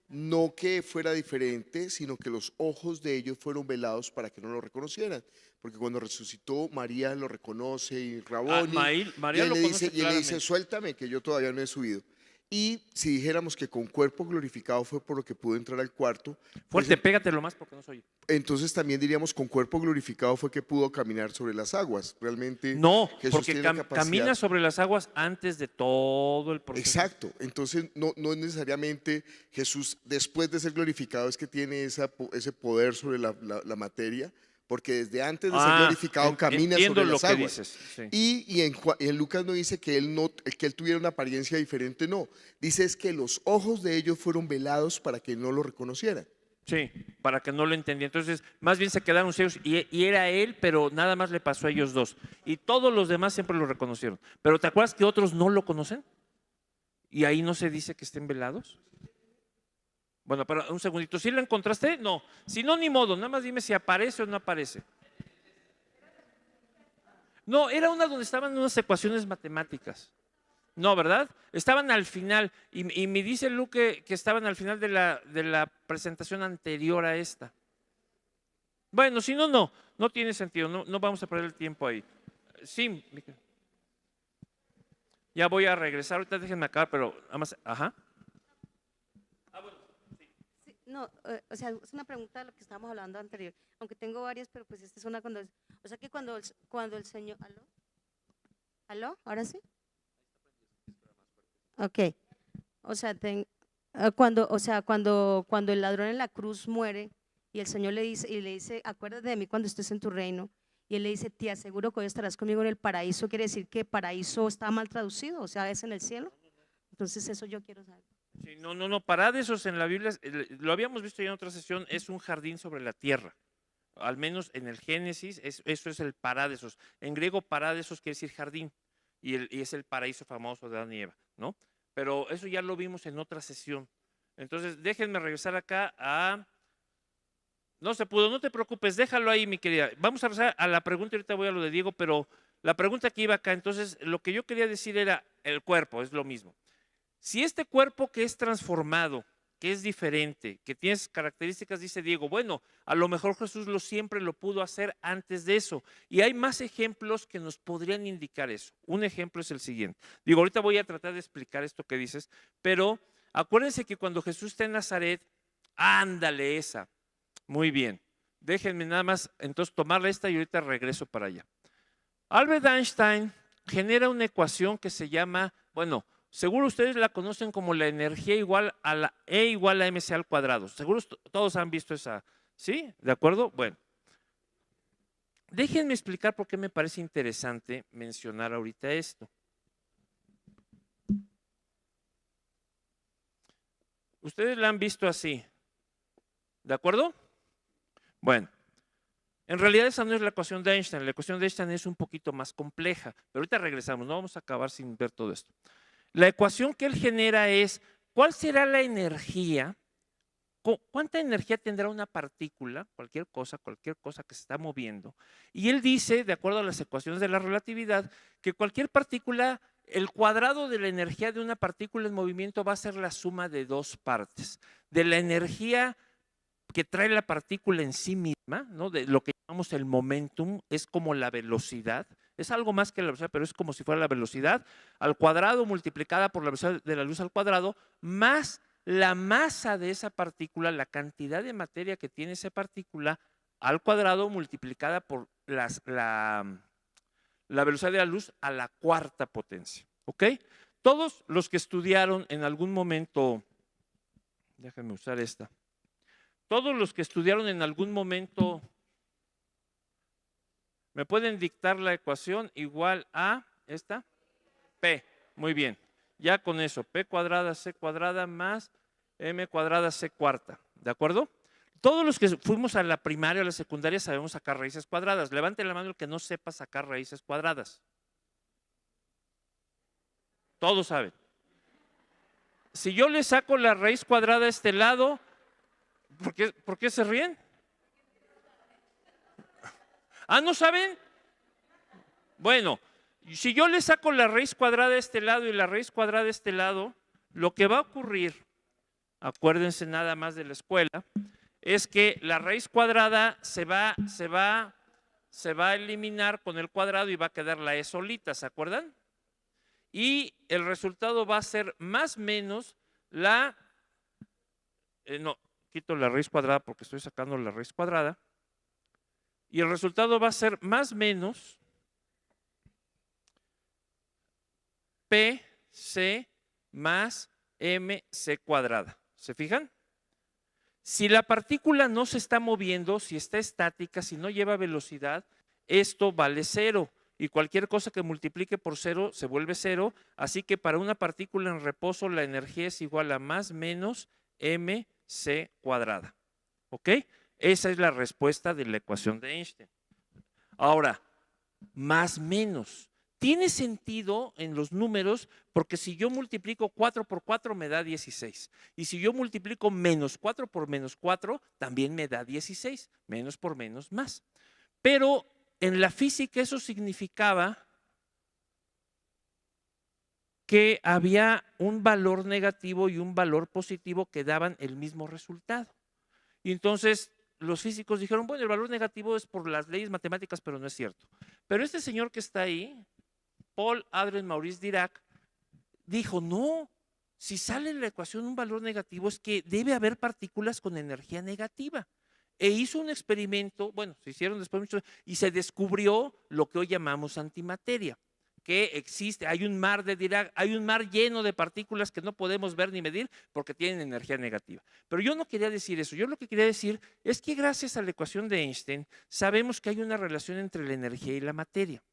no que fuera diferente, sino que los ojos de ellos fueron velados para que no lo reconocieran. Porque cuando resucitó, María lo reconoce y Raboni, María lo conoce y él le dice, suéltame, que yo todavía no he subido. Y si dijéramos que con cuerpo glorificado fue por lo que pudo entrar al cuarto. Fuerte, pégatelo más porque no soy. Entonces también diríamos con cuerpo glorificado fue que pudo caminar sobre las aguas. Realmente no, Jesús porque tiene la capacidad. Camina sobre las aguas antes de todo el proceso. Exacto, entonces no es necesariamente Jesús después de ser glorificado es que tiene ese poder sobre la materia, porque desde antes de ser glorificado camina sobre las aguas. Dices, sí. Y en Lucas no dice que él tuviera una apariencia diferente, no. Dice es que los ojos de ellos fueron velados para que no lo reconocieran. Sí, para que no lo entendieran. Entonces, más bien se quedaron ciegos y era él, pero nada más le pasó a ellos dos. Y todos los demás siempre lo reconocieron. Pero ¿te acuerdas que otros no lo conocen? Y ahí no se dice que estén velados. Bueno, pero un segundito, ¿sí lo encontraste? No, si no, ni modo, nada más dime si aparece o no aparece. No, era una donde estaban unas ecuaciones matemáticas. No, ¿verdad? Estaban al final, y me dice Luque que estaban al final de la presentación anterior a esta. Bueno, si no, no tiene sentido, no vamos a perder el tiempo ahí. Sí, ya voy a regresar, ahorita déjenme acabar, pero nada más, ajá. No, o sea, es una pregunta de lo que estábamos hablando anterior, aunque tengo varias, pero pues esta es una cuando, o sea que cuando el Señor, ¿aló? ¿Ahora sí? Ok, o sea, cuando el ladrón en la cruz muere y el Señor le dice, acuérdate de mí cuando estés en tu reino, y él le dice, te aseguro que hoy estarás conmigo en el paraíso, quiere decir que paraíso está mal traducido, o sea, es en el cielo. Entonces eso yo quiero saber. Sí, no, paradesos en la Biblia, lo habíamos visto ya en otra sesión, es un jardín sobre la tierra. Al menos en el Génesis, eso es el paradesos. En griego, paradesos quiere decir jardín, y es el paraíso famoso de Adán y Eva, ¿no? Pero eso ya lo vimos en otra sesión. Entonces, déjenme regresar acá a... No se pudo, no te preocupes, déjalo ahí, mi querida. Vamos a regresar a la pregunta, ahorita voy a lo de Diego, pero la pregunta que iba acá, entonces, lo que yo quería decir era el cuerpo, es lo mismo. Si este cuerpo que es transformado, que es diferente, que tiene características, dice Diego, bueno, a lo mejor Jesús siempre lo pudo hacer antes de eso. Y hay más ejemplos que nos podrían indicar eso. Un ejemplo es el siguiente. Digo, ahorita voy a tratar de explicar esto que dices, pero acuérdense que cuando Jesús está en Nazaret, ándale esa. Muy bien. Déjenme nada más entonces tomarla esta y ahorita regreso para allá. Albert Einstein genera una ecuación que se llama, bueno, seguro ustedes la conocen como la energía igual a la E igual a mc al cuadrado. Seguro todos han visto esa, ¿sí? ¿De acuerdo? Bueno. Déjenme explicar por qué me parece interesante mencionar ahorita esto. Ustedes la han visto así, ¿de acuerdo? Bueno, en realidad esa no es la ecuación de Einstein. La ecuación de Einstein es un poquito más compleja, pero ahorita regresamos, no vamos a acabar sin ver todo esto. La ecuación que él genera es, ¿cuál será la energía? ¿Cuánta energía tendrá una partícula, cualquier cosa que se está moviendo? Y él dice, de acuerdo a las ecuaciones de la relatividad, que cualquier partícula, el cuadrado de la energía de una partícula en movimiento va a ser la suma de dos partes. De la energía que trae la partícula en sí misma, ¿no? De lo que llamamos el momentum, es como la velocidad. Es algo más que la velocidad, pero es como si fuera la velocidad al cuadrado multiplicada por la velocidad de la luz al cuadrado, más la masa de esa partícula, la cantidad de materia que tiene esa partícula al cuadrado multiplicada por la velocidad de la luz a la cuarta potencia. ¿Ok? Todos los que estudiaron en algún momento, déjenme usar esta, todos los que estudiaron en algún momento, ¿me pueden dictar la ecuación igual a esta? P, muy bien. Ya con eso, P cuadrada C cuadrada más M cuadrada C cuarta, ¿de acuerdo? Todos los que fuimos a la primaria o a la secundaria sabemos sacar raíces cuadradas. Levante la mano el que no sepa sacar raíces cuadradas. Todos saben. Si yo le saco la raíz cuadrada a este lado, ¿por qué se ríen? ¿Ah, no saben? Bueno, si yo le saco la raíz cuadrada de este lado y la raíz cuadrada de este lado, lo que va a ocurrir, acuérdense nada más de la escuela, es que la raíz cuadrada se va a eliminar con el cuadrado y va a quedar la E solita, ¿se acuerdan? Y el resultado va a ser más menos la, no, quito la raíz cuadrada porque estoy sacando la raíz cuadrada, y el resultado va a ser más menos PC más MC cuadrada. ¿Se fijan? Si la partícula no se está moviendo, si está estática, si no lleva velocidad, esto vale cero. Y cualquier cosa que multiplique por cero se vuelve cero. Así que para una partícula en reposo la energía es igual a más menos MC cuadrada. ¿Ok? Esa es la respuesta de la ecuación de Einstein. Ahora, más menos. Tiene sentido en los números porque si yo multiplico 4 por 4 me da 16. Y si yo multiplico menos 4 por menos 4 también me da 16. Menos por menos más. Pero en la física eso significaba que había un valor negativo y un valor positivo que daban el mismo resultado. Y entonces los físicos dijeron, bueno, el valor negativo es por las leyes matemáticas, pero no es cierto. Pero este señor que está ahí, Paul Adrien Maurice Dirac, dijo, no, si sale en la ecuación un valor negativo es que debe haber partículas con energía negativa. E hizo un experimento, bueno, se hicieron después muchos, y se descubrió lo que hoy llamamos antimateria, que existe, hay un mar de Dirac, hay un mar lleno de partículas que no podemos ver ni medir porque tienen energía negativa. Pero yo no quería decir eso, yo lo que quería decir es que gracias a la ecuación de Einstein sabemos que hay una relación entre la energía y la materia.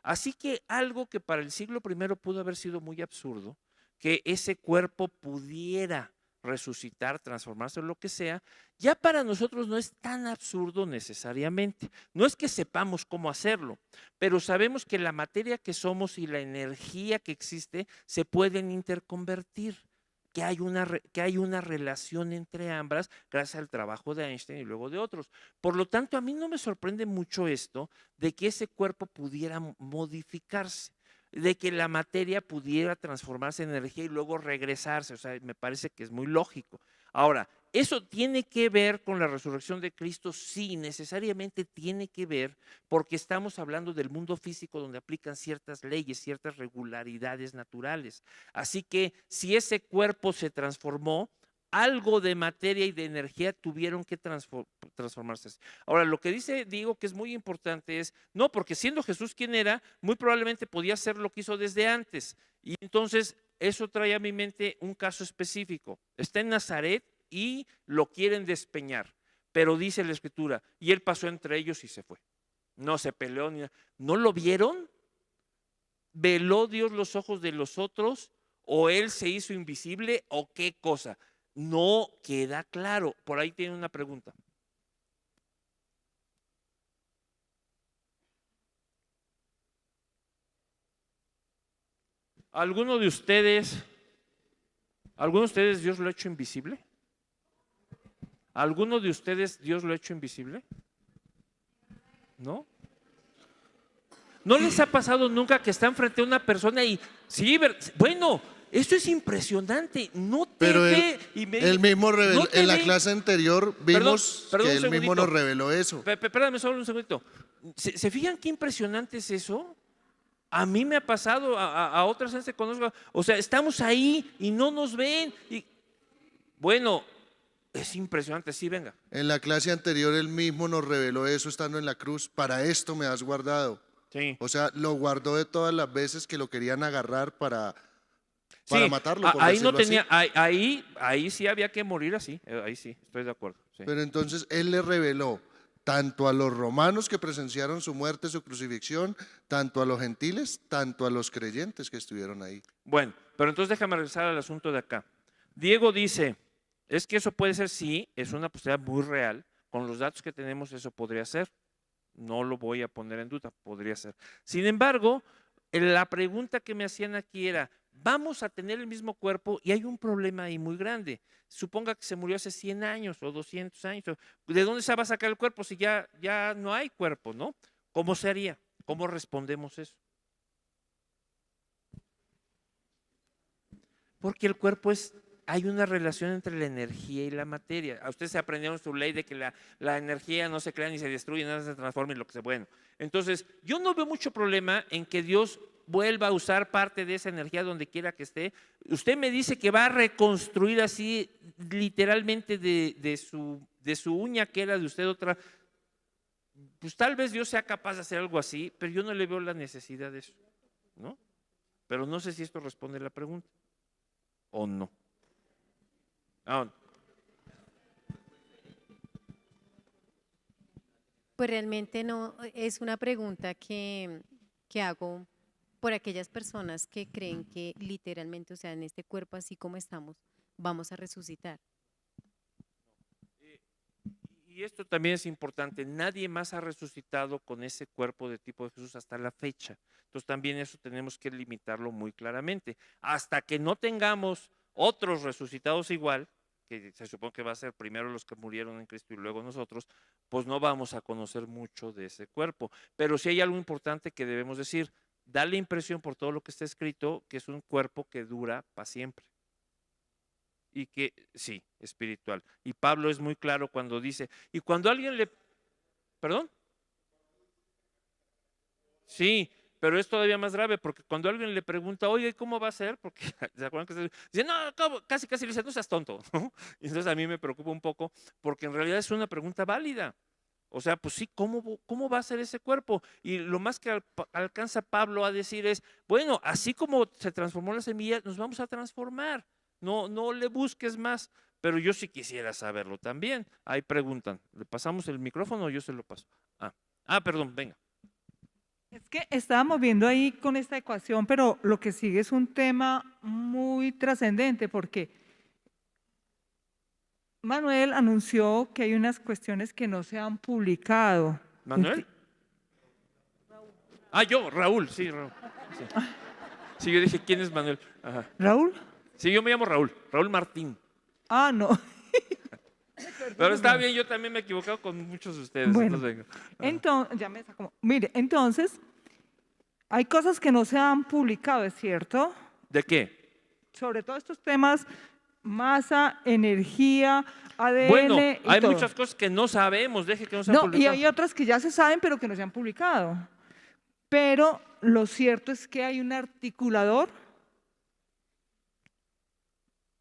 Así que algo que para el siglo I pudo haber sido muy absurdo, que ese cuerpo pudiera resucitar, transformarse o lo que sea, ya para nosotros no es tan absurdo necesariamente. No es que sepamos cómo hacerlo, pero sabemos que la materia que somos y la energía que existe se pueden interconvertir, que hay una relación entre ambas gracias al trabajo de Einstein y luego de otros. Por lo tanto, a mí no me sorprende mucho esto de que ese cuerpo pudiera modificarse, de que la materia pudiera transformarse en energía y luego regresarse. O sea, me parece que es muy lógico. Ahora, ¿eso tiene que ver con la resurrección de Cristo? Sí, necesariamente tiene que ver porque estamos hablando del mundo físico donde aplican ciertas leyes, ciertas regularidades naturales. Así que si ese cuerpo se transformó, algo de materia y de energía tuvieron que transformarse. Ahora, lo que digo que es muy importante es, no, porque siendo Jesús quien era, muy probablemente podía hacer lo que hizo desde antes. Y entonces eso trae a mi mente un caso específico. Está en Nazaret y lo quieren despeñar, pero dice la Escritura, y él pasó entre ellos y se fue. No se peleó ni nada. ¿No lo vieron? ¿Veló Dios los ojos de los otros? ¿O él se hizo invisible? ¿O qué cosa? no queda claro. Por ahí tiene una pregunta. ¿Alguno de ustedes Dios lo ha hecho invisible? ¿Alguno de ustedes Dios lo ha hecho invisible? ¿No? ¿No les ha pasado nunca que están frente a una persona y, sí, bueno, esto es impresionante, no te Pero ve él mismo reveló, no te en la ve. clase anterior vimos Perdón, que un él mismo segundito. nos reveló eso. Espérame solo un segundito. ¿Se fijan qué impresionante es eso? A mí me ha pasado, a otras veces que conozco, o sea, estamos ahí y no nos ven. Y, bueno, es impresionante, sí, venga. En la clase anterior él mismo nos reveló eso estando en la cruz. Para esto me has guardado. Sí. O sea, lo guardó de todas las veces que lo querían agarrar para Sí, matarlo. por ahí no decirlo así. tenía, ahí sí había que morir así, ahí sí, estoy de acuerdo. Sí. Pero entonces él le reveló tanto a los romanos que presenciaron su muerte, su crucifixión, tanto a los gentiles, tanto a los creyentes que estuvieron ahí. Bueno, pero entonces déjame regresar al asunto de acá. Diego dice, es que eso puede ser, sí, es una posibilidad muy real, con los datos que tenemos eso podría ser, no lo voy a poner en duda, podría ser. Sin embargo, la pregunta que me hacían aquí era, vamos a tener el mismo cuerpo y hay un problema ahí muy grande. Suponga que se murió hace 100 años o 200 años. ¿De dónde se va a sacar el cuerpo si ya no hay cuerpo, no? ¿Cómo se haría? ¿Cómo respondemos eso? Porque el cuerpo hay una relación entre la energía y la materia. A ustedes se aprendieron su ley de que la energía no se crea ni se destruye, nada se transforma en lo que sea bueno. Entonces, yo no veo mucho problema en que Dios vuelva a usar parte de esa energía donde quiera que esté. Usted me dice que va a reconstruir así literalmente de su uña que era de usted otra. Pues tal vez Dios sea capaz de hacer algo así, pero yo no le veo la necesidad de eso, ¿no? Pero no sé si esto responde la pregunta o no. Pues realmente no, es una pregunta que hago por aquellas personas que creen que literalmente, o sea, en este cuerpo así como estamos, vamos a resucitar. Y esto también es importante, nadie más ha resucitado con ese cuerpo de tipo de Jesús hasta la fecha. Entonces también eso tenemos que limitarlo muy claramente. Hasta que no tengamos otros resucitados igual, que se supone que va a ser primero los que murieron en Cristo y luego nosotros, pues no vamos a conocer mucho de ese cuerpo. Pero sí hay algo importante que debemos decir, da la impresión por todo lo que está escrito que es un cuerpo que dura para siempre. Y que, sí, espiritual. Y Pablo es muy claro cuando dice, y cuando alguien le... ¿Perdón? Sí, pero es todavía más grave porque cuando alguien le pregunta, oye, ¿cómo va a ser? Porque se acuerdan que dice, no, casi le dice, no seas tonto, ¿no? Y entonces a mí me preocupa un poco porque en realidad es una pregunta válida. O sea, pues sí, ¿cómo va a ser ese cuerpo? Y lo más que alcanza Pablo a decir es, bueno, así como se transformó la semilla, nos vamos a transformar. No le busques más, pero yo sí quisiera saberlo también. Ahí preguntan, ¿le pasamos el micrófono o yo se lo paso? Perdón, venga. Es que estábamos viendo ahí con esta ecuación, pero lo que sigue es un tema muy trascendente porque Manuel anunció que hay unas cuestiones que no se han publicado. ¿Manuel? Raúl, sí, Raúl. Sí. Sí, yo dije, ¿quién es Manuel? Ajá. ¿Raúl? Sí, yo me llamo Raúl Martín. No. Pero está bien, yo también me he equivocado con muchos de ustedes. Bueno, entonces, ya me sacó. Mire, entonces, hay cosas que no se han publicado, ¿es cierto? ¿De qué? Sobre todo estos temas, masa, energía, ADN. Bueno, y hay todo. muchas cosas que no sabemos, deje que no se han No, publicado. y hay otras que ya se saben, pero que no se han publicado. Pero lo cierto es que hay un articulador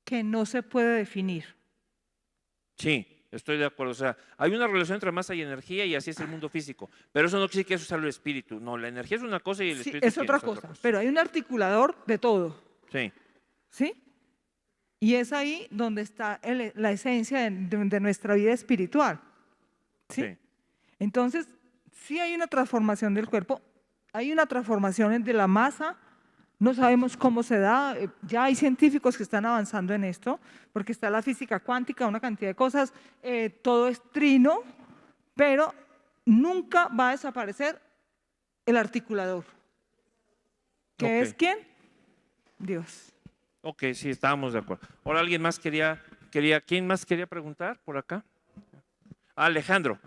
que no se puede definir. Sí, estoy de acuerdo. O sea, hay una relación entre masa y energía y así es el mundo físico. Pero eso no quiere decir que eso sea el espíritu. No, la energía es una cosa y el Sí, espíritu es otra cosa, pero hay un articulador de todo. Sí. ¿Sí? Y es ahí donde está la esencia de nuestra vida espiritual. ¿Sí? Entonces, sí hay una transformación del cuerpo, hay una transformación de la masa, No sabemos cómo se da, ya hay científicos que están avanzando en esto, porque está la física cuántica, una cantidad de cosas, todo es trino, pero nunca va a desaparecer el articulador. ¿Qué es quién? Dios. Ok, sí, estábamos de acuerdo. Ahora alguien más ¿quién más quería preguntar por acá? Alejandro.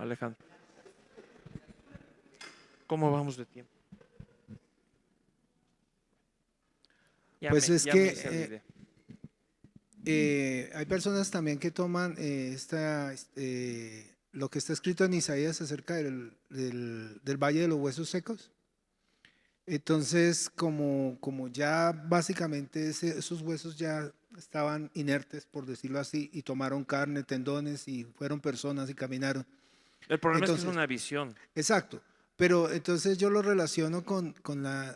¿Cómo vamos de tiempo? Pues es ya me hice la idea. que hay personas también que toman lo que está escrito en Isaías acerca del Valle de los Huesos Secos. Entonces, como ya básicamente esos huesos ya estaban inertes, por decirlo así, y tomaron carne, tendones, y fueron personas y caminaron. El problema Entonces, es que es una visión. Exacto. Pero entonces yo lo relaciono con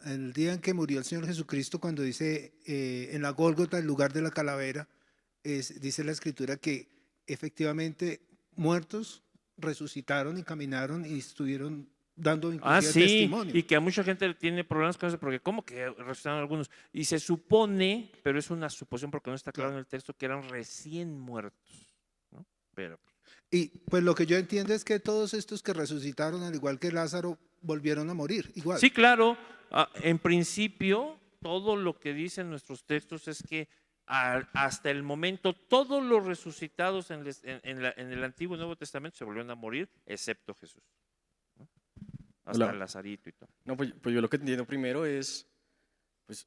el día en que murió el Señor Jesucristo, cuando dice en la Gólgota, el lugar de la calavera, dice la Escritura que efectivamente muertos resucitaron y caminaron y estuvieron dando inclusive Sí, testimonio. y que a mucha gente tiene problemas con eso, porque ¿cómo que resucitaron algunos? Y se supone, pero es una suposición porque no está claro en el texto, que eran recién muertos, ¿no? Pero Y pues lo que yo entiendo es que todos estos que resucitaron, al igual que Lázaro, volvieron a morir, igual. sí, claro, en principio, todo lo que dicen nuestros textos es que hasta el momento todos los resucitados en el Antiguo y Nuevo Testamento se volvieron a morir, excepto Jesús. ¿No? Hasta Lazarito y todo. No, pues yo lo que entiendo primero es, pues,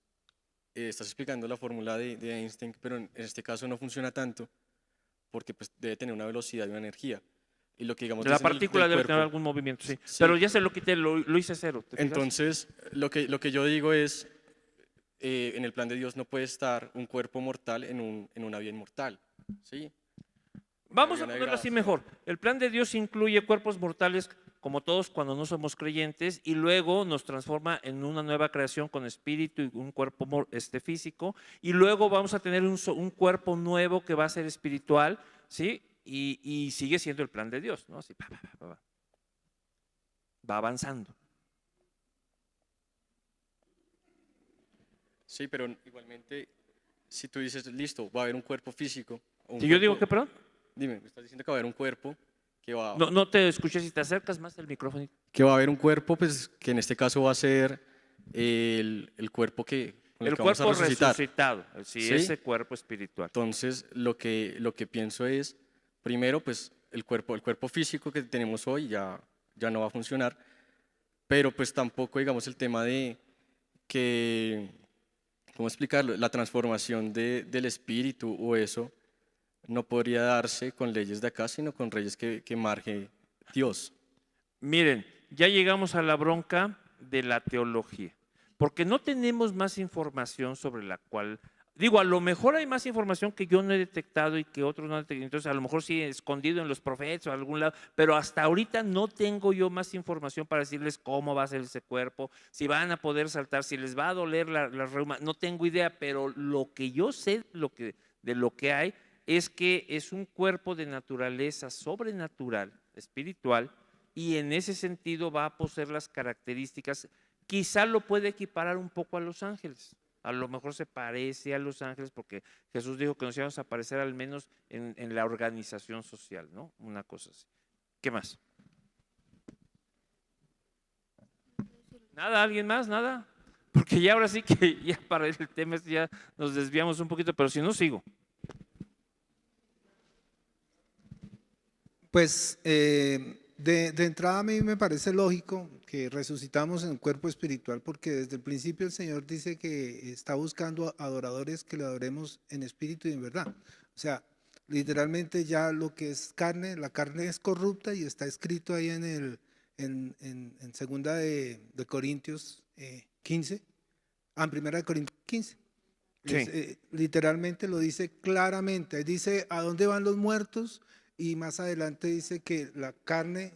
estás explicando la fórmula de Einstein, pero en este caso no funciona tanto, porque pues debe tener una velocidad y una energía. Y lo que digamos La partícula debe tener algún movimiento, sí. Pero ya se lo quité, lo hice cero. ¿te fijas? Entonces, lo que yo digo es, en el plan de Dios no puede estar un cuerpo mortal en una vida inmortal. ¿Sí? Vamos a ponerlo así mejor. El plan de Dios incluye cuerpos mortales como todos cuando no somos creyentes y luego nos transforma en una nueva creación con espíritu y un cuerpo físico y luego vamos a tener un cuerpo nuevo que va a ser espiritual, ¿sí? Y sigue siendo el plan de Dios, ¿no? Así, va avanzando. Sí, pero igualmente, si tú dices, listo, va a haber un cuerpo físico. Si yo digo que, perdón. Dime, me estás diciendo que va a haber un cuerpo que va. No te escuché, si te acercas más el micrófono. Que va a haber un cuerpo, pues que en este caso va a ser el cuerpo con el que vamos a cuerpo resucitar. resucitado, sí, ese cuerpo espiritual. Entonces, lo que pienso es, primero, pues el cuerpo físico que tenemos hoy ya no va a funcionar, pero pues tampoco, digamos, el tema de que, ¿cómo explicarlo? La transformación del espíritu o eso no podría darse con leyes de acá, sino con leyes que marque Dios. Miren, ya llegamos a la bronca de la teología, porque no tenemos más información sobre la cual, digo, a lo mejor hay más información que yo no he detectado y que otros no han detectado, entonces a lo mejor sí escondido en los profetas o en algún lado, pero hasta ahorita no tengo yo más información para decirles cómo va a ser ese cuerpo, si van a poder saltar, si les va a doler la reuma, no tengo idea, pero lo que yo sé de lo que hay es que es un cuerpo de naturaleza sobrenatural, espiritual, y en ese sentido va a poseer las características, quizá lo puede equiparar un poco a los ángeles, a lo mejor se parece a los ángeles porque Jesús dijo que nos íbamos a parecer al menos en la organización social, ¿no? Una cosa así. ¿Qué más? ¿Nada? ¿Alguien más? ¿Nada? Porque ya ahora sí que ya para el tema ya nos desviamos un poquito, pero si no, sigo. Pues de entrada a mí me parece lógico que resucitamos en el cuerpo espiritual porque desde el principio el Señor dice que está buscando adoradores que le adoremos en espíritu y en verdad. O sea, literalmente ya lo que es carne, la carne es corrupta y está escrito ahí en segunda de Corintios 15, en primera de Corintios 15. Sí. Literalmente lo dice claramente, dice a dónde van los muertos. Y más adelante dice que la carne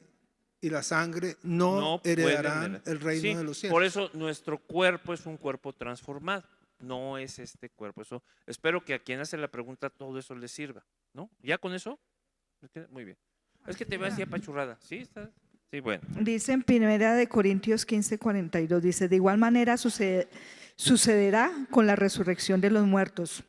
y la sangre no heredarán el reino de los cielos. Por eso nuestro cuerpo es un cuerpo transformado, no es este cuerpo. Eso, espero que a quien hace la pregunta todo eso le sirva, ¿no? ¿Ya con eso? Muy bien. Es que te veo así apachurrada, ¿sí? Sí, bueno. Dice en 1 Corintios 15:42, dice, de igual manera sucederá con la resurrección de los muertos.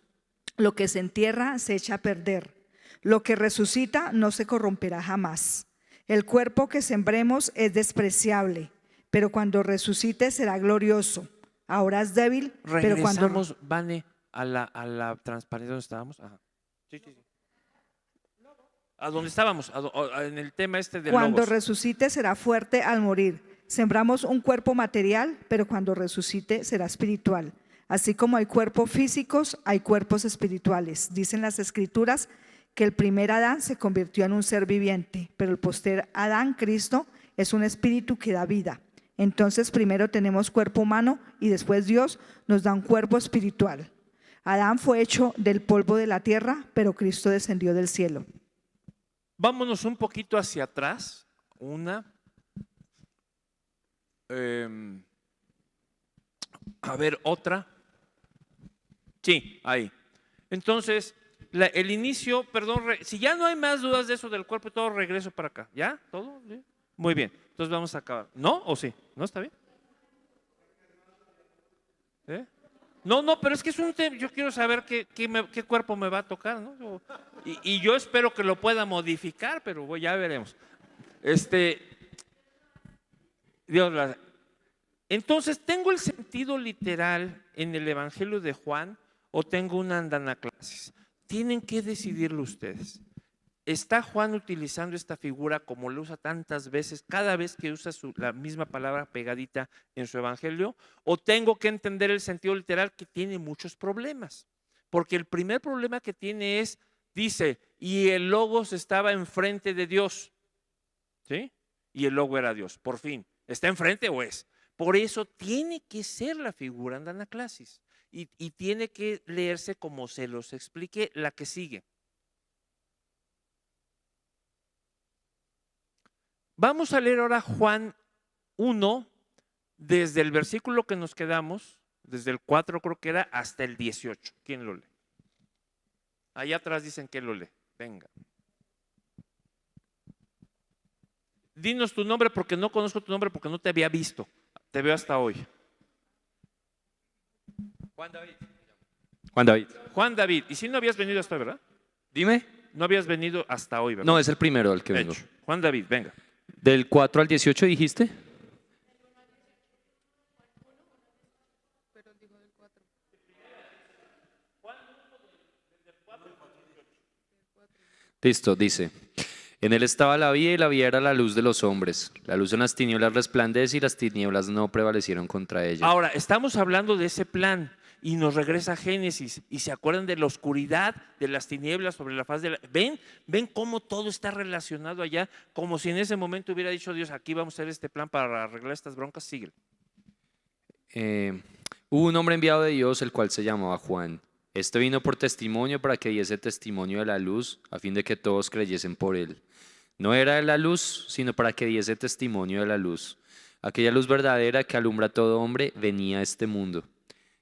Lo que se entierra se echa a perder. Lo que resucita no se corromperá jamás. El cuerpo que sembremos es despreciable, pero cuando resucite será glorioso. Ahora es débil, pero cuando... Regresamos, Vane, a la transparencia donde estábamos. Ajá. Sí. ¿A dónde estábamos? En el tema este de Cuando logos. resucite será fuerte al morir. Sembramos un cuerpo material, pero cuando resucite será espiritual. Así como hay cuerpos físicos, hay cuerpos espirituales. Dicen las Escrituras que el primer Adán se convirtió en un ser viviente, pero el posterior Adán, Cristo, es un espíritu que da vida. Entonces primero tenemos cuerpo humano y después Dios nos da un cuerpo espiritual. Adán fue hecho del polvo de la tierra, pero Cristo descendió del cielo. Vámonos un poquito hacia atrás. A ver, otra. Sí, ahí. Entonces, el inicio, perdón, si ya no hay más dudas de eso del cuerpo y todo, regreso para acá. ¿Ya? ¿Todo? ¿Sí? Muy bien. Entonces vamos a acabar. ¿No? ¿O sí? ¿No está bien? No, pero es que es un tema, yo quiero saber qué cuerpo me va a tocar, ¿no? Y yo espero que lo pueda modificar, pero ya veremos. Entonces, ¿tengo el sentido literal en el Evangelio de Juan o tengo una andanaclasis? Tienen que decidirlo ustedes. ¿Está Juan utilizando esta figura como lo usa tantas veces, cada vez que usa la misma palabra pegadita en su evangelio? ¿O tengo que entender el sentido literal que tiene muchos problemas? Porque el primer problema que tiene es, dice, y el Logos estaba enfrente de Dios. ¿Sí? Y el Logos era Dios, por fin. ¿Está enfrente o es? Por eso tiene que ser la figura andanaclasis. Y tiene que leerse como se los expliqué, la que sigue. Vamos a leer ahora Juan 1, desde el versículo que nos quedamos, desde el 4 creo que era, hasta el 18. ¿Quién lo lee? Allá atrás dicen que lo lee. Venga. Dinos tu nombre porque no conozco tu nombre porque no te había visto. Te veo hasta hoy. Juan David. Juan David. Juan David. ¿Y si no habías venido hasta hoy, verdad? Dime. No habías venido hasta hoy, ¿verdad? No, es el primero al que vengo. Hecho. Juan David, venga. ¿Del 4 al 18 dijiste? Listo, dice. En él estaba la vida y la vida era la luz de los hombres. La luz en las tinieblas resplandece y las tinieblas no prevalecieron contra ella. Ahora, estamos hablando de ese plan y nos regresa a Génesis y se acuerdan de la oscuridad, de las tinieblas sobre la faz de la... ¿Ven cómo todo está relacionado allá? Como si en ese momento hubiera dicho Dios, aquí vamos a hacer este plan para arreglar estas broncas. Sigue. Hubo un hombre enviado de Dios, el cual se llamaba Juan. Este vino por testimonio para que diese testimonio de la luz, a fin de que todos creyesen por él. No era de la luz, sino para que diese testimonio de la luz. Aquella luz verdadera que alumbra a todo hombre venía a este mundo.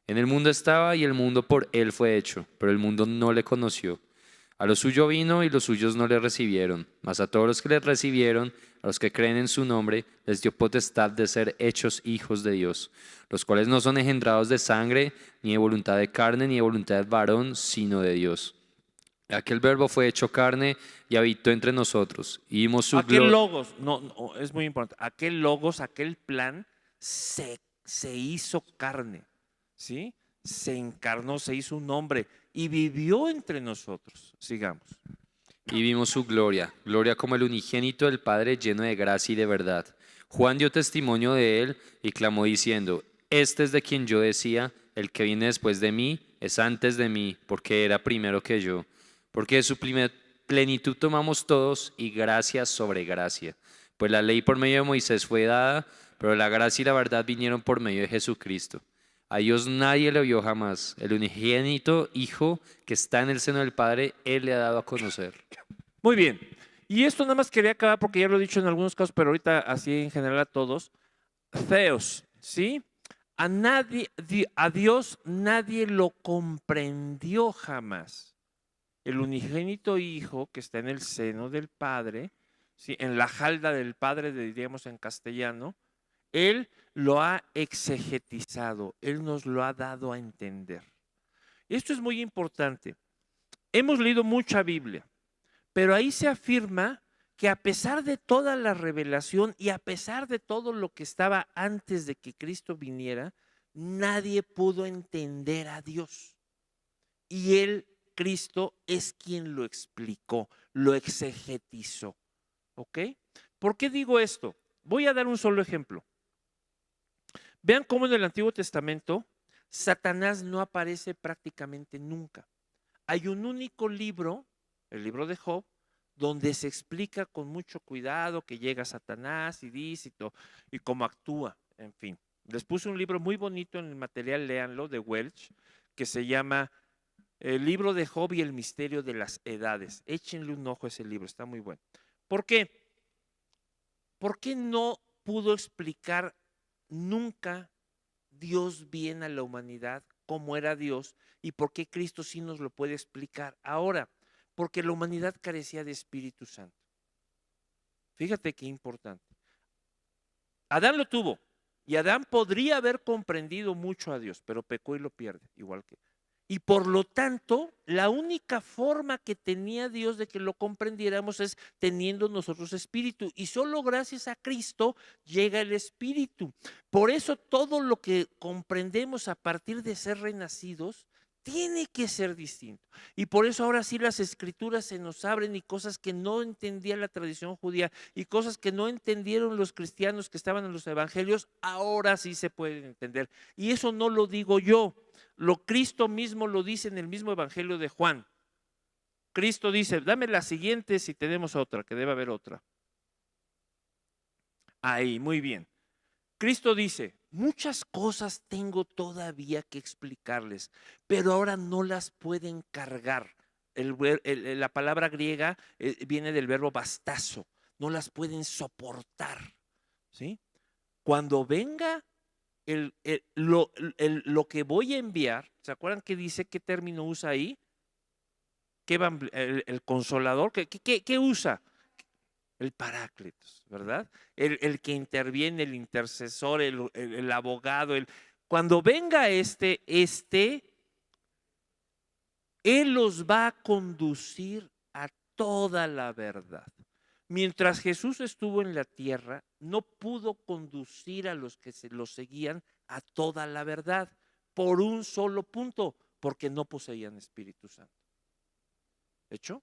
En el mundo estaba y el mundo por él fue hecho, pero el mundo no le conoció. A lo suyo vino y los suyos no le recibieron, mas a todos los que le recibieron, a los que creen en su nombre, les dio potestad de ser hechos hijos de Dios, los cuales no son engendrados de sangre, ni de voluntad de carne, ni de voluntad de varón, sino de Dios. Aquel verbo fue hecho carne y habitó entre nosotros, y vimos su gloria. Aquel logos, no, es muy importante, aquel logos, aquel plan se hizo carne, ¿sí? Se encarnó, se hizo un hombre y vivió entre nosotros. Sigamos. Y vimos su gloria, gloria como el unigénito del Padre, lleno de gracia y de verdad. Juan dio testimonio de él y clamó diciendo, este es de quien yo decía, el que viene después de mí es antes de mí, porque era primero que yo. Porque de su plenitud tomamos todos y gracia sobre gracia. Pues la ley por medio de Moisés fue dada, pero la gracia y la verdad vinieron por medio de Jesucristo. A Dios nadie le vio jamás. El unigénito Hijo que está en el seno del Padre, Él le ha dado a conocer. Muy bien. Y esto nada más quería acabar porque ya lo he dicho en algunos casos, pero ahorita así en general a todos. Theos, ¿sí? A Dios nadie lo comprendió jamás. El unigénito Hijo que está en el seno del Padre, ¿sí? En la jalda del Padre, diríamos en castellano, Él lo ha exegetizado, Él nos lo ha dado a entender. Esto es muy importante. Hemos leído mucha Biblia, pero ahí se afirma que a pesar de toda la revelación y a pesar de todo lo que estaba antes de que Cristo viniera, nadie pudo entender a Dios. Y Él, Cristo, es quien lo explicó, lo exegetizó. ¿Ok? ¿Por qué digo esto? Voy a dar un solo ejemplo. Vean cómo en el Antiguo Testamento Satanás no aparece prácticamente nunca. Hay un único libro, el libro de Job, donde se explica con mucho cuidado que llega Satanás y dice y cómo actúa, en fin. Les puse un libro muy bonito en el material, léanlo, de Welch, que se llama El libro de Job y el misterio de las edades. Échenle un ojo a ese libro, está muy bueno. ¿Por qué? ¿Por qué no pudo explicar nunca Dios bien a la humanidad cómo era Dios y por qué Cristo sí nos lo puede explicar ahora? Porque la humanidad carecía de Espíritu Santo. Fíjate qué importante. Adán lo tuvo y Adán podría haber comprendido mucho a Dios, pero pecó y lo pierde, igual que. Y por lo tanto, la única forma que tenía Dios de que lo comprendiéramos es teniendo nosotros espíritu. Y solo gracias a Cristo llega el espíritu. Por eso todo lo que comprendemos a partir de ser renacidos tiene que ser distinto. Y por eso ahora sí las escrituras se nos abren y cosas que no entendía la tradición judía y cosas que no entendieron los cristianos que estaban en los evangelios, ahora sí se pueden entender. Y eso no lo digo yo, Cristo mismo lo dice en el mismo evangelio de Juan. Cristo dice, dame la siguiente si tenemos otra, que debe haber otra. Ahí, muy bien. Cristo dice, muchas cosas tengo todavía que explicarles, pero ahora no las pueden cargar. La palabra griega viene del verbo bastazo, no las pueden soportar. ¿Sí? Cuando venga lo que voy a enviar, ¿se acuerdan que dice qué término usa ahí? El consolador, ¿qué usa? El Paráclitos, ¿verdad? El que interviene, el intercesor, el abogado. Cuando venga Él los va a conducir a toda la verdad. Mientras Jesús estuvo en la tierra, no pudo conducir a los que lo seguían a toda la verdad por un solo punto, porque no poseían Espíritu Santo. ¿Hecho?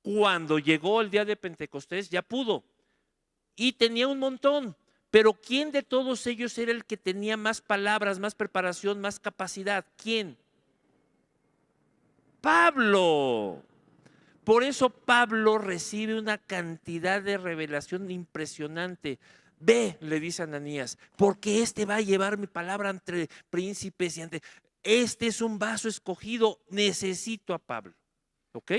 Cuando llegó el día de Pentecostés ya pudo y tenía un montón, pero ¿quién de todos ellos era el que tenía más palabras, más preparación, más capacidad? ¿Quién? Pablo. Por eso Pablo recibe una cantidad de revelación impresionante. Ve, le dice a Ananías, porque va a llevar mi palabra entre príncipes y este es un vaso escogido, necesito a Pablo. ¿Ok?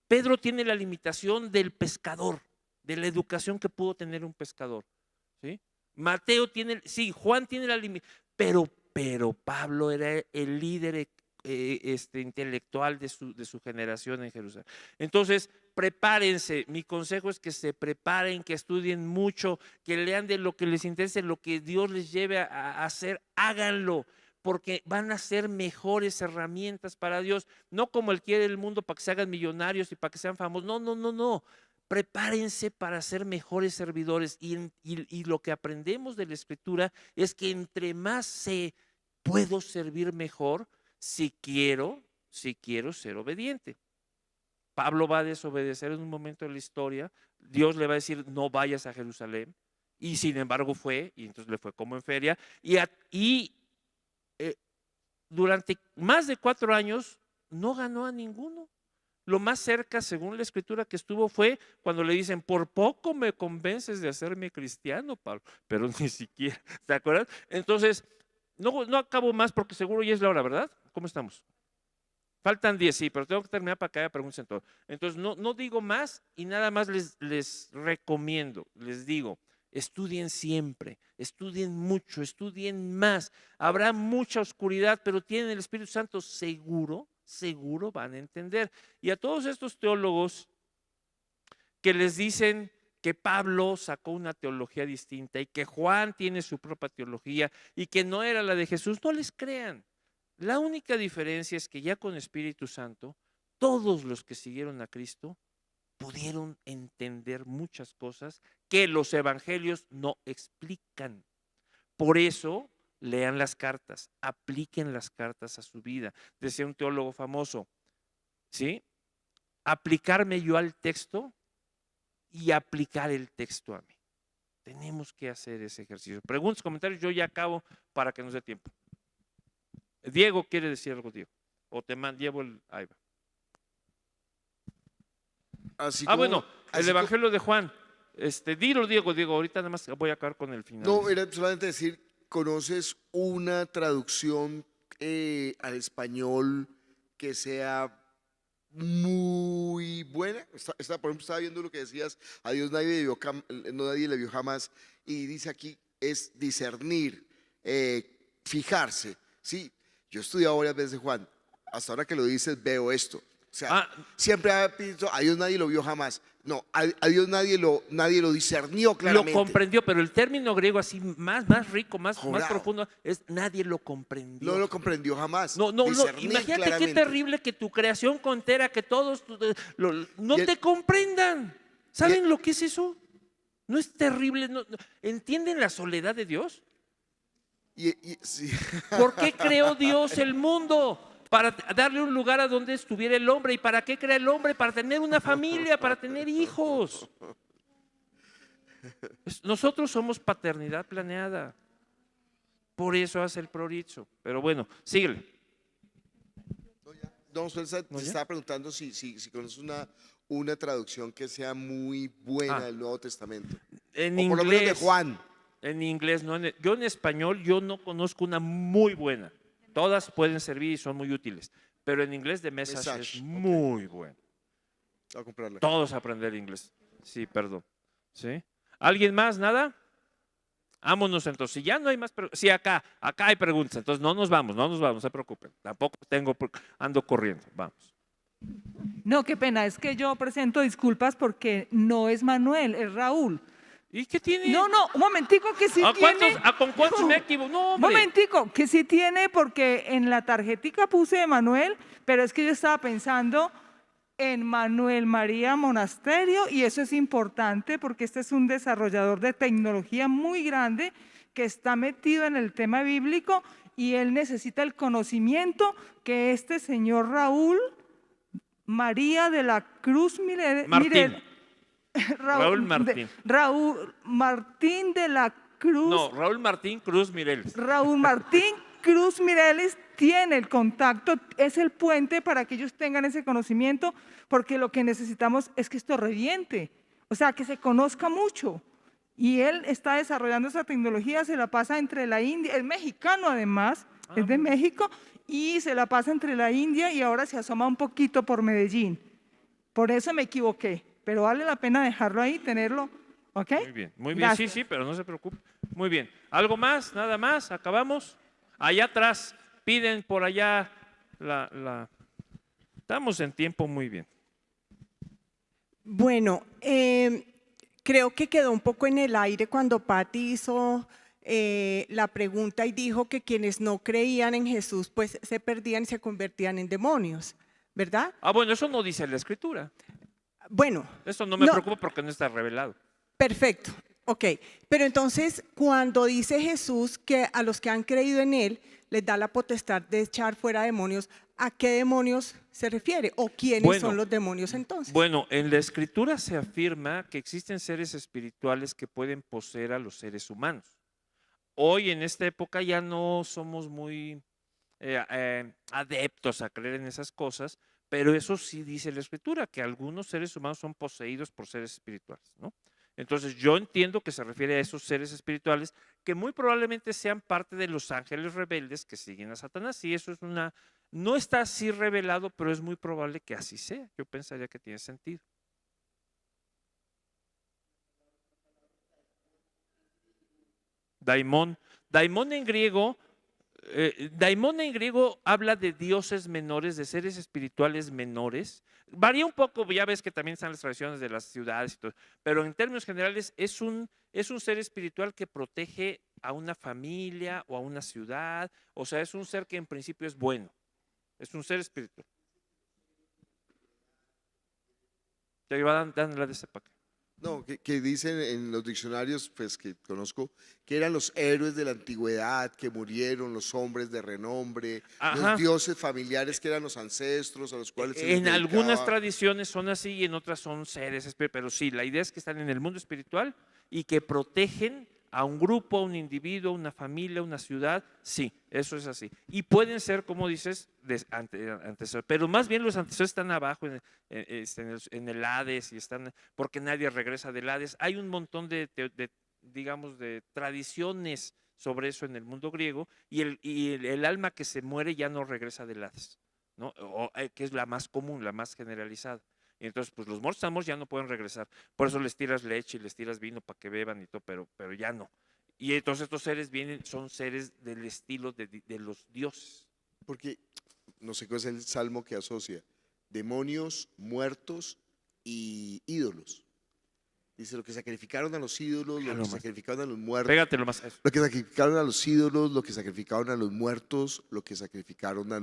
Pedro tiene la limitación del pescador, de la educación que pudo tener un pescador. ¿Sí? Mateo tiene, sí, Juan tiene la limitación, pero Pablo era el líder intelectual de su generación en Jerusalén. Entonces, prepárense. Mi consejo es que se preparen, que estudien mucho, que lean de lo que les interese, lo que Dios les lleve a hacer, háganlo, porque van a ser mejores herramientas para Dios, no como Él quiere el mundo para que se hagan millonarios y para que sean famosos. No. Prepárense para ser mejores servidores y lo que aprendemos de la Escritura es que entre más puedo servir mejor si quiero ser obediente. Pablo va a desobedecer en un momento de la historia, Dios le va a decir no vayas a Jerusalén y sin embargo fue, y entonces le fue como en feria y durante más de 4 años no ganó a ninguno. Lo más cerca, según la Escritura, que estuvo fue cuando le dicen, por poco me convences de hacerme cristiano, Pablo, pero ni siquiera, ¿te acuerdas? Entonces, no acabo más porque seguro ya es la hora, ¿verdad? ¿Cómo estamos? Faltan 10, sí, pero tengo que terminar para que haya preguntas en todo. Entonces, no digo más y nada más les recomiendo, les digo, estudien siempre, estudien mucho, estudien más. Habrá mucha oscuridad, pero tienen el Espíritu Santo, seguro van a entender. Y a todos estos teólogos que les dicen que Pablo sacó una teología distinta y que Juan tiene su propia teología y que no era la de Jesús, no les crean. La única diferencia es que ya con Espíritu Santo, todos los que siguieron a Cristo pudieron entender muchas cosas que los evangelios no explican. Por eso, lean las cartas, apliquen las cartas a su vida. Decía un teólogo famoso, ¿sí? Aplicarme yo al texto y aplicar el texto a mí. Tenemos que hacer ese ejercicio. Preguntas, comentarios, yo ya acabo para que nos dé tiempo. Diego quiere decir algo, Diego. O te llevo el... Ahí va. Bueno, el Evangelio de Juan. Dilo, Diego, ahorita nada más voy a acabar con el final. No, era solamente decir, ¿conoces una traducción al español que sea muy buena? Por ejemplo, estaba viendo lo que decías, a Dios nadie le vio jamás, y dice aquí, es discernir, fijarse. Sí, yo he estudiado varias veces, Juan, hasta ahora que lo dices veo esto. O sea, siempre ha dicho, a Dios nadie lo vio jamás. No, a Dios nadie lo discernió claramente. Lo comprendió, pero el término griego así más rico, más profundo, es nadie lo comprendió. No lo comprendió jamás. No, imagínate qué terrible que tu creación contera, que todos no te comprendan. ¿Saben lo que es eso? ¿No es terrible? ¿Entienden la soledad de Dios? Sí. ¿Por qué creó Dios el mundo? Para darle un lugar a donde estuviera el hombre. ¿Y para qué crea el hombre? Para tener una familia, para tener hijos. Nosotros somos paternidad planeada. Por eso hace el prorizo. Pero bueno, síguele. No, te estaba preguntando si conoces una traducción que sea muy buena del Nuevo Testamento. En inglés, por lo menos de Juan. En inglés, no. Yo en español, yo no conozco una muy buena. Todas pueden servir y son muy útiles, pero en inglés de Message es muy bueno. Voy a comprarla. Todos aprender inglés. Sí, perdón. ¿Sí? ¿Alguien más? ¿Nada? Vámonos entonces. Si ya no hay más preguntas. Sí, acá hay preguntas. Entonces no nos vamos, no se preocupen. Tampoco ando corriendo. Vamos. No, qué pena. Es que yo presento disculpas porque no es Manuel, es Raúl. ¿Y qué tiene? No, un momentico que sí tiene. ¿Con cuántos me equivoco? No, hombre. Momentico, que sí tiene porque en la tarjetica puse Emanuel, pero es que yo estaba pensando en Manuel María Monasterio y eso es importante porque este es un desarrollador de tecnología muy grande que está metido en el tema bíblico y él necesita el conocimiento que este señor Raúl María de la Cruz Martín. Raúl Martín de la Cruz. No, Raúl Martín Cruz Mireles. Raúl Martín Cruz Mireles tiene el contacto, es el puente para que ellos tengan ese conocimiento, porque lo que necesitamos es que esto reviente, o sea, que se conozca mucho. Y él está desarrollando esa tecnología, se la pasa entre la India, es mexicano además, es de México, y se la pasa entre la India y ahora se asoma un poquito por Medellín. Por eso me equivoqué. Pero vale la pena dejarlo ahí, tenerlo, ¿ok? Muy bien, sí, pero no se preocupe. Muy bien. ¿Algo más? ¿Nada más? ¿Acabamos? Allá atrás, piden por allá Estamos en tiempo muy bien. Bueno, creo que quedó un poco en el aire cuando Patti hizo la pregunta y dijo que quienes no creían en Jesús pues se perdían y se convertían en demonios, ¿verdad? Bueno, eso no dice la Escritura. Bueno. Eso no me preocupa porque no está revelado. Perfecto, ok. Pero entonces, cuando dice Jesús que a los que han creído en Él les da la potestad de echar fuera demonios, ¿a qué demonios se refiere? ¿O quiénes son los demonios entonces? Bueno, en la Escritura se afirma que existen seres espirituales que pueden poseer a los seres humanos. Hoy, en esta época, ya no somos muy adeptos a creer en esas cosas, pero eso sí dice la Escritura, que algunos seres humanos son poseídos por seres espirituales, ¿no? Entonces yo entiendo que se refiere a esos seres espirituales que muy probablemente sean parte de los ángeles rebeldes que siguen a Satanás. Y eso es no está así revelado, pero es muy probable que así sea. Yo pensaría que tiene sentido. Daimón en griego Daimon en griego habla de dioses menores, de seres espirituales menores. Varía un poco, ya ves que también están las tradiciones de las ciudades y todo, pero en términos generales es un ser espiritual que protege a una familia o a una ciudad, o sea, es un ser que en principio es bueno, es un ser espiritual. Te iba dando la de ese paquete. No, que dicen en los diccionarios, pues que conozco, que eran los héroes de la antigüedad, que murieron, los hombres de renombre, Ajá. los dioses familiares que eran los ancestros a los cuales se les En algunas dedicaba. tradiciones son así y en otras son seres espirituales, pero sí, la idea es que están en el mundo espiritual y que protegen a un grupo, a un individuo, a una familia, a una ciudad, sí, eso es así. Y pueden ser, como dices, antecesores, pero más bien los antecesores están abajo en el Hades y están, porque nadie regresa del Hades. Hay un montón digamos, de tradiciones sobre eso en el mundo griego y el alma que se muere ya no regresa del Hades, ¿no? Que es la más común, la más generalizada. Y entonces, pues los muertos ya no pueden regresar. Por eso les tiras leche y les tiras vino para que beban y todo, pero ya no. Y entonces estos seres son seres del estilo de los dioses. Porque no sé cuál es el salmo que asocia demonios, muertos y ídolos. Dice lo que sacrificaron a los ídolos, lo que sacrificaron a los muertos. Pégatelo más a eso. Lo que sacrificaron a los ídolos, lo que sacrificaron a los muertos, lo que sacrificaron a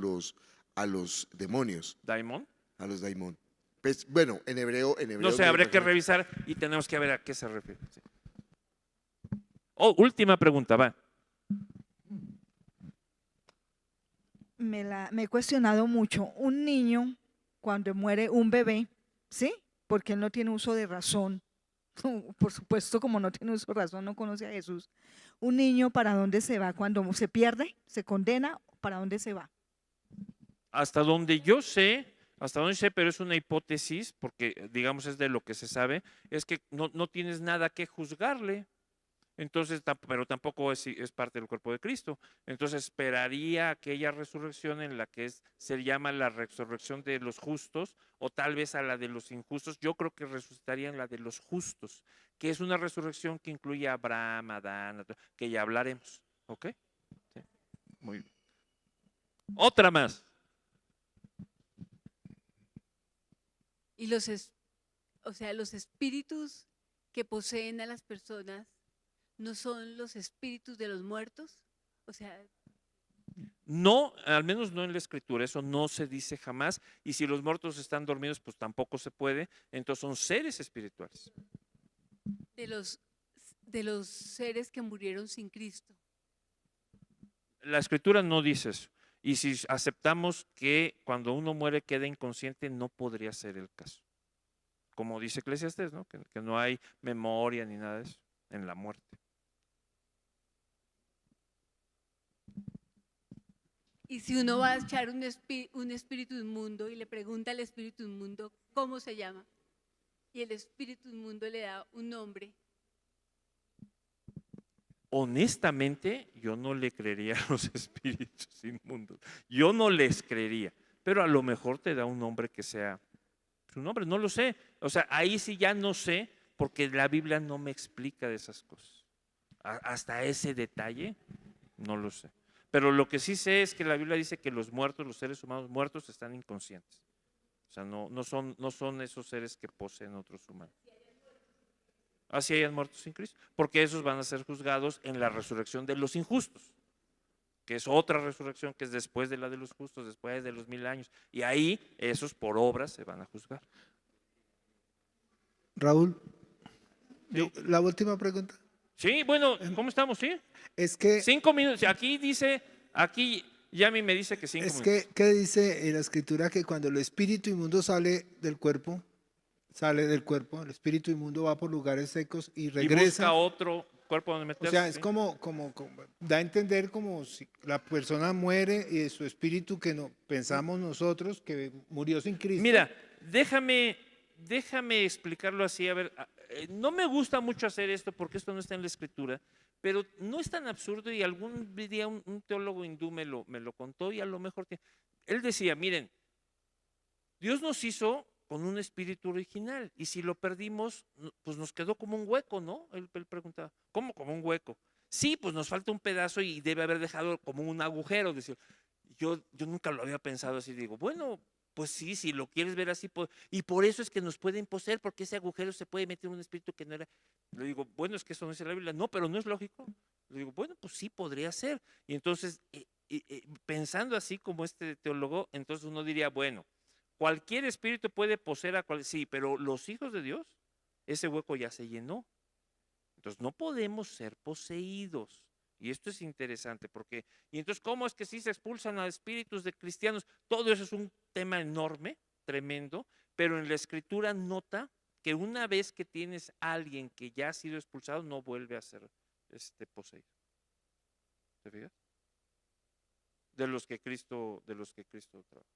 los demonios. ¿Daimon? A los daimon. Pues, bueno, en hebreo. No sé, habría que revisar y tenemos que ver a qué se refiere. Sí. Oh, última pregunta, va. Me he cuestionado mucho. Un niño, cuando muere un bebé, ¿sí? Porque él no tiene uso de razón. Por supuesto, como no tiene uso de razón, no conoce a Jesús. Un niño, ¿para dónde se va? Cuando se pierde, se condena, ¿para dónde se va? Hasta donde sé, pero es una hipótesis, porque digamos es de lo que se sabe, es que no tienes nada que juzgarle. Entonces, pero tampoco es parte del cuerpo de Cristo. Entonces esperaría aquella resurrección en la que se llama la resurrección de los justos, o tal vez a la de los injustos. Yo creo que resucitaría en la de los justos, que es una resurrección que incluye a Abraham, Adán, que ya hablaremos. ¿Ok? Sí. Muy bien. Otra más. Y los espíritus que poseen a las personas no son los espíritus de los muertos, o sea. No, al menos no en la escritura, eso no se dice jamás, y si los muertos están dormidos, pues tampoco se puede, entonces son seres espirituales. De los seres que murieron sin Cristo. La escritura no dice eso, y si aceptamos que cuando uno muere queda inconsciente, no podría ser el caso. Como dice Eclesiastés, ¿no? Que no hay memoria ni nada de eso en la muerte. Y si uno va a echar un espíritu inmundo y le pregunta al espíritu inmundo cómo se llama, y el espíritu inmundo le da un nombre. Honestamente, yo no le creería a los espíritus inmundos. Yo no les creería, pero a lo mejor te da un nombre que sea su nombre, no lo sé. O sea, ahí sí ya no sé, porque la Biblia no me explica de esas cosas. Hasta ese detalle, no lo sé. Pero lo que sí sé es que la Biblia dice que los muertos, los seres humanos muertos, están inconscientes. O sea, no son esos seres que poseen otros humanos. Así hayan muertos sin Cristo, porque esos van a ser juzgados en la resurrección de los injustos, que es otra resurrección que es después de la de los justos, después de los 1000 años. Y ahí esos por obras se van a juzgar. Raúl, Sí. la última pregunta. Sí, bueno, ¿cómo estamos? Sí. Es que 5 minutos. Aquí Yami me dice que 5 es minutos. que, ¿qué dice en la escritura? Que cuando el espíritu inmundo sale del cuerpo, el espíritu inmundo va por lugares secos y Y regresa. busca otro cuerpo donde O meterse. sea, es ¿sí? como da a entender como si la persona muere y su espíritu que no pensamos nosotros que murió sin Cristo. Mira, déjame explicarlo así. A ver, no me gusta mucho hacer esto porque esto no está en la escritura, pero no es tan absurdo y algún día un teólogo hindú me lo contó y a lo mejor él decía, miren, Dios nos hizo con un espíritu original y si lo perdimos, pues nos quedó como un hueco, ¿no? Él preguntaba, ¿cómo como un hueco? Sí, pues nos falta un pedazo y debe haber dejado como un agujero. Decir, yo nunca lo había pensado así. Digo, bueno, pues sí, si lo quieres ver así, y por eso es que nos pueden poseer, porque ese agujero se puede meter un espíritu que no era. Le digo, bueno, es que eso no dice la Biblia. No, pero no es lógico. Le digo, bueno, pues sí, podría ser. Y entonces, pensando así como este teólogo, entonces uno diría, bueno, cualquier espíritu puede poseer a cualquier, sí, pero los hijos de Dios, ese hueco ya se llenó. Entonces no podemos ser poseídos. Y esto es interesante porque, y entonces, ¿cómo es que sí se expulsan a espíritus de cristianos? Todo eso es un tema enorme, tremendo, pero en la Escritura nota que una vez que tienes a alguien que ya ha sido expulsado, no vuelve a ser poseído. ¿Te fijas? De los que Cristo trabaja.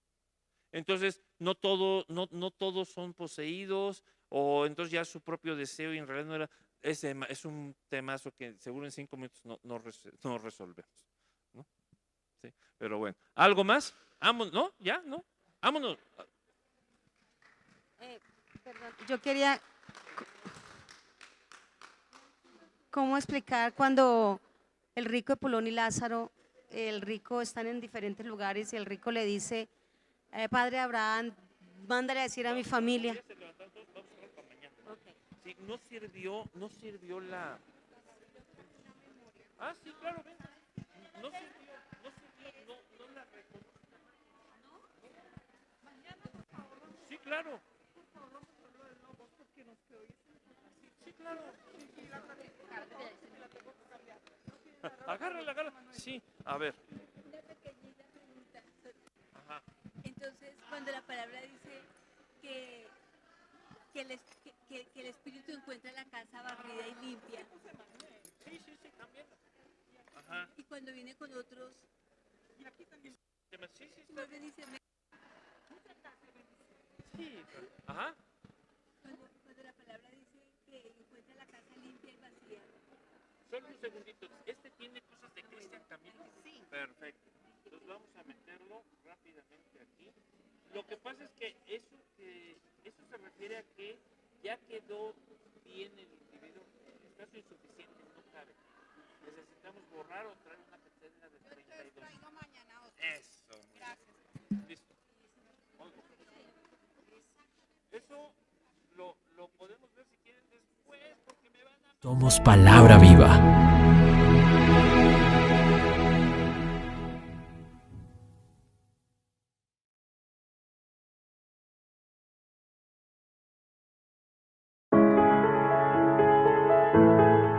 Entonces, no todos son poseídos, o entonces ya su propio deseo y en realidad no era. Es un temazo que seguro en 5 minutos no resolvemos, ¿no? Sí, pero bueno. ¿Algo más? ¿Vámonos? ¿No? ¿Ya? ¿No? Vámonos. Perdón, yo quería. ¿Cómo explicar cuando el rico Epulón y Lázaro, el rico están en diferentes lugares y el rico le dice, Padre Abraham, mándale a decir a mi familia? Sí, no sirvió la. Ah, sí, claro, ven. No la reconozco. Sí, claro. Sí, claro. Agárrala. Sí, a ver. Una pequeñita pregunta. Ajá. Entonces, cuando la palabra dice que el espíritu encuentra la casa barrida y limpia. Sí, también. Ajá. Y cuando viene con otros, Sí. vuelve y dice, Sí, ajá. Cuando la palabra dice que encuentra la casa limpia y vacía. Solo un segundito. Tiene cosas de Cristian también. Sí. Perfecto. Entonces vamos a meterlo rápidamente aquí. Lo que pasa es que eso se refiere a que ya quedó bien el individuo, espacio insuficiente, no cabe. Necesitamos borrar o traer una catedra de 32. Traigo mañana otra. Eso. Gracias. Listo. Eso lo podemos ver si quieren después, porque me van a... Somos Palabra Viva.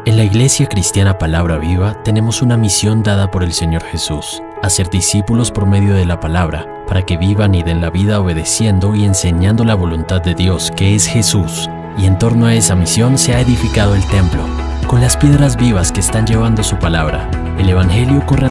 En la Iglesia Cristiana Palabra Viva tenemos una misión dada por el Señor Jesús, hacer discípulos por medio de la palabra, para que vivan y den la vida obedeciendo y enseñando la voluntad de Dios, que es Jesús. Y en torno a esa misión se ha edificado el templo, con las piedras vivas que están llevando su palabra. El Evangelio corre